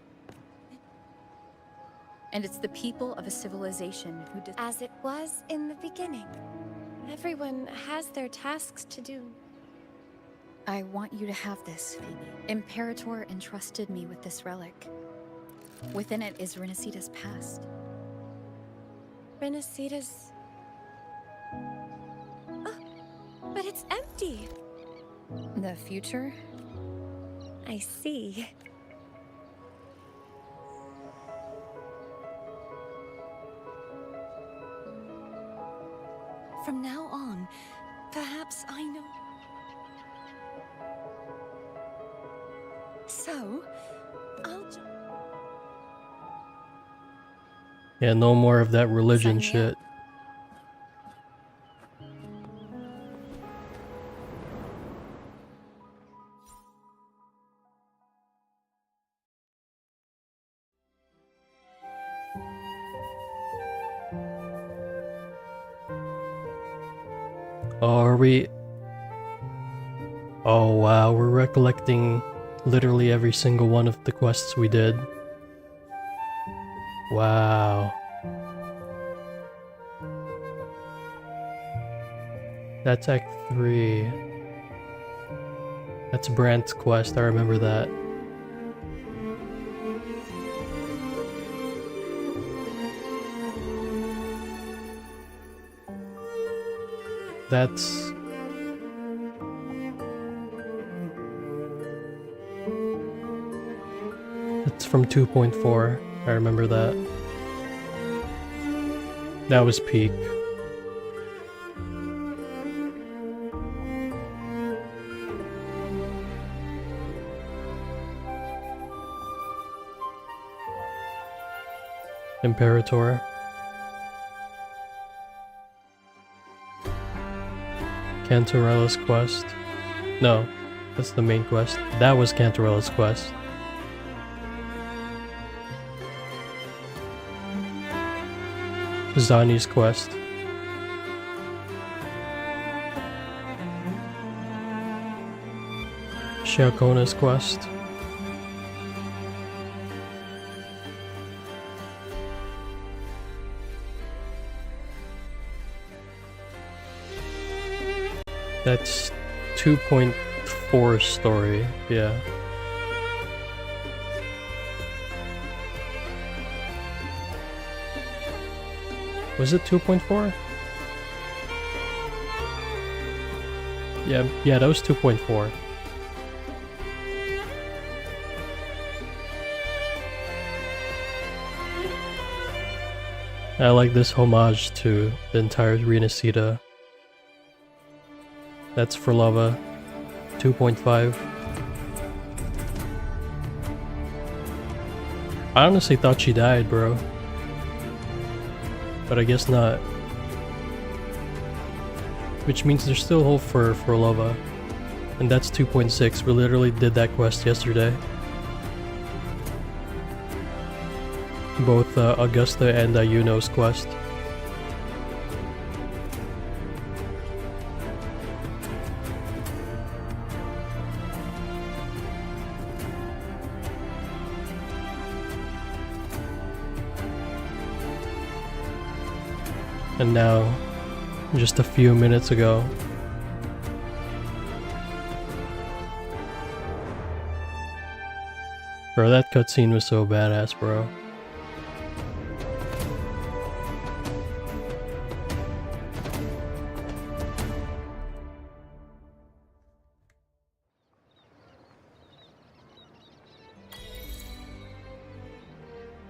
And it's the people of a civilization who did. As it was in the beginning. Everyone has their tasks to do. I want you to have this, Phoebe. Imperator entrusted me with this relic. Within it is RINASCITA's past. RINASCITA's... Oh, but it's empty. The future? I see. From now on, perhaps I know. So, I'll just... Yeah, no more of that religion shit. Oh, are we... Oh wow, we're recollecting literally every single one of the quests we did. Wow. That's Act 3. That's Brant's quest, I remember that. That's... It's from 2.4, I remember that. That was peak. Imperator. Cantarella's quest. No, that's the main quest. That was Cantarella's quest. Zani's quest. Shiakona's quest. That's 2.4 story, yeah. Was it 2.4? Yeah, that was 2.4. I like this homage to the entire RINASCITA. That's for Lava 2.5. I honestly thought she died, bro. But I guess not. Which means there's still hope for Lava. And that's 2.6. We literally did that quest yesterday. Both Augusta and Yuno's quest. And now, just a few minutes ago, bro, that cutscene was so badass, bro.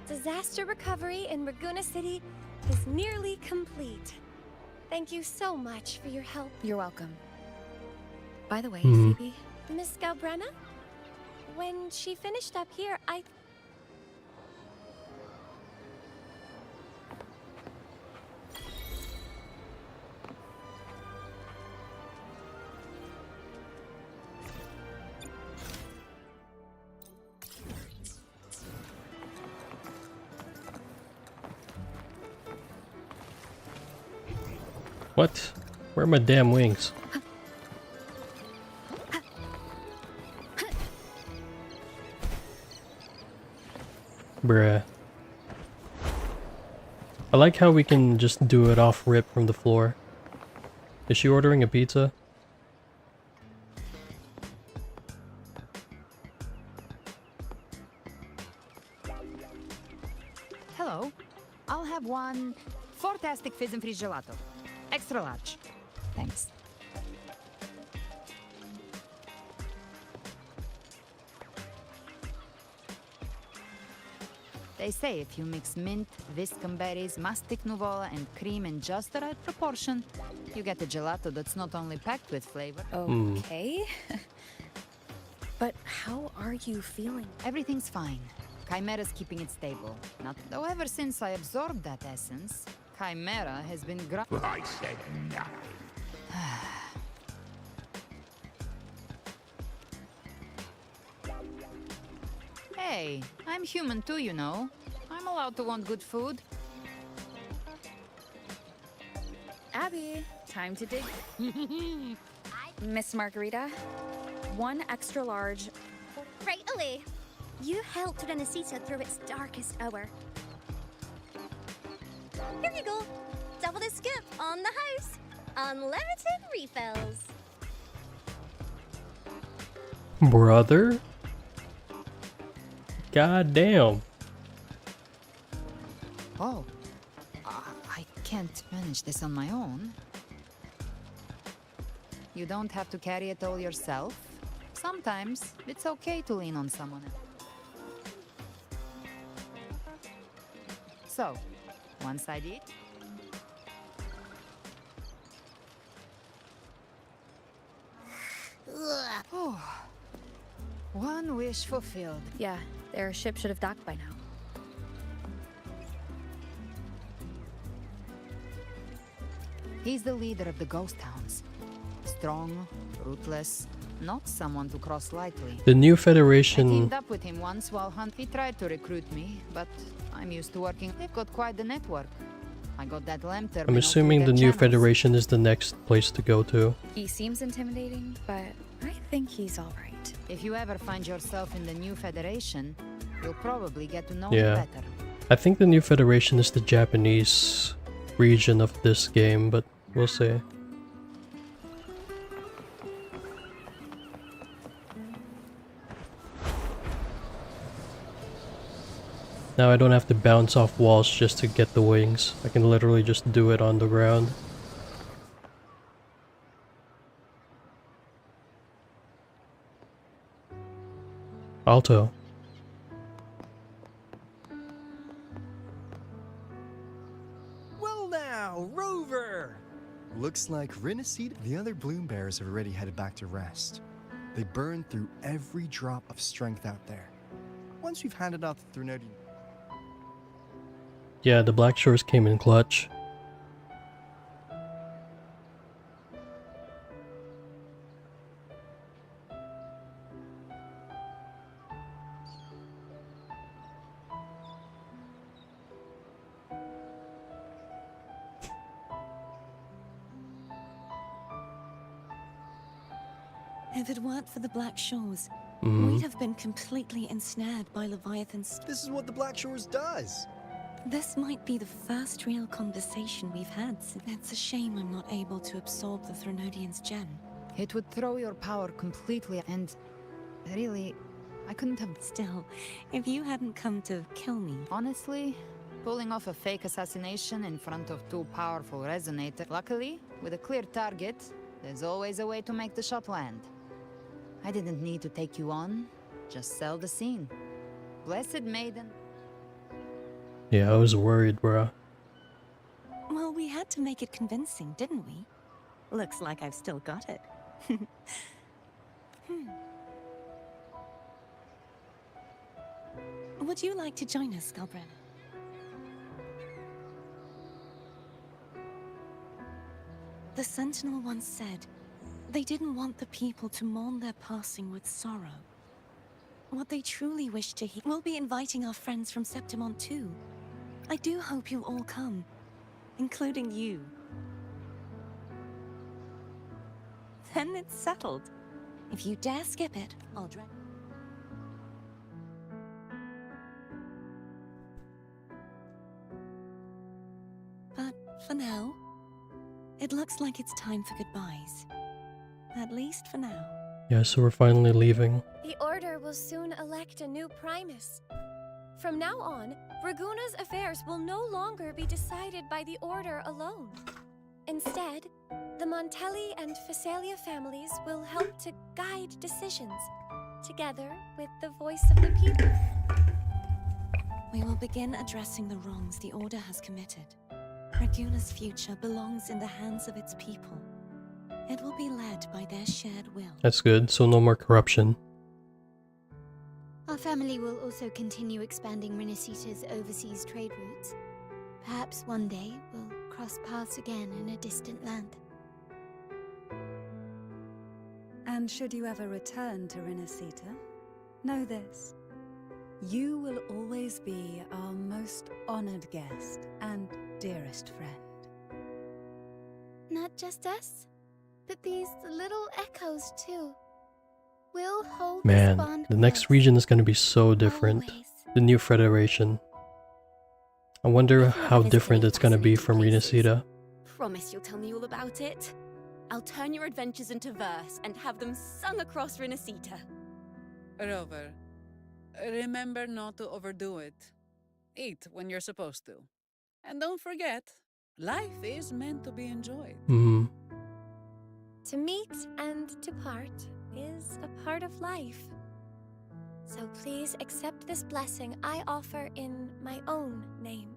Disaster recovery in Raguna City is nearly complete. Thank you so much for your help. You're welcome. By the way, Hmm. Phoebe, Miss Galbrenna? When she finished up here, I... What? Where are my damn wings? Bruh. I like how we can just do it off rip from the floor. Is she ordering a pizza? Hello. I'll have one fantastic fizz and freeze gelato. Extra large. Thanks. They say if you mix mint, viscum berries, mastic nuvola, and cream in just the right proportion, you get a gelato that's not only packed with flavor. okay. But how are you feeling? Everything's fine. Chimera's keeping it stable. Though ever since I absorbed that essence, Chimera has been I said nothing. Hey, I'm human too, you know. I'm allowed to want good food. Abby, time to dig. Miss Margarita, one extra large. Right away. You helped RINASCITA through its darkest hour. Here you go. Double the scoop on the house. Unlimited refills. Brother? God damn. Oh, I can't manage this on my own. You don't have to carry it all yourself. Sometimes it's okay to lean on someone else. So, once I did. Oh, one wish fulfilled. Yeah, their ship should have docked by now. He's the leader of the ghost towns. Strong, ruthless, not someone to cross lightly. The new I Federation. teamed up with him once while He tried to recruit me, but I'm used to working. They've got quite the network. I got that lamp terminal. I'm assuming the through new their channels. Federation is the next place to go to. He seems intimidating, but I think he's alright. If you ever find yourself in the new Federation, you'll probably get to know Yeah. him better. I think the new Federation is the Japanese region of this game, but we'll see. Now I don't have to bounce off walls just to get the wings. I can literally just do it on the ground. Alto. Well now, Rover! Looks like RINASCITA. The other Bloom Bears have already headed back to rest. They burned through every drop of strength out there. Once we've handed out the Threnodian. Yeah, the Black Shores came in clutch. If it weren't for the Black Shores, Mhm. we'd have been completely ensnared by Leviathan's... This is what the Black Shores does. This might be the first real conversation we've had since... It's a shame I'm not able to absorb the Threnodian's gem. It would throw your power completely, and really, I couldn't have... Still, if you hadn't come to kill me... Honestly, pulling off a fake assassination in front of two powerful resonators... Luckily, with a clear target, there's always a way to make the shot land. I didn't need to take you on, just sell the scene. Blessed Maiden... Yeah, I was worried, bruh. Well, we had to make it convincing, didn't we? Looks like I've still got it. Would you like to join us, Galbrenna? The Sentinel once said they didn't want the people to mourn their passing with sorrow. What they truly wish to hear... We'll be inviting our friends from Septimont too. I do hope you'll all come, including you. Then it's settled. If you dare skip it, I'll drag... But for now, it looks like it's time for goodbyes. At least for now. Yeah, so we're finally leaving. The Order will soon elect a new Primus. From now on, Raguna's affairs will no longer be decided by the Order alone. Instead, the Montelli and Phasalia families will help to guide decisions, together with the voice of the people. We will begin addressing the wrongs the Order has committed. Raguna's future belongs in the hands of its people. It will be led by their shared will. That's good, so no more corruption. Our family will also continue expanding RINASCITA's overseas trade routes. Perhaps one day we'll cross paths again in a distant land. And should you ever return to RINASCITA, know this. You will always be our most honored guest and dearest friend. Not just us, but these little echoes too. We'll hold this Man, bond the next region is going to be so different. The new Federation. I wonder how different it's going to be from RINASCITA. Promise you'll tell me all about it. I'll turn your adventures into verse and have them sung across RINASCITA. Rover, remember not to overdo it. Eat when you're supposed to. And don't forget, life is meant to be enjoyed. Mm-hmm. To meet and to part is a part of life. So please accept this blessing I offer in my own name.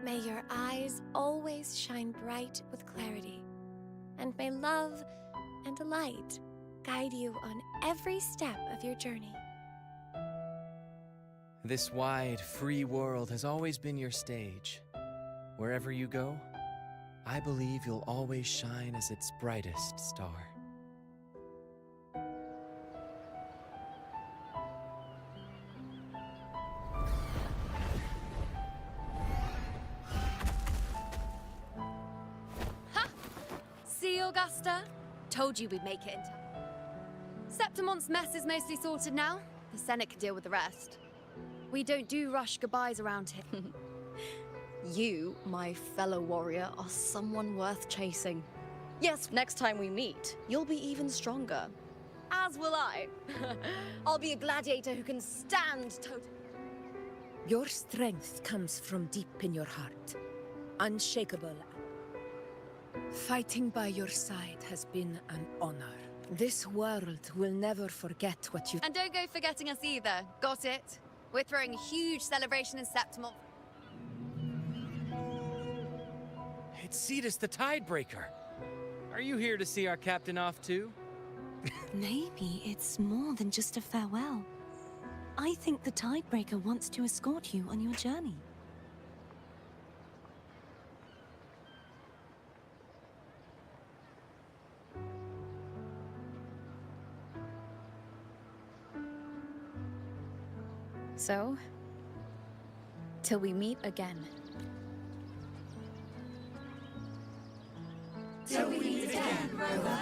May your eyes always shine bright with clarity, and may love and light guide you on every step of your journey. This wide, free world has always been your stage. Wherever you go, I believe you'll always shine as its brightest star. Ha! See, Augusta? Told you we'd make it in time. Septimont's mess is mostly sorted now. The Senate can deal with the rest. We don't do rush goodbyes around here. You, my fellow warrior, are someone worth chasing. Yes, next time we meet, you'll be even stronger. As will I. I'll be a gladiator who can stand toe-to-toe. Your strength comes from deep in your heart. Unshakable. Fighting by your side has been an honor. This world will never forget what you... And don't go forgetting us either. Got it? We're throwing a huge celebration in Septimont. It's Cetus the Tidebreaker. Are you here to see our captain off too? Maybe it's more than just a farewell. I think the Tidebreaker wants to escort you on your journey. So, till we meet again. Till we meet again, Rover.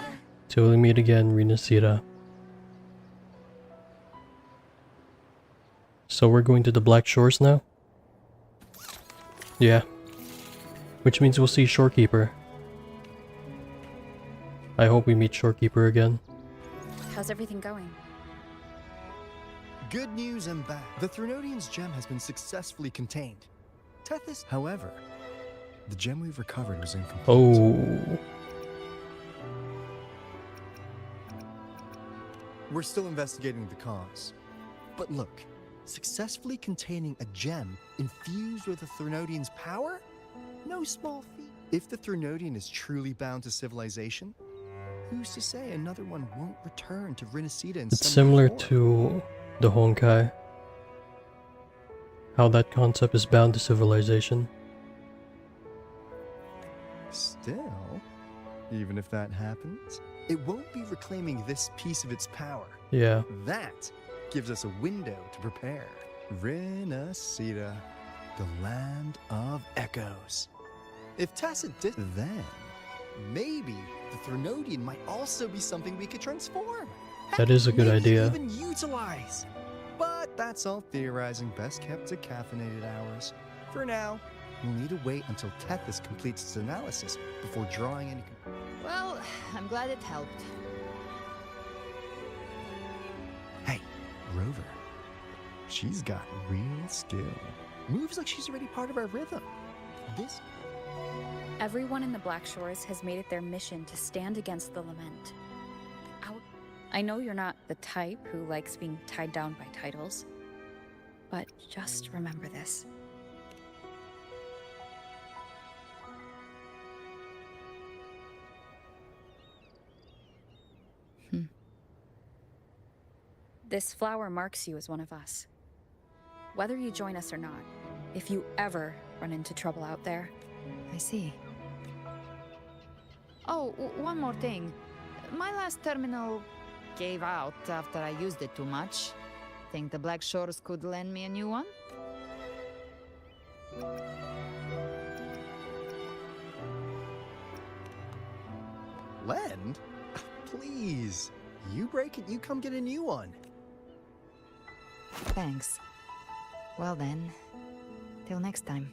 Till we meet again, RINASCITA. So we're going to the Black Shores now? Yeah. Which means we'll see Shorekeeper. I hope we meet Shorekeeper again. How's everything going? Good news and bad. The Threnodian's gem has been successfully contained. Tethys, however, the gem we've recovered was incomplete. Oh. We're still investigating the cause. But look, successfully containing a gem infused with the Threnodian's power? No small feat. If the Threnodian is truly bound to civilization, who's to say another one won't return to RINASCITA in It's some similar form? to the Honkai. How that concept is bound to civilization. Still, even if that happens, it won't be reclaiming this piece of its power. Yeah. That gives us a window to prepare. RINASCITA, the land of echoes. If Tacit did, then maybe the Threnodian might also be something we could transform. That is a good Maybe idea. even utilize. But that's all theorizing, best kept to caffeinated hours. For now, we'll need to wait until Tethys completes its analysis before drawing any. Well, I'm glad it helped. Hey, Rover. She's got real skill. Moves like she's already part of our rhythm. This. Everyone in the Black Shores has made it their mission to stand against the Lament. I know you're not the type who likes being tied down by titles, but just remember this. This flower marks you as one of us. Whether you join us or not, if you ever run into trouble out there. I see. Oh, one more thing. My last terminal gave out after I used it too much. Think the Black Shores could lend me a new one? Lend? Please. You break it, you come get a new one. Thanks. Well then, till next time.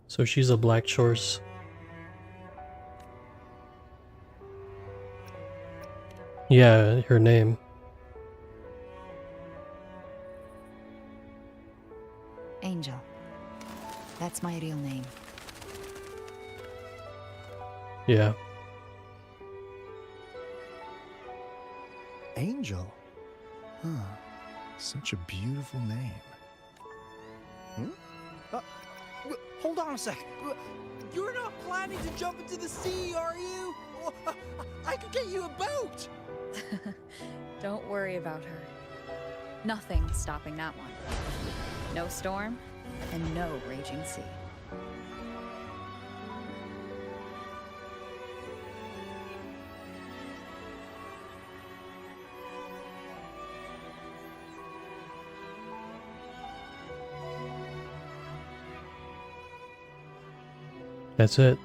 So she's a Black Shores. Yeah, her name. Angel. That's my real name. Yeah. Angel? Huh. Such a beautiful name. Hold on a sec. You're not planning to jump into the sea, are you? I could get you a boat. Don't worry about her. Nothing's stopping that one. No storm and no raging sea. That's it.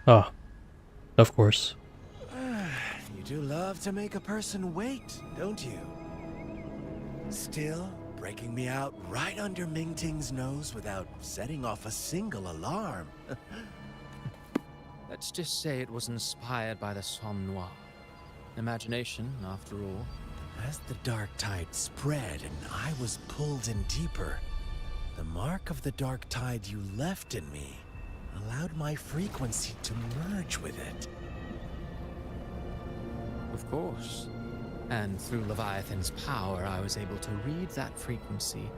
Ah, of course. You do love to make a person wait, don't you? Still, breaking me out right under Mingting's nose without setting off a single alarm. Let's just say it was inspired by the Somme Noir. Imagination, after all. As the dark tide spread and I was pulled in deeper, the mark of the dark tide you left in me allowed my frequency to merge with it. Of course. And through Leviathan's power, I was able to read that frequency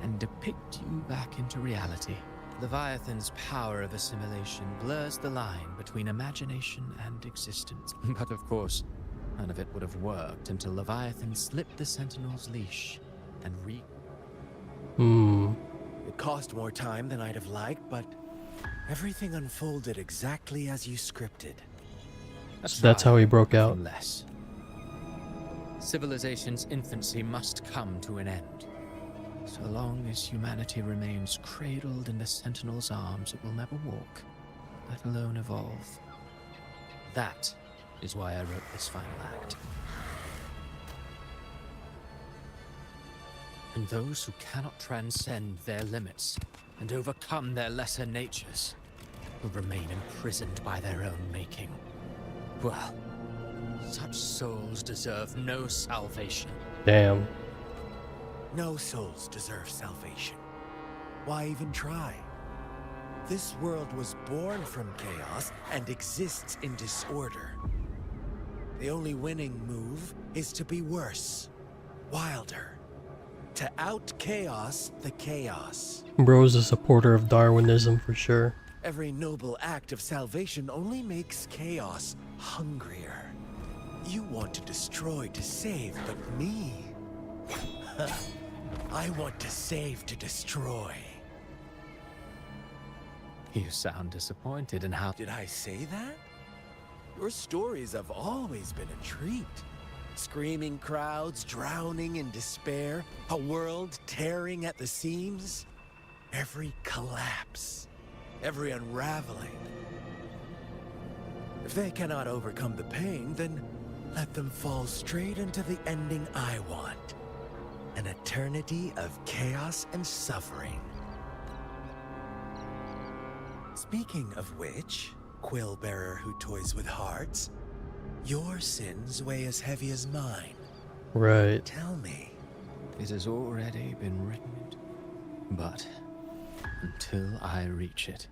and depict you back into reality. Leviathan's power of assimilation blurs the line between imagination and existence. But of course, none of it would have worked until Leviathan slipped the Sentinel's leash and It cost more time than I'd have liked, but everything unfolded exactly as you scripted. So that's how he broke out. Less. Civilization's infancy must come to an end. So long as humanity remains cradled in the Sentinel's arms, it will never walk, let alone evolve. That is why I wrote this final act. And those who cannot transcend their limits and overcome their lesser natures will remain imprisoned by their own making. Well, such souls deserve no salvation. Damn. No souls deserve salvation. Why even try? This world was born from chaos and exists in disorder. The only winning move is to be worse, wilder, to out-chaos the chaos. Bro's a supporter of Darwinism for sure. Every noble act of salvation only makes chaos hungrier. You want to destroy to save, but me? I want to save to destroy. You sound disappointed in how... Did I say that? Your stories have always been a treat. Screaming crowds drowning in despair, a world tearing at the seams. Every collapse, every unraveling. If they cannot overcome the pain, then let them fall straight into the ending I want. An eternity of chaos and suffering. Speaking of which, quill-bearer who toys with hearts, your sins weigh as heavy as mine. Right. Tell me. It has already been written. But until I reach it,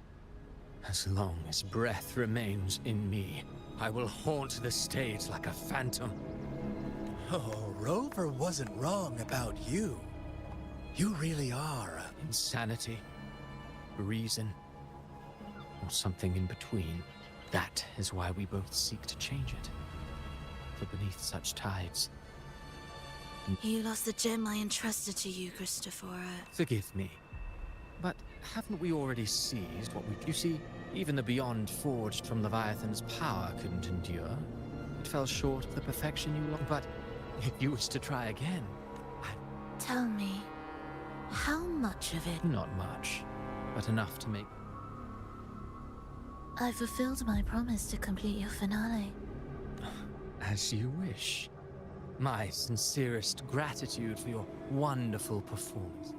as long as breath remains in me, I will haunt the stage like a phantom. Oh, Rover wasn't wrong about you. You really are a... Insanity, reason, or something in between. That is why we both seek to change it. For beneath such tides... You lost the gem I entrusted to you, Christopher. Forgive me, but haven't we already seized what we... You see, even the Beyond forged from Leviathan's power couldn't endure. It fell short of the perfection you loved, but if you was to try again... Tell me, how much of it? Not much, but enough to make... I fulfilled my promise to complete your finale. As you wish. My sincerest gratitude for your wonderful performance.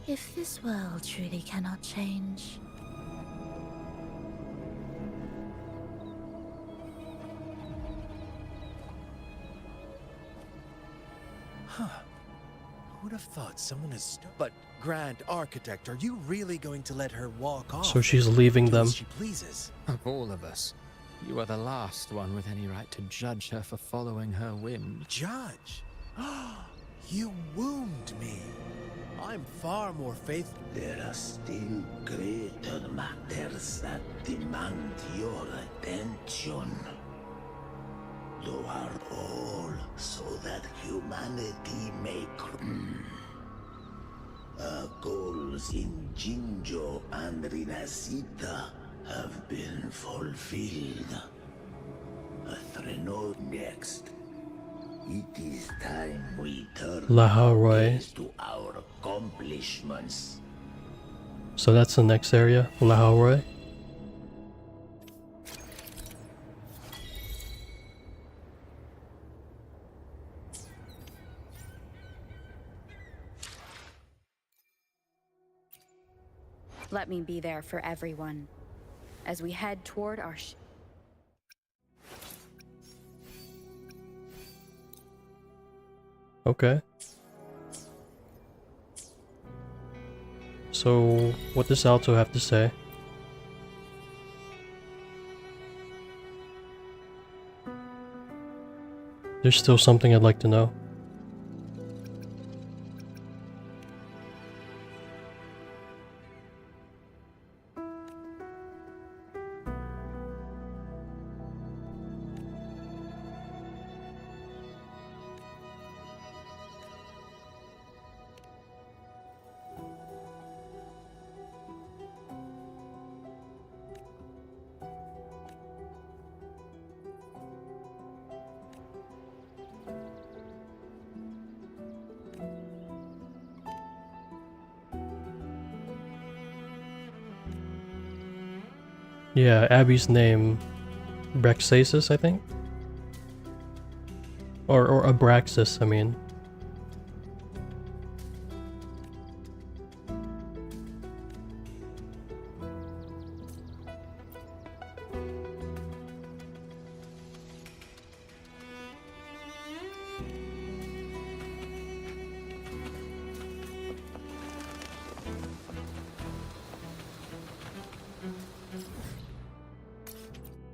If this world truly cannot change... Huh. Who'd have thought someone is... But, Grand Architect, are you really going to let her walk off? So she's leaving them. She pleases. Of all of us, you are the last one with any right to judge her for following her whim. Judge? You wound me. I'm far more faithful. There are still greater matters that demand your attention. You are all so that humanity may goals in Jinjo and RINASCITA have been fulfilled. Threno next. It is time we turn Laharoy. to our accomplishments. So that's the next area, Laharoy. Let me be there for everyone as we head toward our Okay. So, what does Alto have to say? There's still something I'd like to know. Yeah, Abby's name, Brexasis, I think? Or Abraxas, I mean.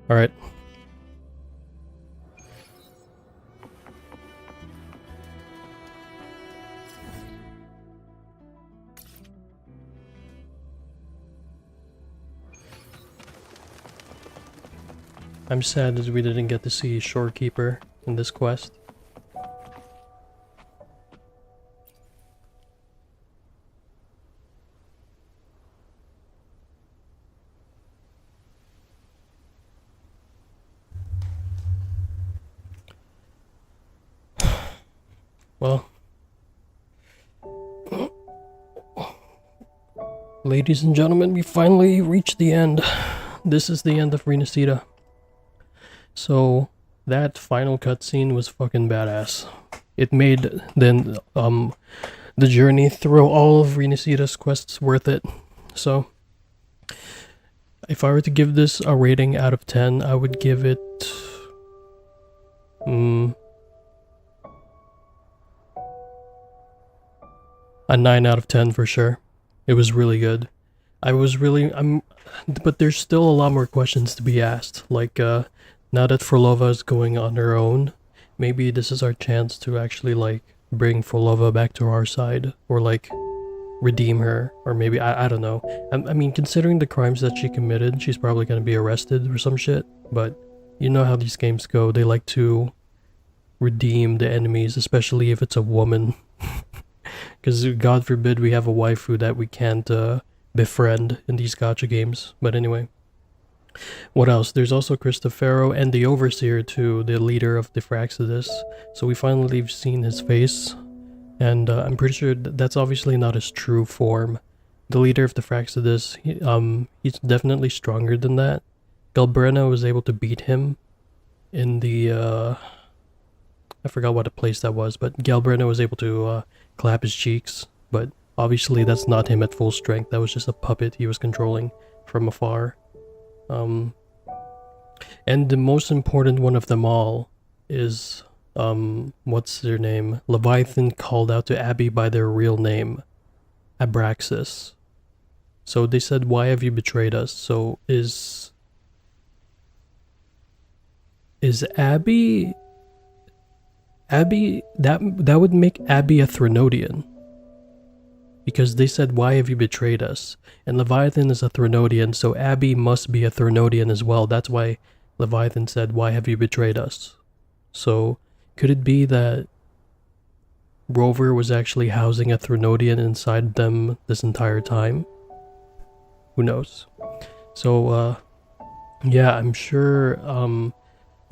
Alright. I'm sad that we didn't get to see Shorekeeper in this quest. Well, ladies and gentlemen, we finally reached the end. This is the end of RINASCITA. So, that final cutscene was fucking badass. It made then the journey through all of RINASCITA's quests worth it. So, if I were to give this a rating out of 10, I would give it a 9 out of 10 for sure. It was really good. But there's still a lot more questions to be asked. Like, now that Frolova is going on her own, maybe this is our chance to actually, like, bring Frolova back to our side. Or, like, redeem her. Or maybe, I don't know. I mean, considering the crimes that she committed, she's probably gonna be arrested or some shit. But, you know how these games go. They like to redeem the enemies, especially if it's a woman. Because God forbid we have a waifu that we can't befriend in these gacha games. But anyway. What else? There's also Cristofero and the Overseer too, the leader of the Fraxidus. So we finally seen his face. And I'm pretty sure that's obviously not his true form. The leader of the Fraxidus, he's definitely stronger than that. Galbrena was able to beat him in the... I forgot what place that was, but Galbrena was able to clap his cheeks, but obviously that's not him at full strength. That was just a puppet he was controlling from afar. And the most important one of them all is, what's their name? Leviathan called out to Abby by their real name, Abraxas. So they said, "Why have you betrayed us?" So is Abby... that would make Abby a Threnodian. Because they said, "Why have you betrayed us?" And Leviathan is a Threnodian, so Abby must be a Threnodian as well. That's why Leviathan said, "Why have you betrayed us?" So, could it be that Rover was actually housing a Threnodian inside them this entire time? Who knows? So, yeah, I'm sure,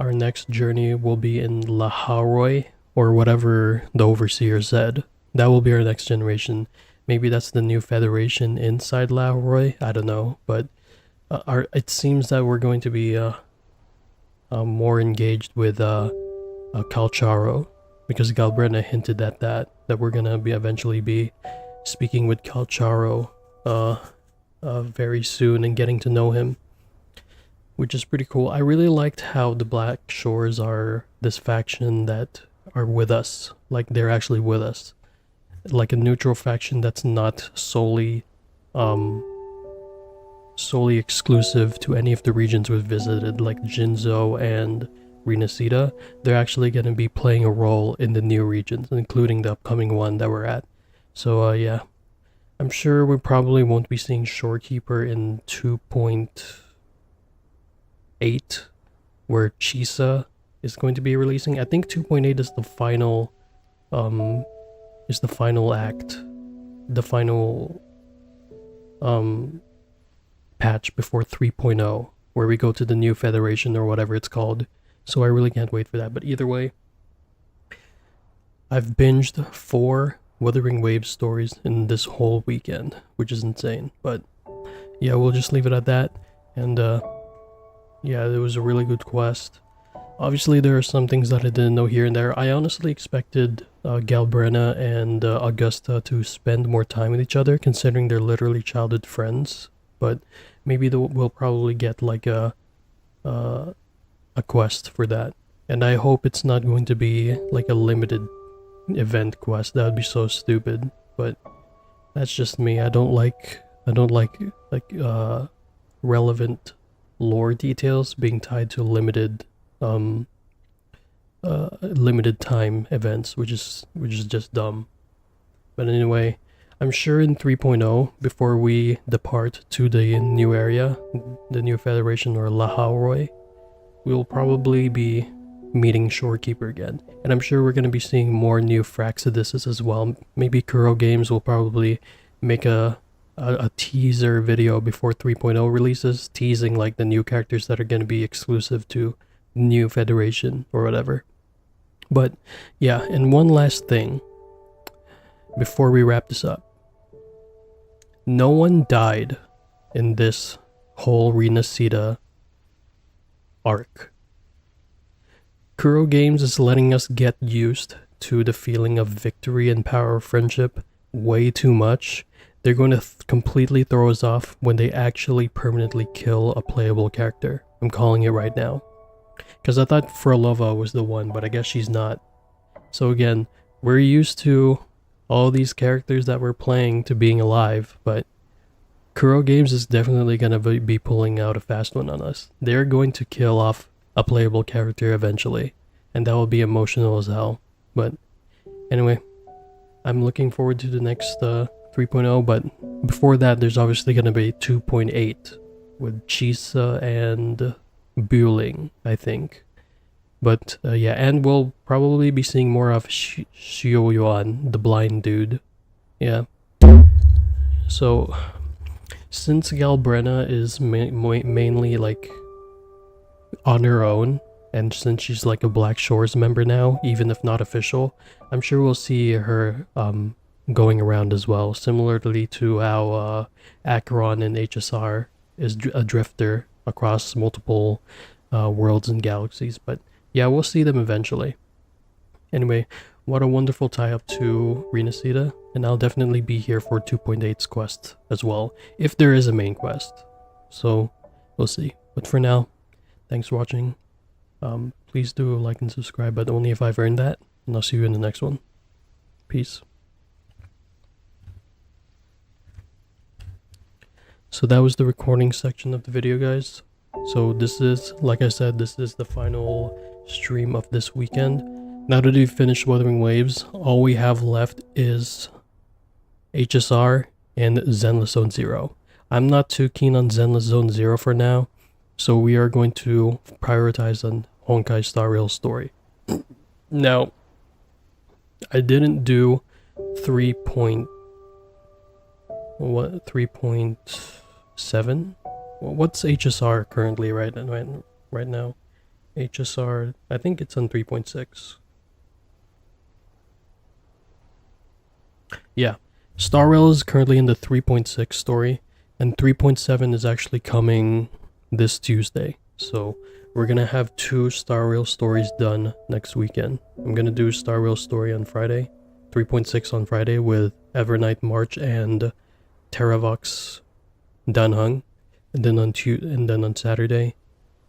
our next journey will be in Laharoy, or whatever the Overseer said. That will be our next generation. Maybe that's the new Federation inside Laharoy. I don't know, but it seems that we're going to be more engaged with Calcharo, because Galbrena hinted at that we're gonna eventually be speaking with Calcharo very soon and getting to know him, which is pretty cool. I really liked how the Black Shores are this faction that are with us, like they're actually with us, like a neutral faction that's not solely exclusive to any of the regions we've visited, like Jinzo and RINASCITA. They're actually going to be playing a role in the new regions, including the upcoming one that we're at. So yeah, I'm sure we probably won't be seeing Shorekeeper in 2.8, where Chisa is going to be releasing. I think 2.8 is the final act, the final patch before 3.0, where we go to the new Federation or whatever it's called. So I really can't wait for that. But either way, I've binged 4 Wuthering Waves stories in this whole weekend, which is insane. But yeah, we'll just leave it at that. And yeah, it was a really good quest. Obviously, there are some things that I didn't know here and there. I honestly expected Galbrenna and Augusta to spend more time with each other, considering they're literally childhood friends. But maybe we'll probably get like a quest for that. And I hope it's not going to be like a limited event quest. That would be so stupid. But that's just me. I don't like relevant lore details being tied to limited limited time events, which is just dumb. But anyway, I'm sure in 3.0, before we depart to the new area, the new Federation or Lahauroi, we'll probably be meeting Shorekeeper again. And I'm sure we're going to be seeing more new Fraxiduses as well. Maybe Kuro Games will probably make a teaser video before 3.0 releases, teasing like the new characters that are going to be exclusive to new Federation or whatever. But yeah, and one last thing before we wrap this up. No one died in this whole RINASCITA arc. Kuro Games is letting us get used to the feeling of victory and power of friendship way too much. They're going to completely throw us off when they actually permanently kill a playable character. I'm calling it right now. Because I thought Frolova was the one, but I guess she's not. So again, we're used to all these characters that we're playing to being alive, but Kuro Games is definitely going to be pulling out a fast one on us. They're going to kill off a playable character eventually, and that will be emotional as hell. But anyway, I'm looking forward to the next 3.0, but before that, there's obviously going to be 2.8 with Chisa and Bueling, I think. But yeah, and we'll probably be seeing more of Xiuyuan, the blind dude. Yeah. So, since Galbrenna is mainly like on her own, and since she's like a Black Shores member now, even if not official, I'm sure we'll see her going around as well, similarly to how Acheron in HSR is a drifter across multiple worlds and galaxies. But yeah, we'll see them eventually. Anyway, what a wonderful tie-up to RINASCITA, and I'll definitely be here for 2.8's quest as well, if there is a main quest. So, we'll see. But for now, thanks for watching. Please do like and subscribe, but only if I've earned that, and I'll see you in the next one. Peace. So that was the recording section of the video, guys. So this is, like I said, this is the final stream of this weekend. Now that we've finished Wuthering Waves, all we have left is HSR and Zenless Zone Zero. I'm not too keen on Zenless Zone Zero for now, so we are going to prioritize on Honkai Star Rail story. Now, I didn't do 3.7? What's HSR currently right now? HSR, I think it's on 3.6. Yeah, Star Rail is currently in the 3.6 story, and 3.7 is actually coming this Tuesday. So we're gonna have 2 Star Rail stories done next weekend. I'm gonna do Star Rail story on Friday, 3.6 on Friday with Evernight March and Teravox Danhung, and then on Saturday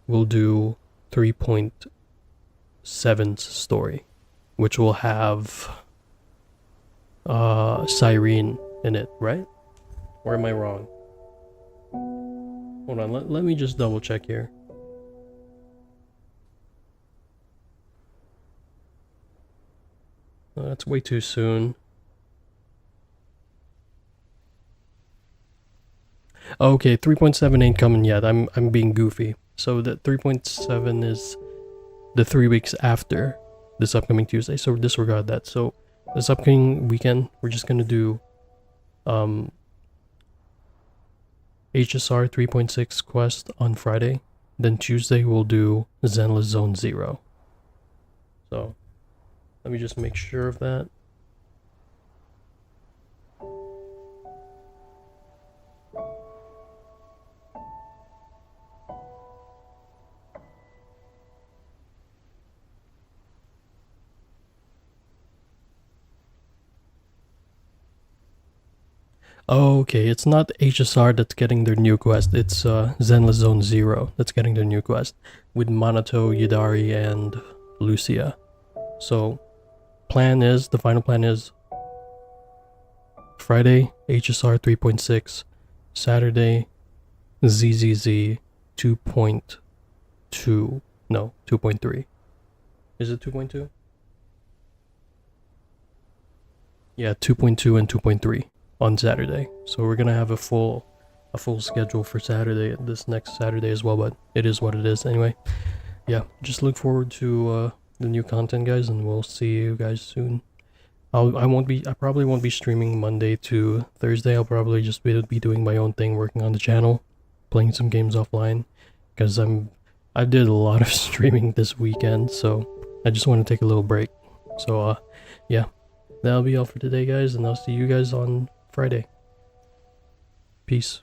we'll do 3.7's story, which will have Cyrene in it, right? Or am I wrong? Hold on, let me just double check here. That's way too soon. Okay, 3.7 ain't coming yet. I'm being goofy. So the 3.7 is the 3 weeks after this upcoming Tuesday. So disregard that. So this upcoming weekend, we're just gonna do HSR 3.6 quest on Friday. Then Tuesday we'll do Zenless Zone Zero. So let me just make sure of that. Oh, okay, it's not HSR that's getting their new quest. It's Zenless Zone Zero that's getting their new quest with Minato, Yidari, and Lucia. So, the final plan is Friday HSR 3.6, Saturday ZZZ 2.2. No, 2.3. Is it 2.2? Yeah, 2.2 and 2.3 on Saturday. So we're gonna have a full schedule for Saturday, this next Saturday as well, but it is what it is anyway. Yeah, just look forward to the new content, guys, and we'll see you guys soon. I probably won't be streaming Monday to Thursday. I'll probably just be doing my own thing, working on the channel, playing some games offline, because I did a lot of streaming this weekend, so I just want to take a little break. So yeah, that'll be all for today, guys, and I'll see you guys on Friday. Peace.